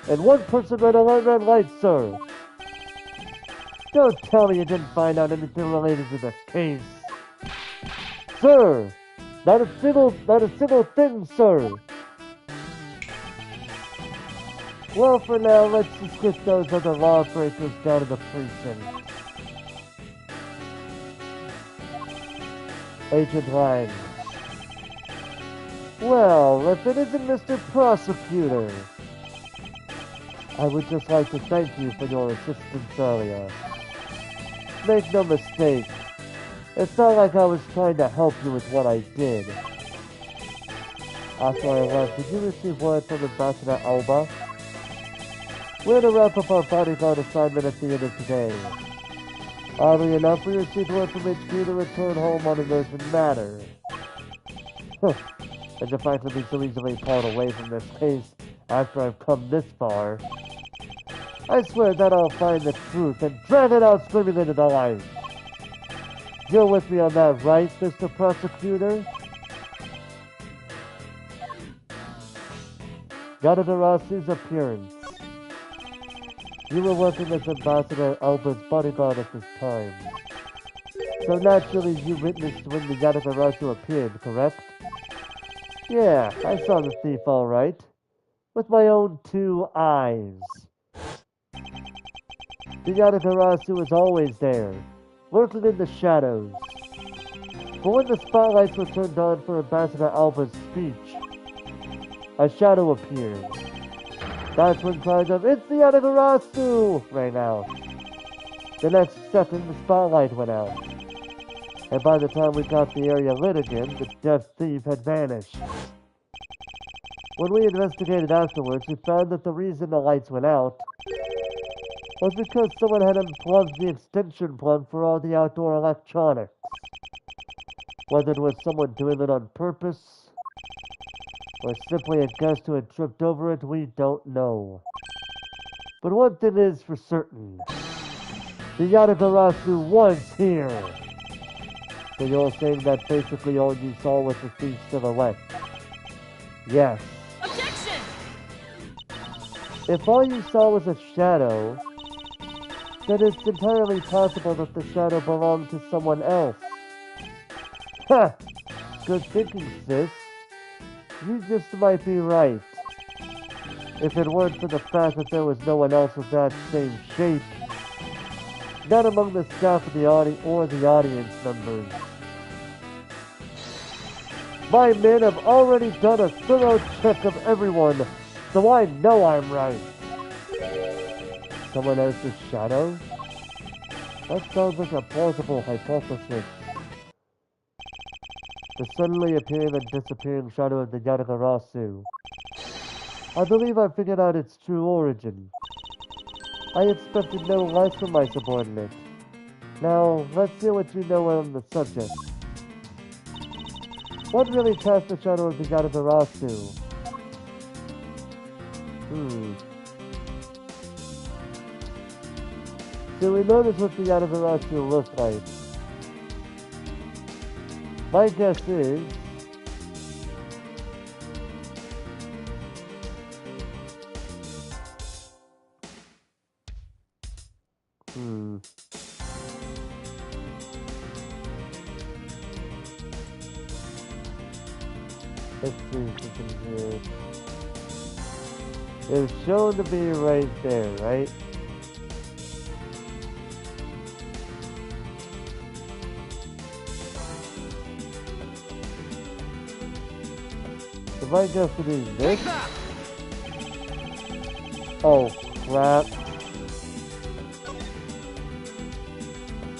and 1 person ran a red light, sir. Don't tell me you didn't find out anything related to the case. Sir! Not a single thing, sir! Well, for now, let's just get those other lawbreakers down to the precinct. Agent Lang. Well, if it isn't Mr. Prosecutor, I would just like to thank you for your assistance earlier. Make no mistake, it's not like I was trying to help you with what I did. After I left, did you receive word from Ambassador Alba? We're to wrap up our bodyguard assignment at the end of today. Oddly enough, we received word from HQ to return home on an urgent matter. And the fact that we so easily pulled away from this case after I've come this far. I swear that I'll find the truth and drag it out screaming into the light. You're with me on that, right, Mr. Prosecutor? Yadadarasu's appearance. You were working as Ambassador Alba's bodyguard at this time. So naturally you witnessed when the Yadadarasu appeared, correct? Yeah, I saw the thief all right. With my own 2 eyes. The Yatagarasu was always there, lurking in the shadows. But when the spotlights were turned on for Ambassador Alba's speech, a shadow appeared. That's when cries of, "It's the Yatagarasu!" rang out. The next second, the spotlight went out. And by the time we got the area lit again, the deaf thief had vanished. When we investigated afterwards, we found that the reason the lights went out was because someone had unplugged the extension plug for all the outdoor electronics. Whether it was someone doing it on purpose, or simply a guest who had tripped over it, we don't know. But one thing is for certain. The Yatagarasu was here. So you're saying that basically all you saw was the thief's silhouette? Yes. Objection! If all you saw was a shadow, then it's entirely possible that the shadow belonged to someone else. Ha! Good thinking, sis. You just might be right. If it weren't for the fact that there was no one else with that same shape, not among the staff of the audience members. My men have already done a thorough check of everyone, so I know I'm right. Someone else's shadow? That sounds like a plausible hypothesis. The suddenly appearing and disappearing shadow of the Yatagarasu. I believe I figured out its true origin. I expected no less from my subordinate. Now, let's hear what you know on the subject. What really cast the shadow of the Yatagarasu? So we noticed what the Yatagarasu looked like. My guess is... Let's see something here. It's shown to be right there, right? So my guess it is this. Oh crap.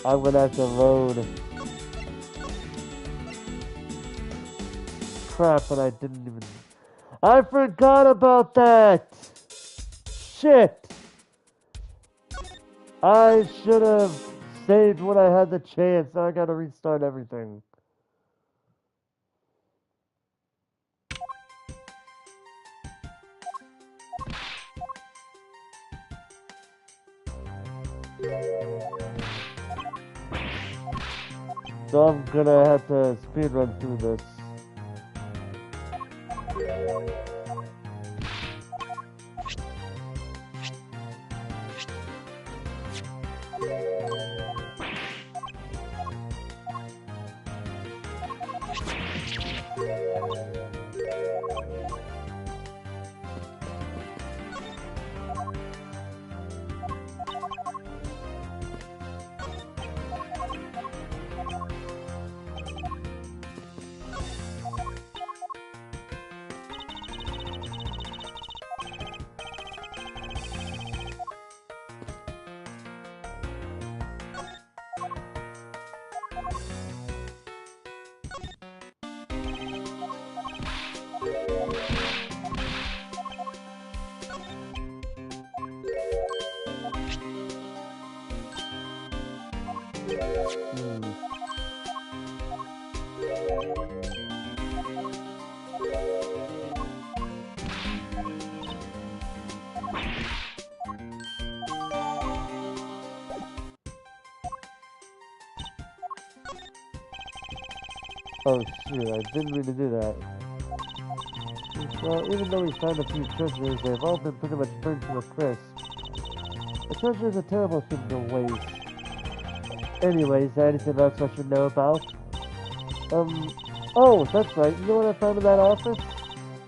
I'm gonna have to load. Crap, and I didn't even... I forgot about that! Shit! I should have saved when I had the chance. Now I gotta restart everything. So I'm gonna have to speedrun through this. Oh shoot, I didn't mean to do that. Well, even though we found a few treasures, they've all been pretty much burned to a crisp. A treasure is a terrible thing to waste. Anyways, anything else I should know about? Oh, that's right. You know what I found in that office?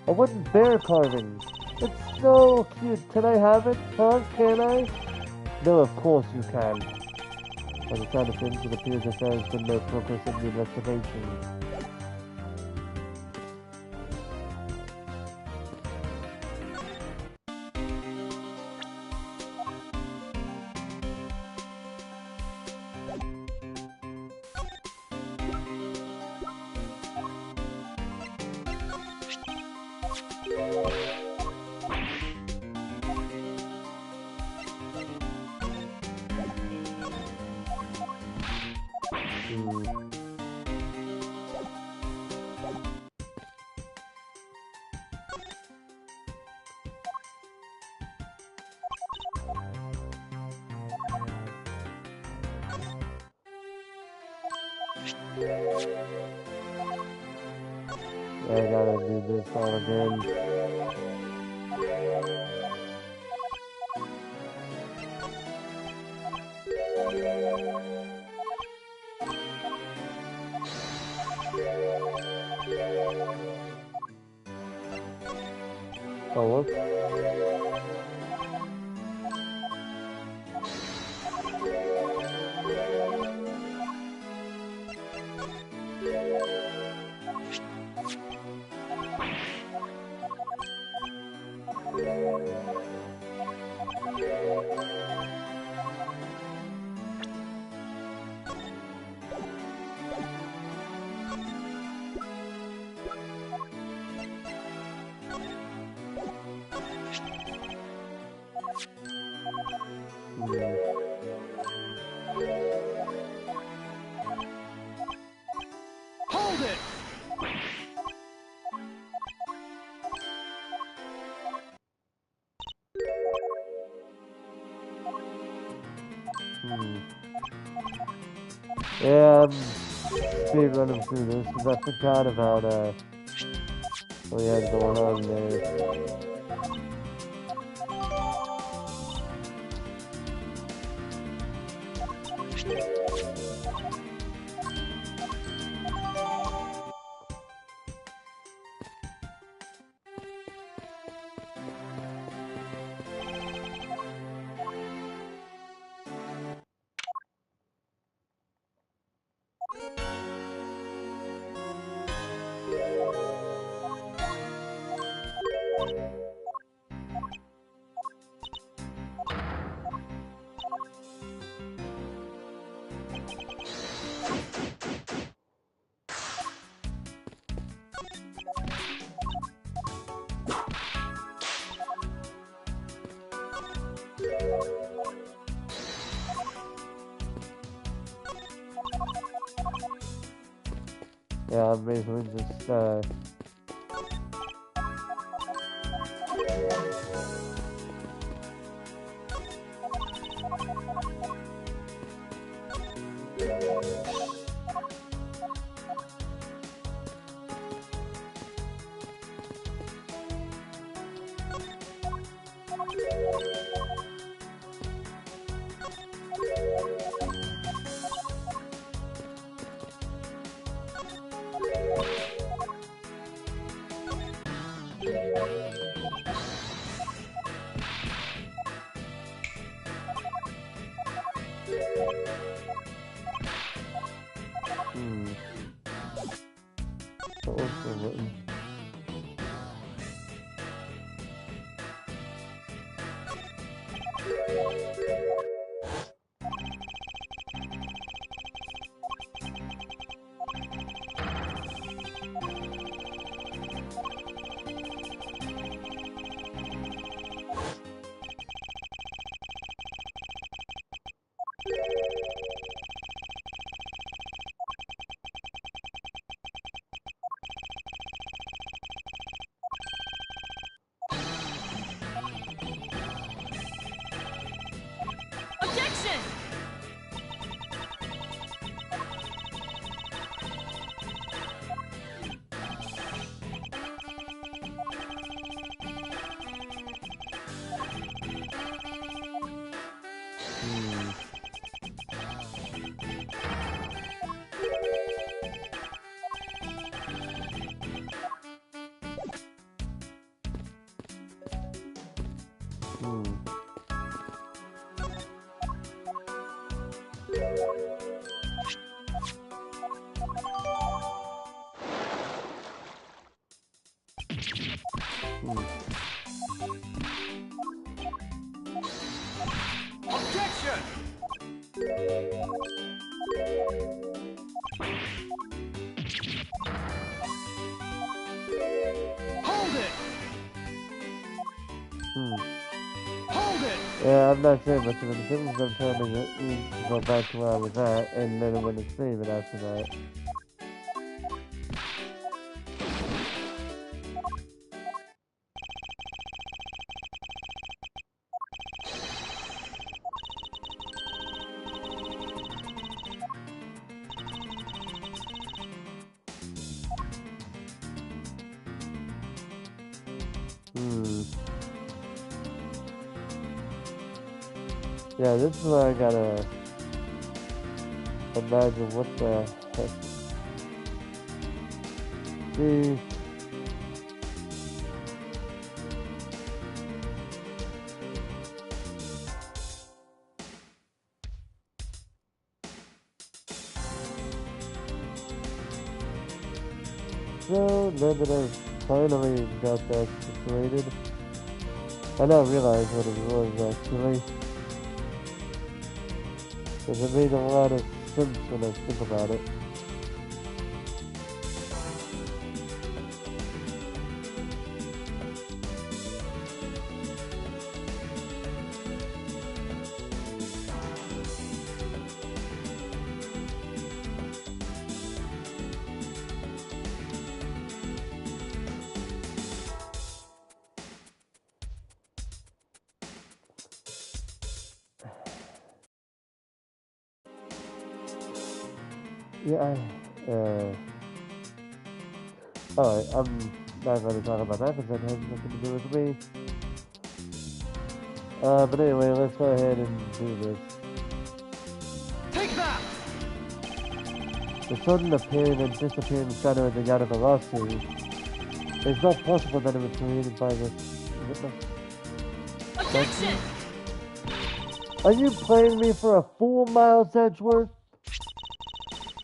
A wooden bear carving. It's so cute. Can I have it? Huh? Can I? No, of course you can. By the sound of things, it appears that there has been no progress in the investigation. I gotta do this all again. Oh, whoops. Hold it! Yeah, I'm speedrunning through this because I forgot about what we had going on there. Yeah, I'm basically just what was the written? Yeah, I'm not saying much of anything because I'm trying to go back to where I was at, and then I'm going to save it after that. Yeah, this is where I gotta imagine what the heck. See, so now that I've finally got that situated, I now realize what it was actually. Because it made a lot of sense when I think about it. Yeah, alright, I'm not going to talk about that because that has nothing to do with me. But anyway, let's go ahead and do this. Take that! The sudden appearing and disappearing shadow of the Yadagarasu. It's not possible that it was created by this. Objection! Are you playing me for a fool, Miles Edgeworth?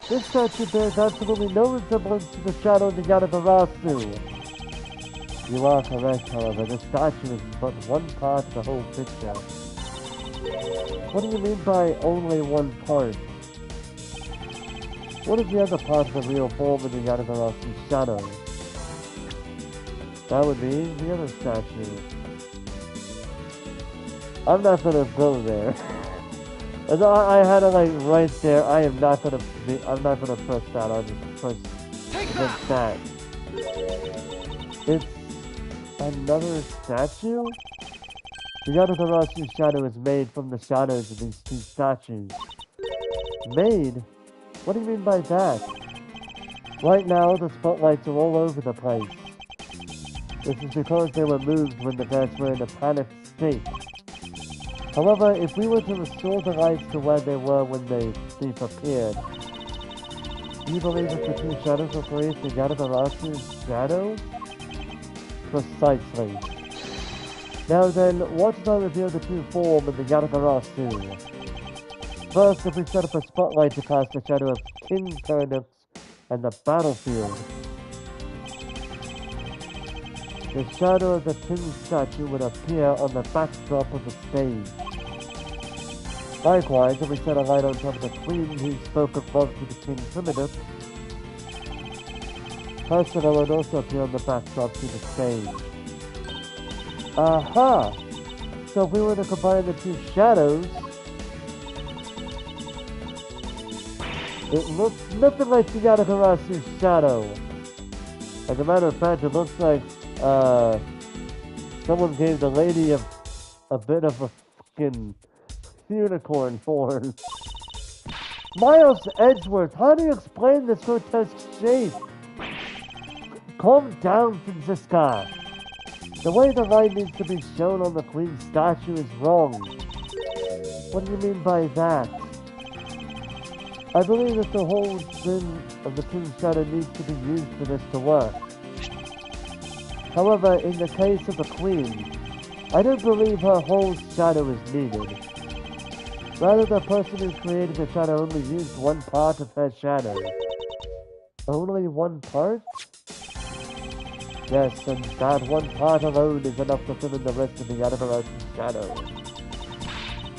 This statue bears absolutely no resemblance to the shadow of the Yadagarasu. You are correct, however. The statue is but one part of the whole picture. What do you mean by only one part? What is the other part of the real form of the Yadagarasu shadow? That would be the other statue. I'm not gonna go there. I had it like right there. I'm not gonna press that. I'll just press that. It's another statue? The Yadagarasu shadow is made from the shadows of these two statues. Made? What do you mean by that? Right now, the spotlights are all over the place. This is because they were moved when the guests were in a panicked state. However, if we were to restore the lights to where they were when the thief appeared, do you believe that the two shadows will create the Yadagarasu's shadow? Precisely. Now then, watch as I reveal the true form of the Yadagarasu. First, if we set up a spotlight to cast the shadow of King Turnips and the battlefield, the shadow of the king statue would appear on the backdrop of the stage. Likewise, if we set a light on top of the queen who spoke of love to the king primitive, her shadow would also appear on the backdrop to the stage. Aha! So if we were to combine the two shadows, it looks nothing like the Yadagarasu shadow. As a matter of fact, it looks like someone gave the lady a bit of a fucking unicorn horn. Miles Edgeworth, how do you explain this grotesque shape? Calm down, Francisca. The way the light needs to be shown on the queen's statue is wrong. What do you mean by that? I believe that the whole thing of the king's shadow needs to be used for this to work. However, in the case of the queen, I don't believe her whole shadow is needed. Rather, the person who created the shadow only used one part of her shadow. Only one part? Yes, and that one part alone is enough to fill in the rest of the Yadagarasu shadow.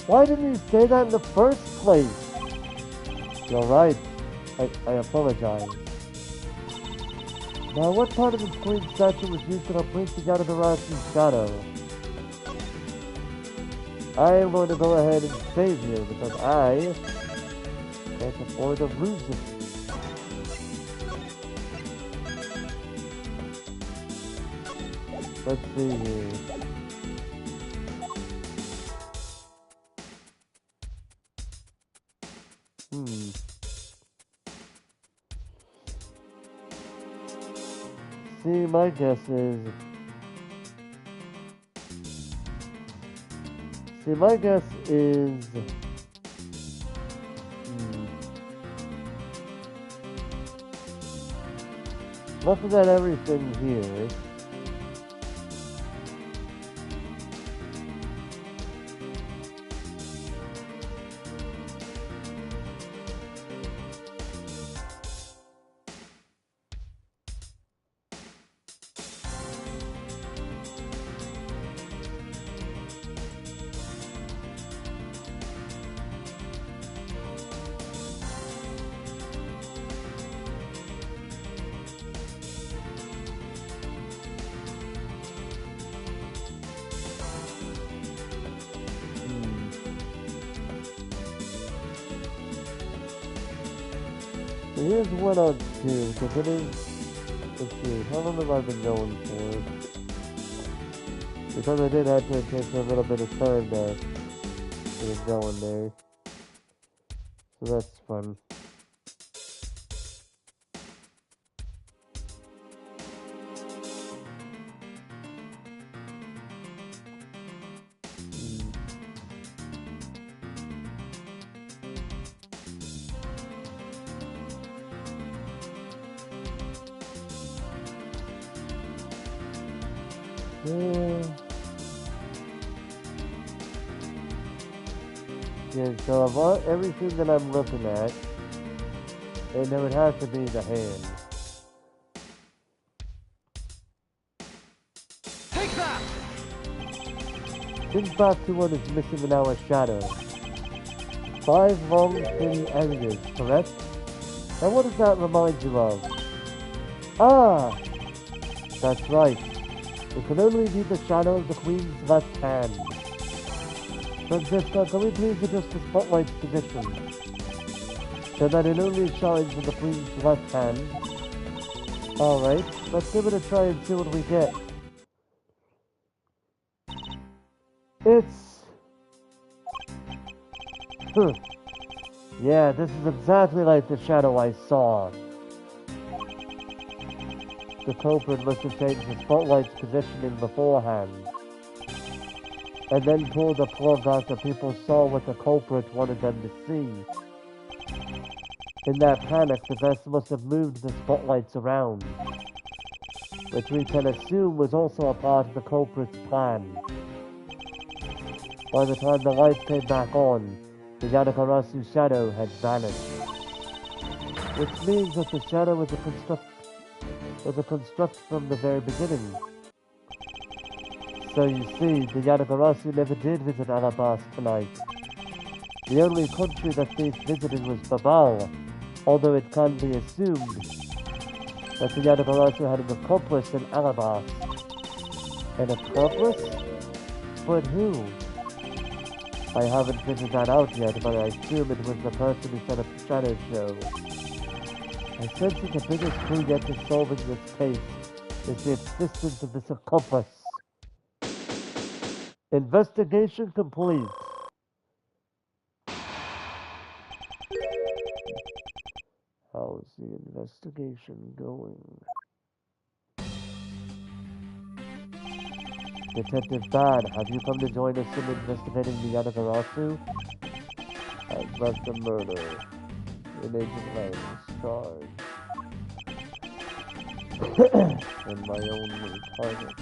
Why didn't you say that in the first place? You're right. I apologize. Now, what part of the queen's statue was used to complete the Yadagarasu shadow? I am going to go ahead and save you because I can't afford to lose it. Let's see here. See, my guess is... See, my guess is... Looking at everything here... So here's what I'll do, because it is... Let's see, how long have I been going for? Because I did have to take a little bit of time to get going there. So that's fun. Yeah, so I bought everything that I'm looking at, and there would have to be the hand. Take that! Think back to what is missing in our shadow. 5 long, thin areas, correct? Now what does that remind you of? Ah! That's right. It can only be the shadow of the Queen's left hand. Francisca, can we please adjust the spotlight's position so that it only shines in the Queen's left hand? Alright, let's give it a try and see what we get. It's... Yeah, this is exactly like the shadow I saw. The culprit must have changed the spotlight's positioning beforehand, and then pulled the plug after people saw what the culprit wanted them to see. In that panic, the vest must have moved the spotlights around, which we can assume was also a part of the culprit's plan. By the time the lights came back on, the Yanakarasu's shadow had vanished, which means that the shadow was a construct from the very beginning. So you see, the Yanagarasu never did visit Alabas tonight. The only country that they visited was Babal, although it can be assumed that the Yanagarasu had an accomplice in Alabas. An accomplice? But who? I haven't figured that out yet, but I assume it was the person who set up the shadow show. I sense that the biggest clue yet to solving this case is the existence of this accomplice. Investigation complete. How's the investigation going? Detective Bad, have you come to join us in investigating the Yanagarasu? I've left a murder in Agent Lang's charge. And my only target.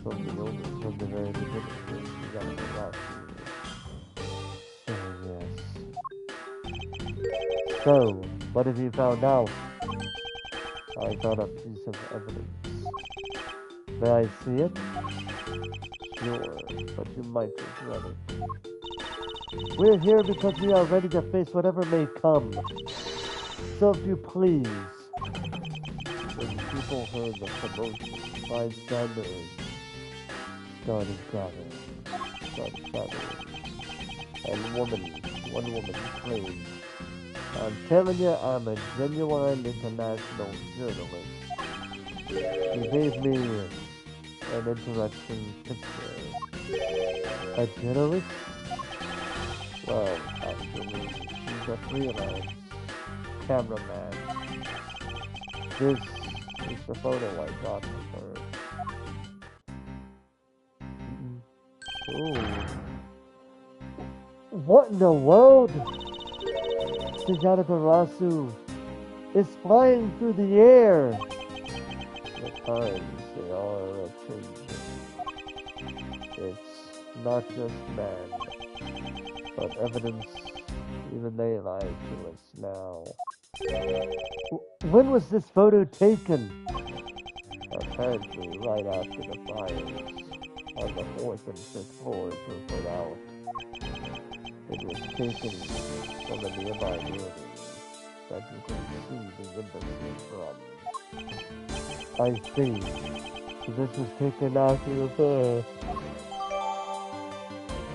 From the very beginning, the Yanagarasu. So yes. So, what have you found out? I got a piece of evidence. May I see it? Sure, but you might regret it. We're here because we are ready to face whatever may come. So if you please. When people heard the commotion, bystanders started gathering. son family. And one woman claims, I'm telling you, I'm a genuine international journalist. He gave me an interesting picture. A journalist? Well, actually, she's a freelance cameraman. This is the photo I got of her. Ooh. What in the world? Sugatagarasu is flying through the air. The times they are changing. It's not just man, but evidence even they lie to us now. When was this photo taken? Apparently right after the fires on the 4th and 5th floors were put out. It was taken from a nearby building that you can see the embassy from. I see. So this was taken after the fire.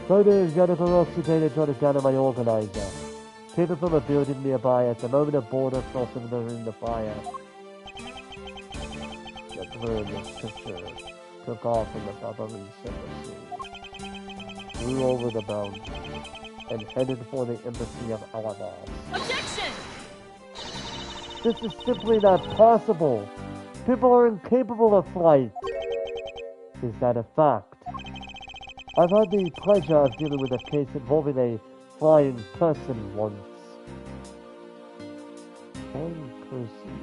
Photo is Jennifer Oxygen trying to gather my organizer. Taken from a building nearby at the moment a border crossing during the fire. The bird in this picture took off from the Ablaze embassy, flew over the mountain, and headed for the embassy of Ablaze. Objection! This is simply not possible. People are incapable of flight. Is that a fact? I've had the pleasure of dealing with a case involving a flying person once. Flying person?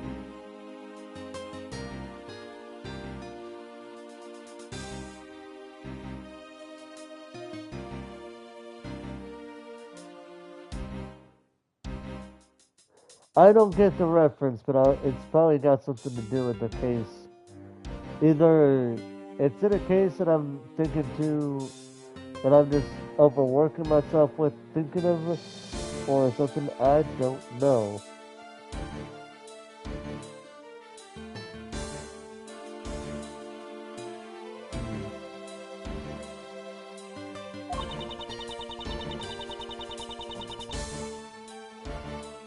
I don't get the reference, but it's probably got something to do with the case. Either it's in a case that I'm thinking too, that I'm just overworking myself with thinking of it, or something I don't know.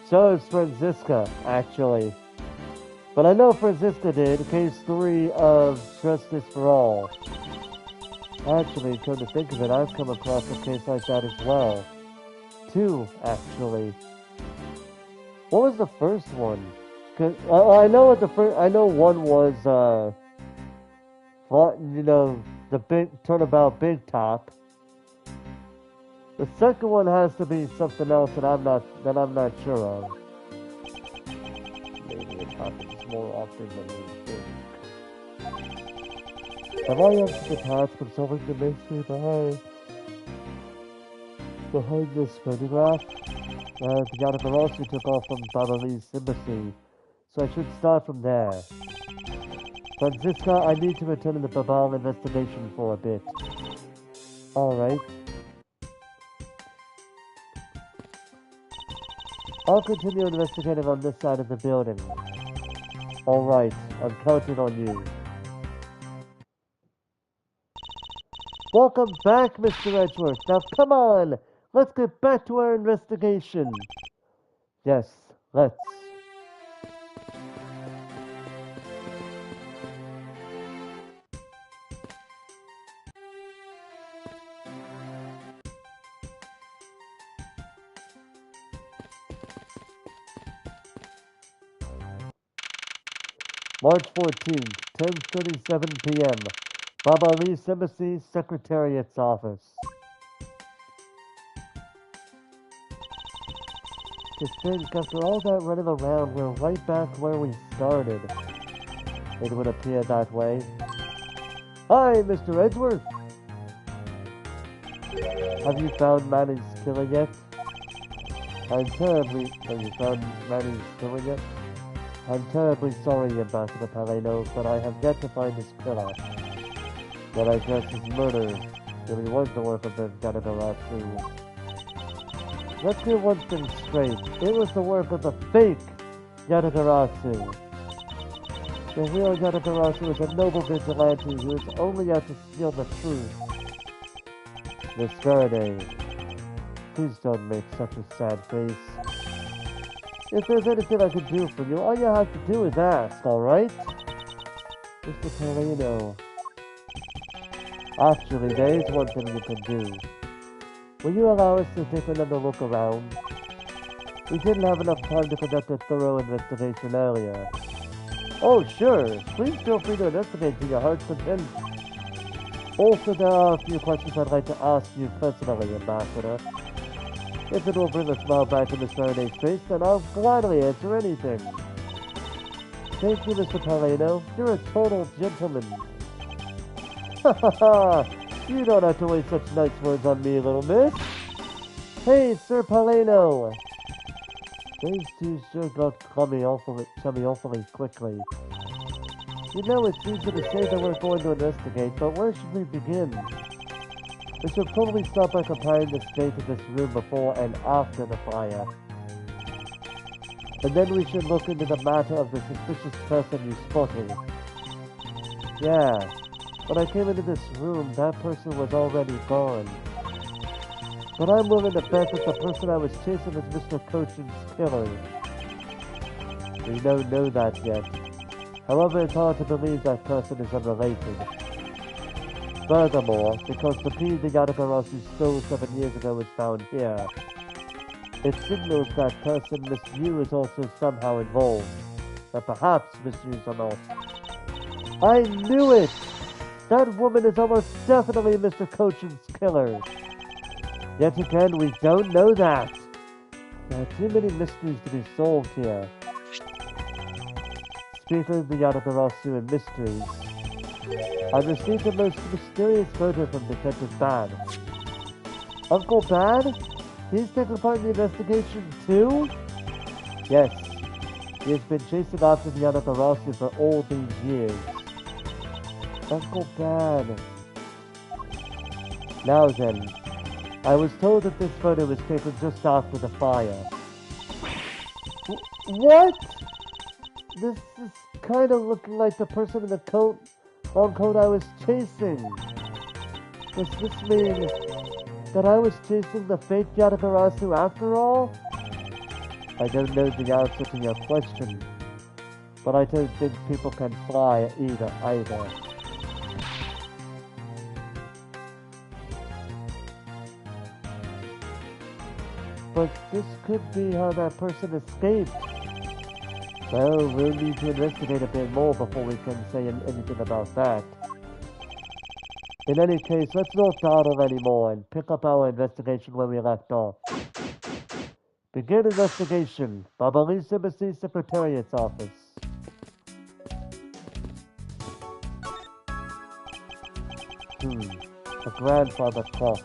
So is Franziska, actually. But I know Franziska did, case 3 of Justice for All. Actually, come to think of it, I've come across a case like that as well. 2, actually. What was the first one? Cause I know what the first. I know one was, you know, the big Turnabout Big Top. The second one has to be something else that I'm not sure of. Maybe it happens more often than we think. Have I answered the task of solving the mystery behind this photograph? The Yanabar also took off from Babali's embassy, so I should start from there. Franziska, I need to return to the Babal investigation for a bit. Alright. I'll continue investigating on this side of the building. Alright, I'm counting on you. Welcome back, Mr. Edgeworth. Now come on, let's get back to our investigation. Yes, let's. March 14th, 10:37 p.m. Baba Lee's Embassy, Secretariat's Office. To think, after all that running around, we're right back where we started. It would appear that way. Hi, Mr. Edgeworth! Have you found Manny's killer yet? Have you found Manny's killer yet? I'm terribly sorry, Ambassador Paleno, but I have yet to find his killer. But I guess his murder really was the work of the Yanabaratsu. Let's get one thing straight. It was the work of the fake Yanabaratsu. The real Yanabaratsu is a noble vigilante who is only out to steal the truth. Miss Faraday, please don't make such a sad face. If there's anything I can do for you, all you have to do is ask, alright? Mr. Carlino. Actually, there is one thing you can do. Will you allow us to take another look around? We didn't have enough time to conduct a thorough investigation earlier. Oh, sure. Please feel free to investigate to your heart's content. Also, there are a few questions I'd like to ask you personally, Ambassador. If it will bring a smile back to Miss Faraday's face, then I'll gladly answer anything. Thank you, Mr. Paleno. You're a total gentleman. Ha ha ha! You don't have to waste such nice words on me, little miss. Hey, Sir Paleno! These two sure got chummy awfully quickly. You know, it's easy to say that we're going to investigate, but where should we begin? We should probably start by comparing the state of this room before and after the fire. And then we should look into the matter of the suspicious person you spotted. Yeah, when I came into this room, that person was already gone. But I'm willing to bet that the person I was chasing is Mr. Cochin's killer. We don't know that yet. However, it's hard to believe that person is unrelated. Furthermore, because the pea the Yatagarasu stole 7 years ago was found here, it signals that person Miss Yu is also somehow involved. But perhaps Miss Yu's are not. I knew it! That woman is almost definitely Mr. Cochin's killer. Yet again, we don't know that. There are too many mysteries to be solved here. Speaking of the Yatagarasu and mysteries, I've received the most mysterious photo from Detective Bad. Uncle Bad? He's taking part in the investigation too? Yes. He has been chasing after the Yatagarasu for all these years. Uncle Bad. Now then, I was told that this photo was taken just after the fire. What? This is kind of looking like the person in the long coat I was chasing. Does this mean that I was chasing the fake Yatagarasu after all? I don't know the answer to your question, but I don't think people can fly either. But this could be how that person escaped. Well, we'll need to investigate a bit more before we can say anything about that. In any case, let's not dawdle anymore and pick up our investigation where we left off. Begin investigation. Babalis Embassy Secretariat's office. A grandfather clock.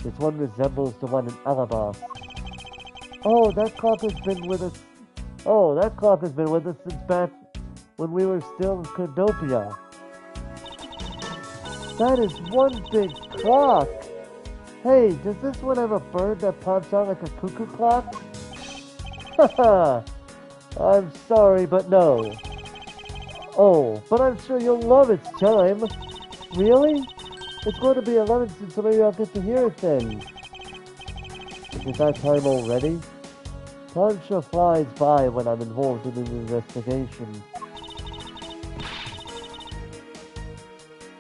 This one resembles the one in Alabas. Oh, that clock has been with us. Oh, that clock has been with us since back when we were still in Cordopia. That is one big clock. Hey, does this one have a bird that pops out like a cuckoo clock? Haha, I'm sorry, but no. Oh, but I'm sure you'll love its chime. Really? It's going to be 11 soon, so maybe I'll get to hear it then. Is it that time already? Time sure flies by when I'm involved in an investigation.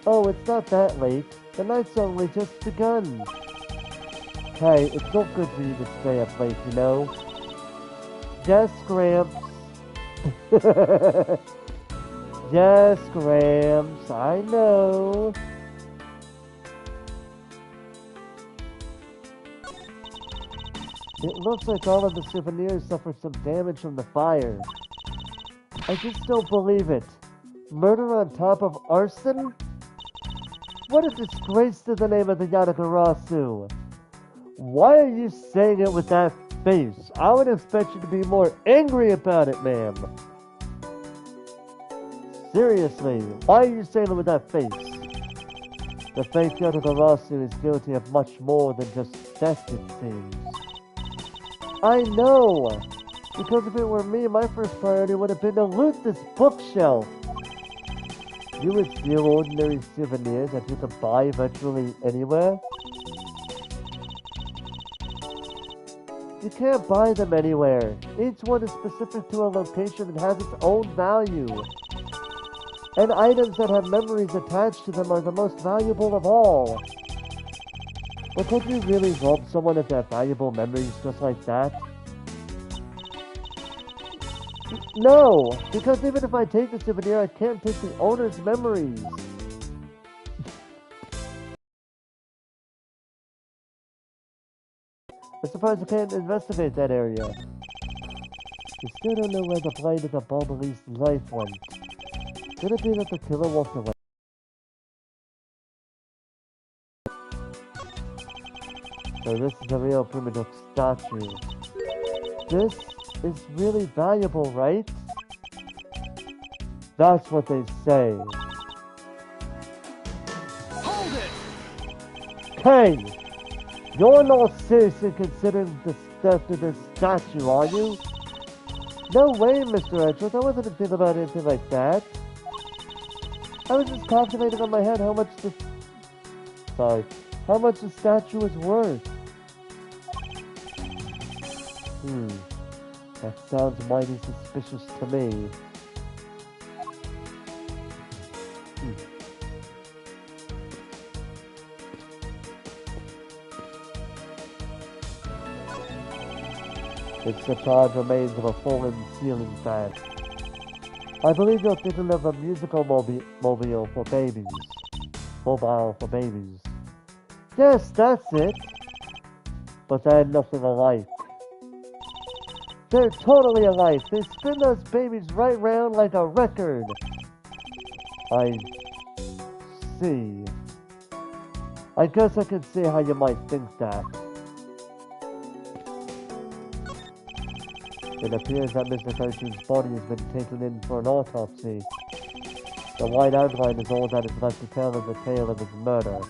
Oh, it's not that late. The night's only just begun. Hey, it's not good for you to stay up late, you know? Yes, Gramps. Yes, Gramps, I know. It looks like all of the souvenirs suffered some damage from the fire. I just don't believe it. Murder on top of arson? What a disgrace to the name of the Yatagarasu. Why are you saying it with that face? I would expect you to be more angry about it, ma'am. Seriously, why are you saying it with that face? The fake Yatagarasu is guilty of much more than just theft, it seems. I know! Because if it were me, my first priority would have been to loot this bookshelf. You would steal ordinary souvenirs that you could buy virtually anywhere? You can't buy them anywhere. Each one is specific to a location and has its own value. And items that have memories attached to them are the most valuable of all. But could you really rob someone of their valuable memories just like that? No, because even if I take the souvenir, I can't take the owner's memories. I'm surprised I can't investigate that area. We still don't know where the blade of the Ablaze's life went. Could it be that the killer walked away? So this is a real primitive statue. This is really valuable, right? That's what they say. Hold it! Hey! You're not seriously considering the theft of this statue, are you? No way, Mr. Edgeworth. I wasn't thinking about anything like that. I was just calculating on my head how much the statue is worth. That sounds mighty suspicious to me. It's the charred remains of a fallen ceiling fan. I believe you're thinking of a musical mobile for babies. Mobile for babies. Yes, that's it. But they're nothing alike. They're totally alike. They spin those babies right round like a record. I see. I guess I can see how you might think that. It appears that Mr. Coach's body has been taken in for an autopsy. The white outline is all that is left to tell of the tale of his murder.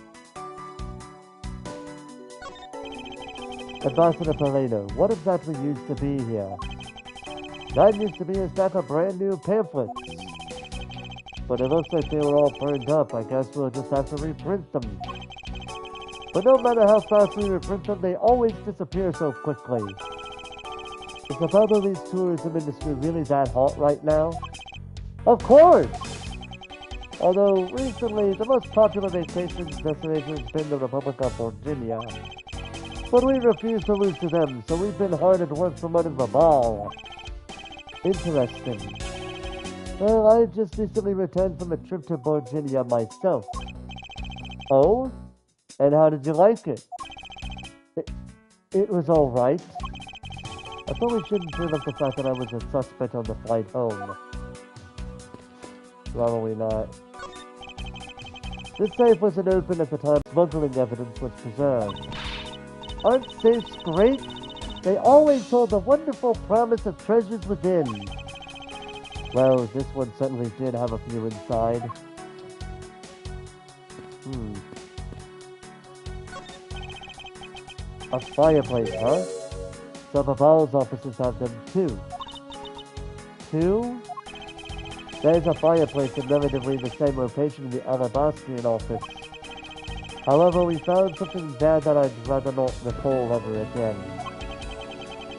Ambassador Polino, what exactly used to be here? That used to be a stack of brand new pamphlets. But it looks like they were all burned up. I guess we'll just have to reprint them. But no matter how fast we reprint them, they always disappear so quickly. Is the Ablaze tourism industry really that hot right now? Of course! Although recently, the most popular vacation destination has been the Republic of Virginia. But we refuse to lose to them, so we've been hard at work promoting the ball. Interesting. Well, I just recently returned from a trip to Virginia myself. Oh? And how did you like it? It was alright. I thought we shouldn't bring up the fact that I was a suspect on the flight home. Probably not. This safe wasn't open at the time smuggling evidence was preserved. Aren't safes great? They always hold the wonderful promise of treasures within. Well, this one certainly did have a few inside. A fireplace, huh? Some of Al's offices have them too. Two? There's a fireplace in relatively the same location in the Alabastrian office. However, we found something there that I'd rather not recall ever again.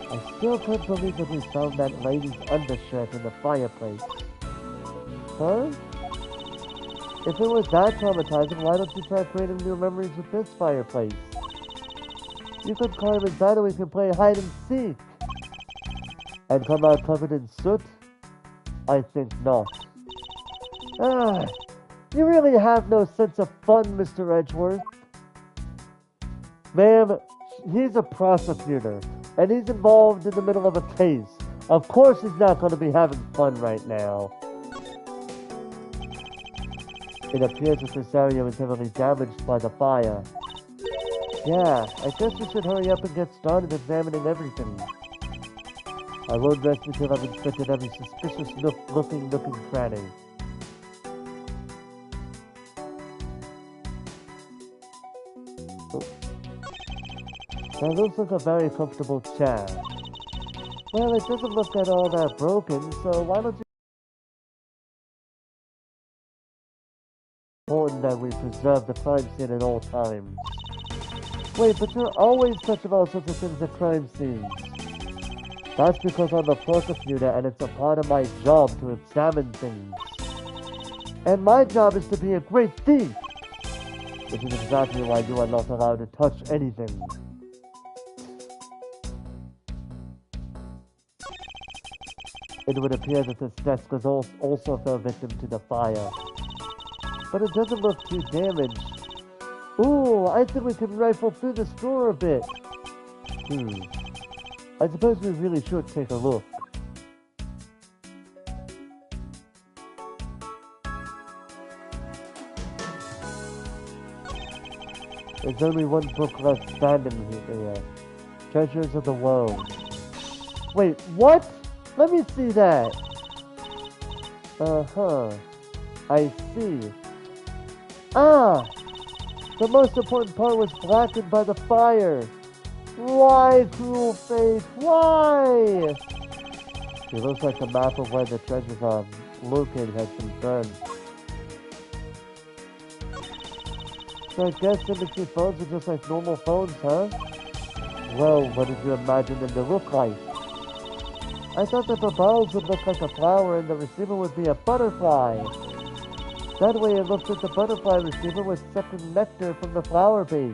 I still can't believe that we found that lady's undershirt in the fireplace. Huh? If it was that traumatizing, why don't you try creating new memories with this fireplace? You could climb inside and we can play hide and seek. And come out covered in soot? I think not. You really have no sense of fun, Mr. Edgeworth. Ma'am, he's a prosecutor, and he's involved in the middle of a case. Of course he's not going to be having fun right now. It appears that this area was heavily damaged by the fire. Yeah, I guess we should hurry up and get started examining everything. I won't rest until I've inspected every suspicious looking cranny. That looks like a very comfortable chair. Well, it doesn't look at all that broken, so why don't you... It's important that we preserve the crime scene at all times. Wait, but you're always touching all sorts of things at crime scenes. That's because I'm a prosecutor and it's a part of my job to examine things. And my job is to be a great thief! Which is exactly why you are not allowed to touch anything. It would appear that this desk was also fell victim to the fire. But it doesn't look too damaged. Ooh, I think we can rifle through the store a bit. I suppose we really should take a look. There's only one book left standing here. Treasures of the World. Wait, what? Let me see that. Uh-huh. I see. Ah! The most important part was blackened by the fire. Why, cruel fate? Why? It looks like the map of where the treasures are located has been burned. So I guess industry phones are just like normal phones, huh? Well, what did you imagine them to look like? I thought that the balls would look like a flower and the receiver would be a butterfly. That way it looks like the butterfly receiver was sucking nectar from the flower base.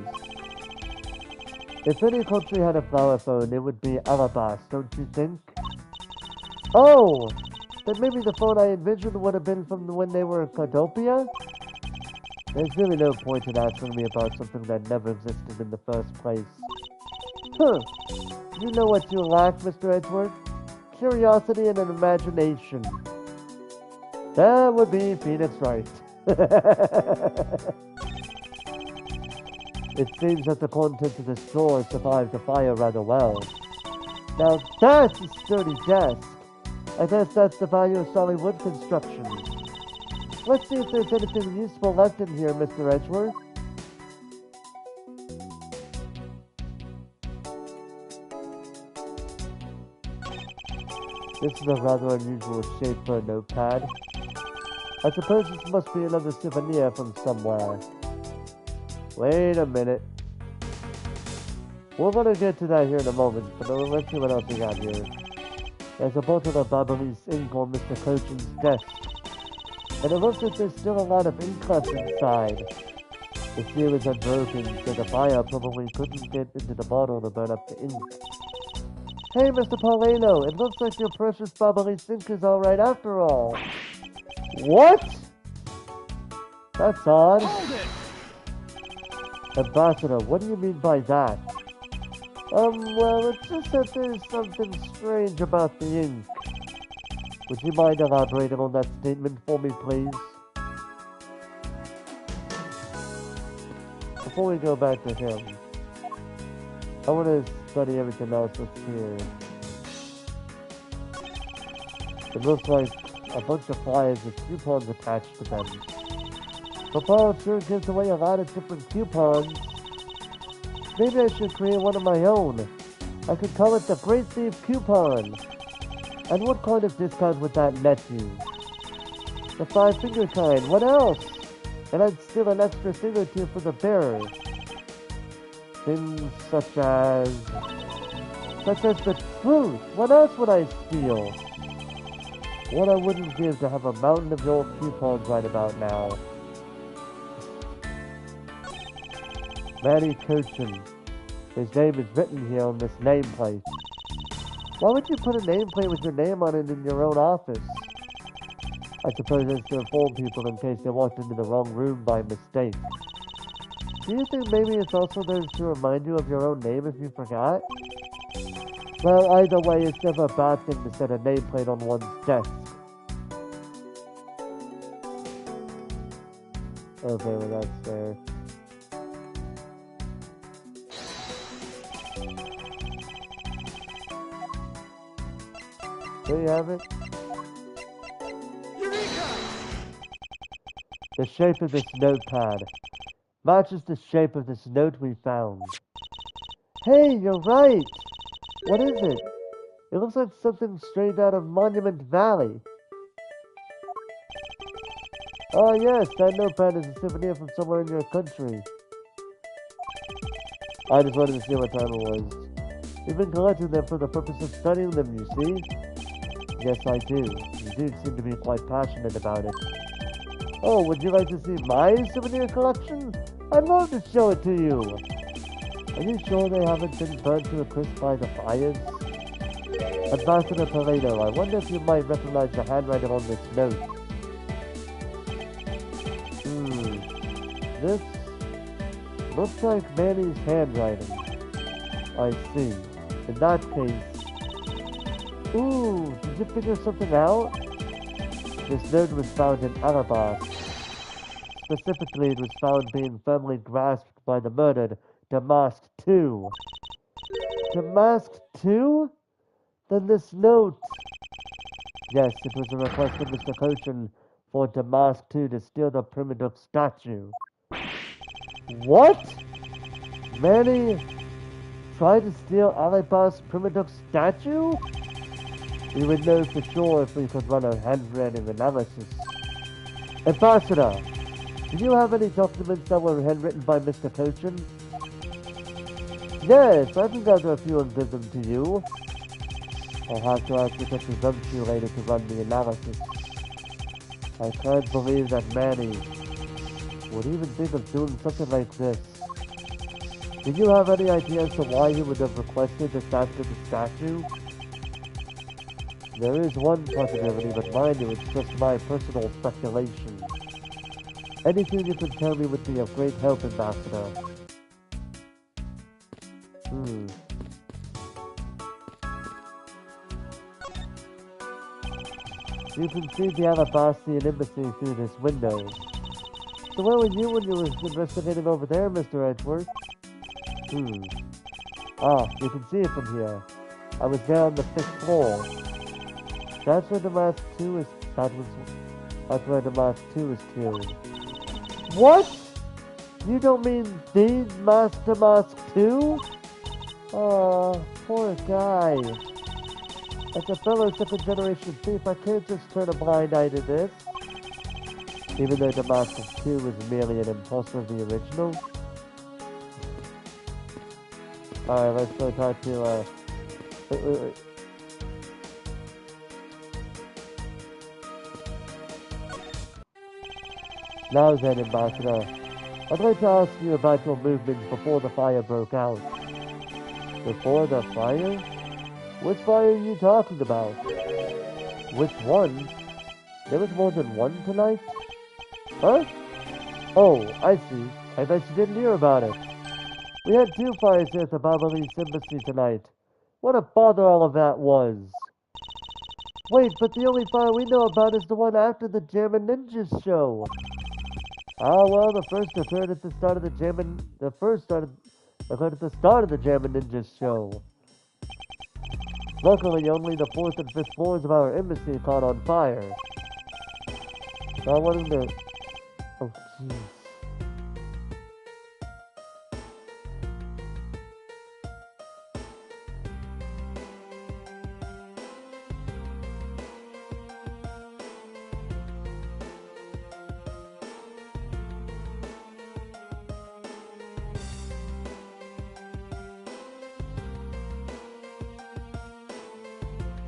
If any country had a flower phone, it would be Ablaze, don't you think? Oh! Then maybe the phone I envisioned would have been from when they were in Cardopia? There's really no point in asking me about something that never existed in the first place. Huh. You know what you lack, Mr. Edgeworth? Curiosity and an imagination. That would be Phoenix Wright. It seems that the contents of the store survived the fire rather well. Now that's a sturdy desk. I guess that's the value of solid wood construction. Let's see if there's anything useful left in here, Mr. Edgeworth. This is a rather unusual shape for a notepad. I suppose this must be another souvenir from somewhere. Wait a minute. We're gonna get to that here in a moment, but let's see what else we got here. There's a bottle of Ablaze ink on Mr. Cochin's desk. And it looks like there's still a lot of ink left inside. The seal is unbroken, so the fire probably couldn't get into the bottle to burn up the ink. Hey, Mr. Paulino, it looks like your precious Ablaze ink is alright after all. What? That's odd. Ambassador, what do you mean by that? Well, it's just that there's something strange about the ink. Would you mind elaborating on that statement for me, please? Before we go back to him, I want to study everything else that's here. It looks like a bunch of flyers with coupons attached to them. Papa sure gives away a lot of different coupons. Maybe I should create one of my own. I could call it the Great Thief Coupon. And what kind of discount would that net you? The 5-finger kind, what else? And I'd steal an extra thing or two for the bearer. Things such as the truth. What else would I steal? What I wouldn't give to have a mountain of your coupons right about now. Manny Cochin. His name is written here on this nameplate. Why would you put a nameplate with your name on it in your own office? I suppose it's to inform people in case they walked into the wrong room by mistake. Do you think maybe it's also there to remind you of your own name if you forgot? Well, either way, it's never a bad thing to set a nameplate on one's desk. Okay, well that's there. There you have it. Eureka! The shape of this notepad matches the shape of this note we found. Hey, you're right! What is it? It looks like something straight out of Monument Valley. Oh yes, that notepad is a souvenir from somewhere in your country. I just wanted to see what time it was. You've been collecting them for the purpose of studying them, you see? Yes, I do. You do seem to be quite passionate about it. Oh, would you like to see my souvenir collection? I'd love to show it to you. Are you sure they haven't been burnt to a crisp by the fires? Ambassador Toledo, I wonder if you might recognize the handwriting on this note. This looks like Manny's handwriting. I see. In that case... Ooh, did you figure something out? This note was found in Alabas. Specifically, it was found being firmly grasped by the murdered Damask II. Damask II? Then this note... Yes, it was a request of Mr. Cochin for Damask II to steal the Primiduc statue. What? Manny tried to steal Alabas' Primiduc statue? We would know for sure if we could run a handwriting analysis. Ambassador, do you have any documents that were handwritten by Mr. Cochin? Yes, I can gather a few and give them to you. I'll have to ask Detective Gumshoe later to run the analysis. I can't believe that Manny would even think of doing something like this. Do you have any idea as to why he would have requested the theft of the statue? There is one possibility, but mind you, it's just my personal speculation. Anything you can tell me would be of great help, Ambassador. You can see the Alabastian embassy through this window. So where were you when you were investigating over there, Mr. Edgeworth? Ah, you can see it from here. I was there on the 5th floor. That's where Damask II is... That's where Damask II is killed. What? You don't mean the Master Damask II? Aw, poor guy. As a fellow second-generation thief, I can't just turn a blind eye to this. Even though Damask II was merely an imposter of the original. Alright, let's go talk to, wait. Now then, Ambassador, I'd like to ask you about your movements before the fire broke out. Before the fire? Which fire are you talking about? Which one? There was more than one tonight? Huh? Oh, I see. I bet you didn't hear about it. We had 2 fires here at the Babalese embassy tonight. What a bother all of that was. Wait, but the only fire we know about is the one after the German Ninjas show. Ah, well, the first occurred at the start of the German Ninjas show. Luckily, only the 4th and 5th floors of our embassy caught on fire. I wanted to... Oh, jeez.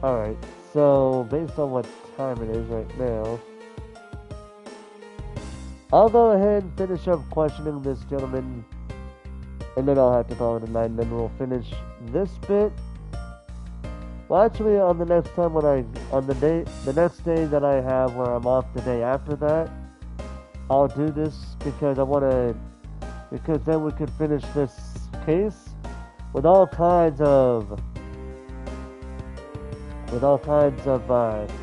Alright, so based on what time it is right now, I'll go ahead and finish up questioning this gentleman, and then I'll have to call it a night, and then we'll finish this bit. Well, actually, on the next time the next day that I have where I'm off the day after that, I'll do this because because then we could finish this case with all kinds of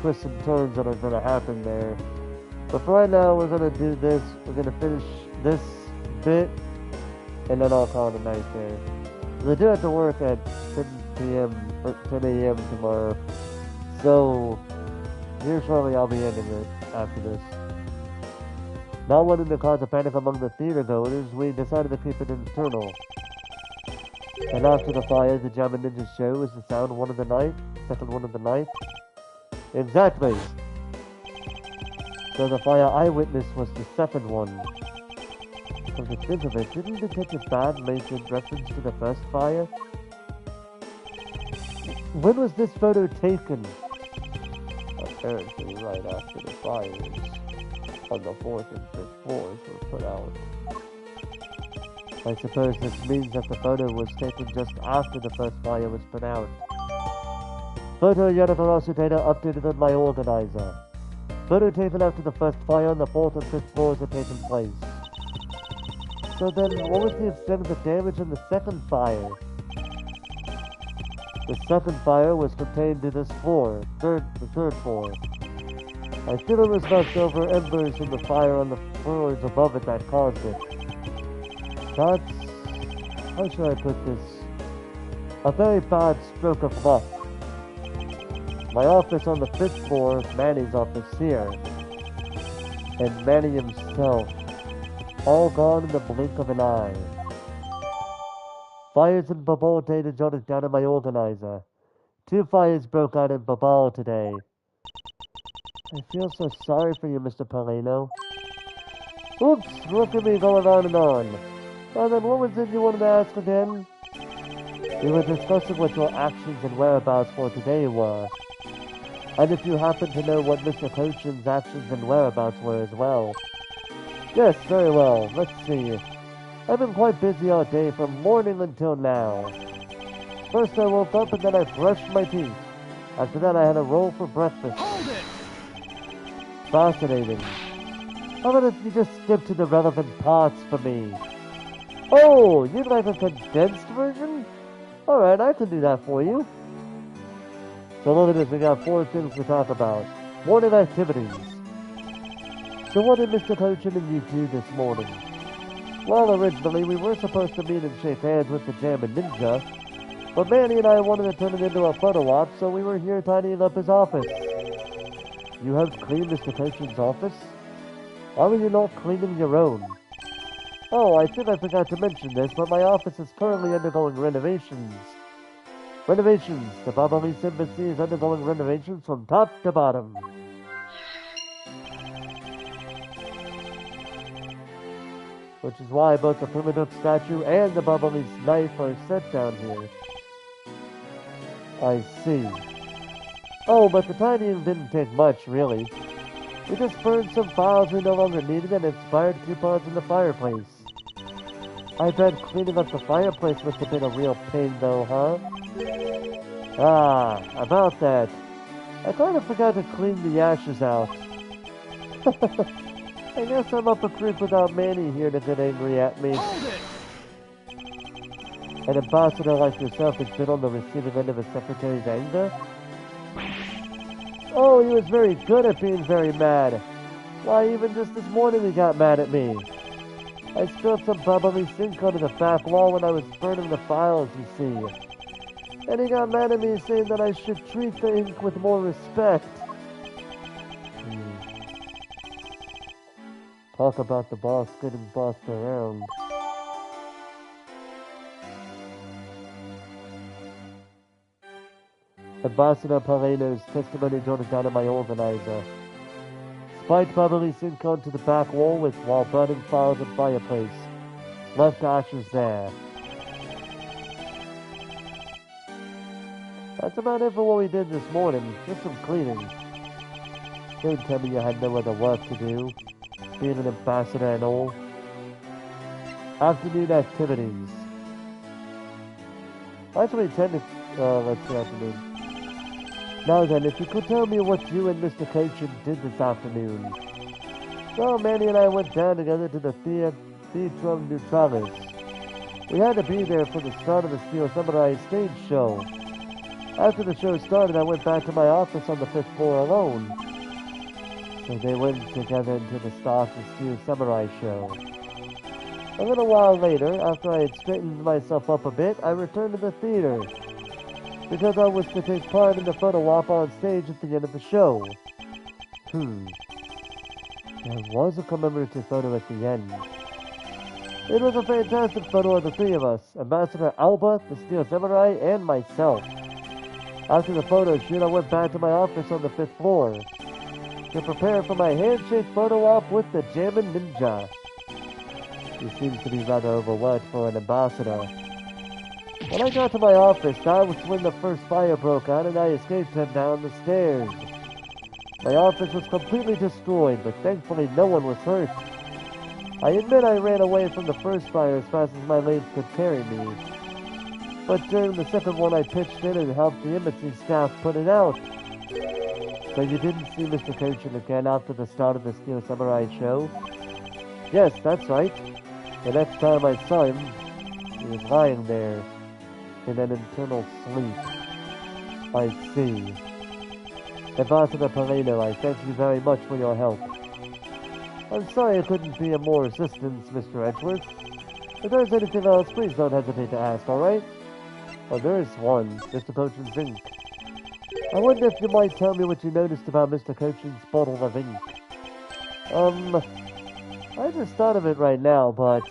twists and turns that are going to happen there. But for right now, we're going to do this. We're going to finish this bit, and then I'll call it a night there. I do have to work at 10 p.m. or 10 a.m. tomorrow. So, here shortly I'll be ending it after this. Not wanting to cause a panic among the theater goers, we decided to keep it internal. And after the fire, the German Ninja show was the second one of the night. Exactly. So the fire eyewitness was the second one. Come to think of it, didn't Detective Bad make a reference to the first fire? When was this photo taken? Apparently right after the fires on the 4th and 5th floors were put out. I suppose this means that the photo was taken just after the first fire was put out. Photo Yadakarasa data updated on my organizer. Photo taken after the first fire on the 4th and 5th floors had taken place. So then, what was the extent of the damage in the second fire? The second fire was contained to this floor, the third floor. I feel it was leftover embers from the fire on the floors above it that caused it. That's, how should I put this? A very bad stroke of luck. My office on the 5th floor, Manny's office here, and Manny himself, all gone in the blink of an eye. Fires in Babal data jotted down in my organizer. 2 fires broke out in Babal today. I feel so sorry for you, Mr. Palino. Oops, look at me going on and on. And then what was it you wanted to ask again? We were discussing what your actions and whereabouts for today were. And if you happen to know what Mr. Cochin's actions and whereabouts were as well. Yes, very well. Let's see. I've been quite busy all day from morning until now. First I woke up and then I brushed my teeth. After that I had a roll for breakfast. Hold it! Fascinating. How about if you just skip to the relevant parts for me? Oh, you'd like a condensed version? Alright, I can do that for you. So look at this, we got 4 things to talk about. Morning activities. So what did Mr. Cochin and you do this morning? Well, originally we were supposed to meet and shake hands with the Jammin' Ninja, but Manny and I wanted to turn it into a photo op, so we were here tidying up his office. You helped clean Mr. Cochin's office? Why were you not cleaning your own? Oh, I think I forgot to mention this, but my office is currently undergoing renovations. Renovations! The Babalis Embassy is undergoing renovations from top to bottom. Which is why both the Primitive statue and the Babalis knife are set down here. I see. Oh, but the tidying didn't take much, really. We just burned some files we no longer needed and expired coupons in the fireplace. I bet cleaning up the fireplace must have been a real pain though, huh? Ah, about that. I kind of forgot to clean the ashes out. I guess I'm up a creek without Manny here to get angry at me. Hold it! An ambassador like yourself has been on the receiving end of a secretary's anger? Oh, he was very good at being very mad. Why, even just this morning he got mad at me. I spilled some bubbly ink onto the back wall when I was burning the files, you see. And he got mad at me saying that I should treat the ink with more respect. Talk about the boss getting bossed around. Ambassador Paleno's testimony jotted down in my organizer. Spiked bubbly sink onto the back wall while burning files and fireplace. Left ashes there. That's about it for what we did this morning. Just some cleaning. Don't tell me you had no other work to do. Being an ambassador and all. Afternoon activities. Actually, let's see afternoon. Now then, if you could tell me what you and Mr. Cochin did this afternoon. Well, Manny and I went down together to the Theatrum Neutralis. We had to be there for the start of the Steel Samurai stage show. After the show started, I went back to my office on the 5th floor alone. So they went together into the start of the Steel Samurai show. A little while later, after I had straightened myself up a bit, I returned to the theater. Because I was to take part in the photo op on stage at the end of the show. There was a commemorative photo at the end. It was a fantastic photo of the 3 of us, Ambassador Alba, the Steel Samurai, and myself. After the photo shoot, I went back to my office on the 5th floor to prepare for my handshake photo op with the Jammin' Ninja. He seems to be rather overworked for an ambassador. When I got to my office, that was when the first fire broke out and I escaped him down the stairs. My office was completely destroyed, but thankfully no one was hurt. I admit I ran away from the first fire as fast as my legs could carry me. But during the second one I pitched in and helped the embassy staff put it out. So you didn't see Mr. Kochin again after the start of the Steel Samurai show? Yes, that's right. The next time I saw him, he was lying there in an eternal sleep. I see. Ambassador Polino, I thank you very much for your help. I'm sorry I couldn't be of more assistance, Mr. Edgeworth. If there's anything else, please don't hesitate to ask, alright? Oh, there's one, Mr. Kochin's ink. I wonder if you might tell me what you noticed about Mr. Kochin's bottle of ink. I just thought of it right now, but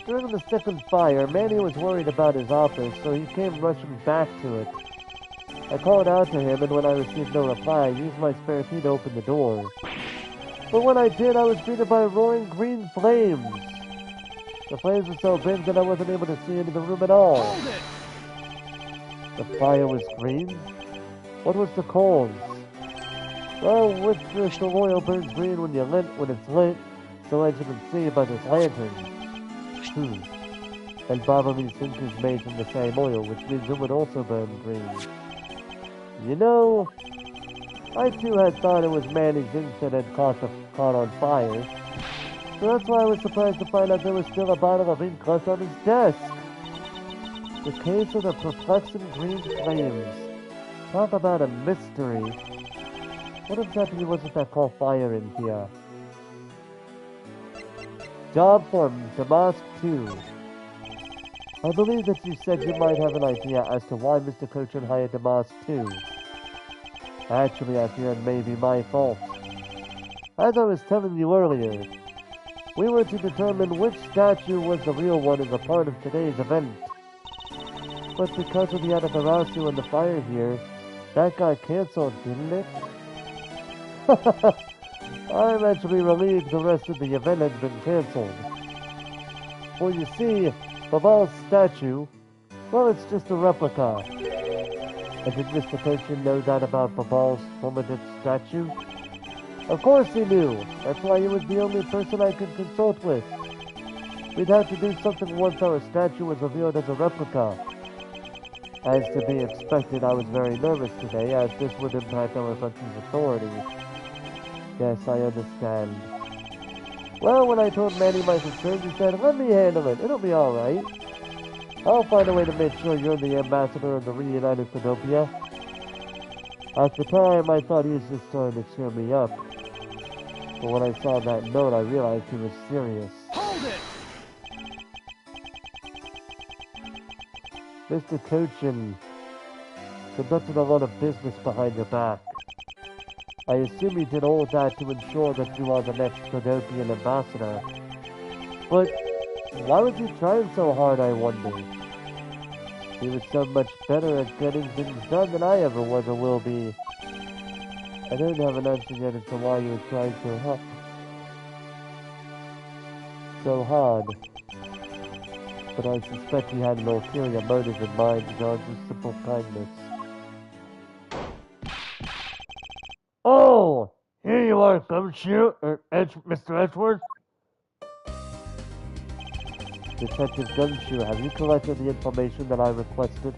during the second fire, Manny was worried about his office, so he came rushing back to it. I called out to him, and when I received no reply, I used my spare key to open the door. But when I did, I was greeted by roaring green flames. The flames were so big that I wasn't able to see into the room at all. Hold it! The fire was green? What was the cause? Well, with this, the oil burns green when it's lit, so as you can see by this lantern. And Bavari's ink is made from the same oil, which means it would also burn green. You know, I too had thought it was Manny's ink that had caught on fire. So that's why I was surprised to find out there was still a bottle of ink left on his desk. The case of the perplexing green flames. Talk about a mystery. What exactly was it that caught fire in here? Job from Damask 2. I believe that you said you might have an idea as to why Mr. Kochin hired Damask 2. Actually, I fear it may be my fault. As I was telling you earlier, we were to determine which statue was the real one as a part of today's event. But because of the Amaterasu and the fire here, that got cancelled, didn't it? I'm actually relieved the rest of the event has been cancelled. For you see, Babal's statue, well, it's just a replica. And did Mr. Kochin know that about Babal's formative statue? Of course he knew. That's why he was the only person I could consult with. We'd have to do something once our statue was revealed as a replica. As to be expected, I was very nervous today, as this would impact our country's authority. Yes, I understand. Well, when I told Manny my concerns, he said, let me handle it. It'll be alright. I'll find a way to make sure you're the ambassador of the reunited Photopia. At the time, I thought he was just trying to cheer me up. But when I saw that note, I realized he was serious. Hold it! Mr. Kochin conducted a lot of business behind your back. I assume he did all that to ensure that you are the next Philopian ambassador. But why was he trying so hard, I wonder? He was so much better at getting things done than I ever was or will be. I don't have an answer yet as to why he was trying so hard. But I suspect he had an ulterior motive in mind beyond just simple kindness. Oh! Here you are, Gumshoe, Mr. Edgeworth. Detective Gumshoe, have you collected the information that I requested?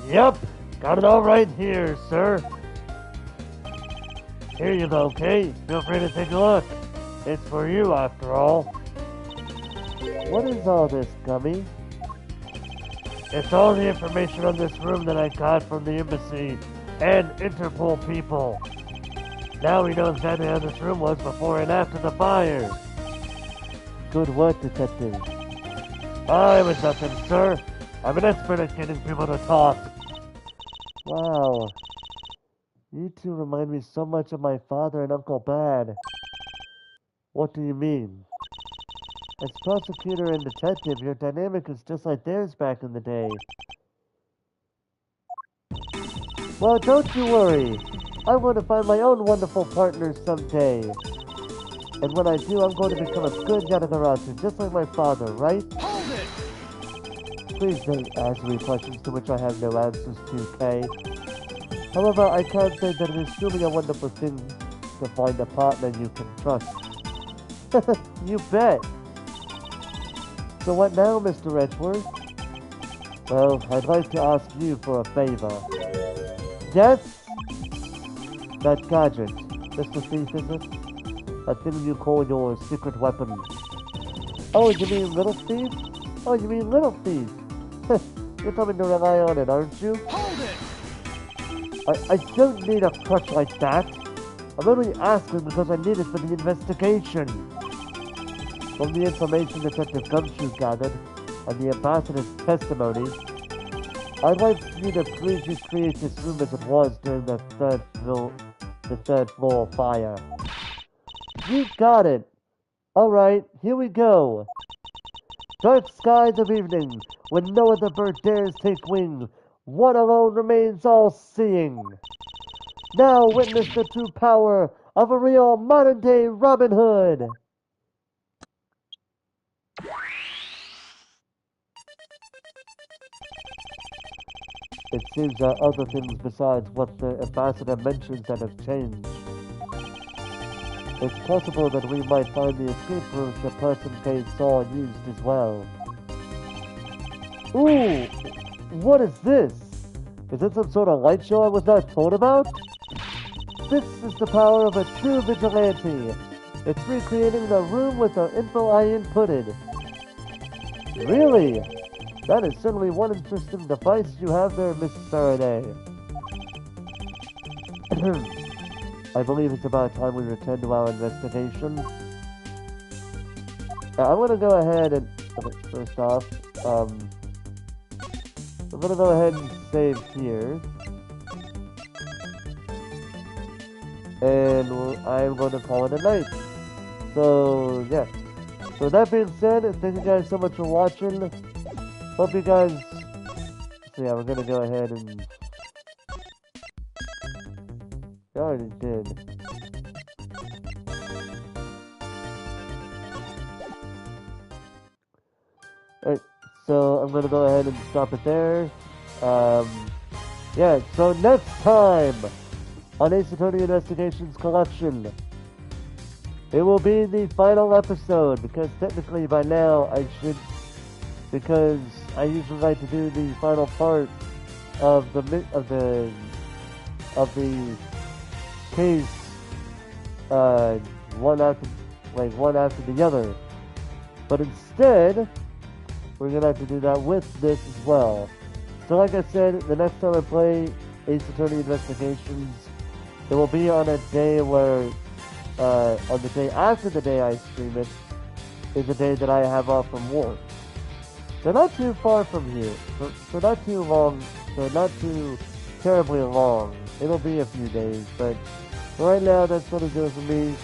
Yep, got it all right here, sir. Here you go, Kate. Feel free to take a look. It's for you, after all. What is all this, Gummy? It's all the information on this room that I got from the embassy and Interpol people. Now we know exactly how this room was before and after the fire. Good work, Detective. It was nothing, sir. I'm an expert at getting people to talk. Wow. You two remind me so much of my father and Uncle Bad. What do you mean? As prosecutor and detective, your dynamic is just like theirs back in the day. Well, don't you worry. I'm going to find my own wonderful partner someday. And when I do, I'm going to become a good Yatagarasu, just like my father, right? Hold it! Please don't ask me questions to which I have no answers to, Kay. However, I can say that it is truly a wonderful thing to find a partner you can trust. You bet! So what now, Mr. Edgeworth? Well, I'd like to ask you for a favor. Yes? That gadget, Mr. Thief, is it? That thing you call your secret weapon. Oh, you mean Little Thief? Oh, you mean Little Thief? You're coming to rely on it, aren't you? Hold it! I don't need a crutch like that. I'm only asking because I need it for the investigation. From the information Detective Gumshoe gathered and the ambassador's testimony, I'd like you to please recreate this room as it was during the third floor fire. You got it. Alright, here we go. Dark skies of evening, when no other bird dares take wing, one alone remains all-seeing. Now witness the true power of a real modern-day Robin Hood. It seems there are other things besides what the ambassador mentions that have changed. It's possible that we might find the escape route the person Kay saw used as well. Ooh! What is this? Is it some sort of light show I was not told about? This is the power of a true vigilante. It's recreating the room with the info I inputted. Really? That is certainly one interesting device you have there, Miss Faraday. I believe it's about time we return to our investigation. I'm gonna go ahead and... Okay, first off, I'm gonna go ahead and save here. And I'm going to call it a night. So, yeah. So that being said, thank you guys so much for watching. Hope you guys... So yeah, we're gonna go ahead and... I already did. Alright, so I'm gonna go ahead and stop it there. Yeah, so next time on Ace Attorney Investigations Collection, it will be the final episode, because technically by now I should, because I usually like to do the final part of the case, one after the other. But instead, we're gonna have to do that with this as well. So like I said, the next time I play Ace Attorney Investigations, it will be on a day where, on the day after the day I stream it, is the day that I have off from work. So not too far from here. So not too long, so not too terribly long. It'll be a few days, but for right now, that's what it does for me.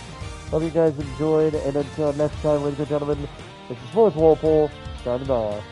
Hope you guys enjoyed, and until next time, ladies and gentlemen, this is Forrest Walpole, signing off.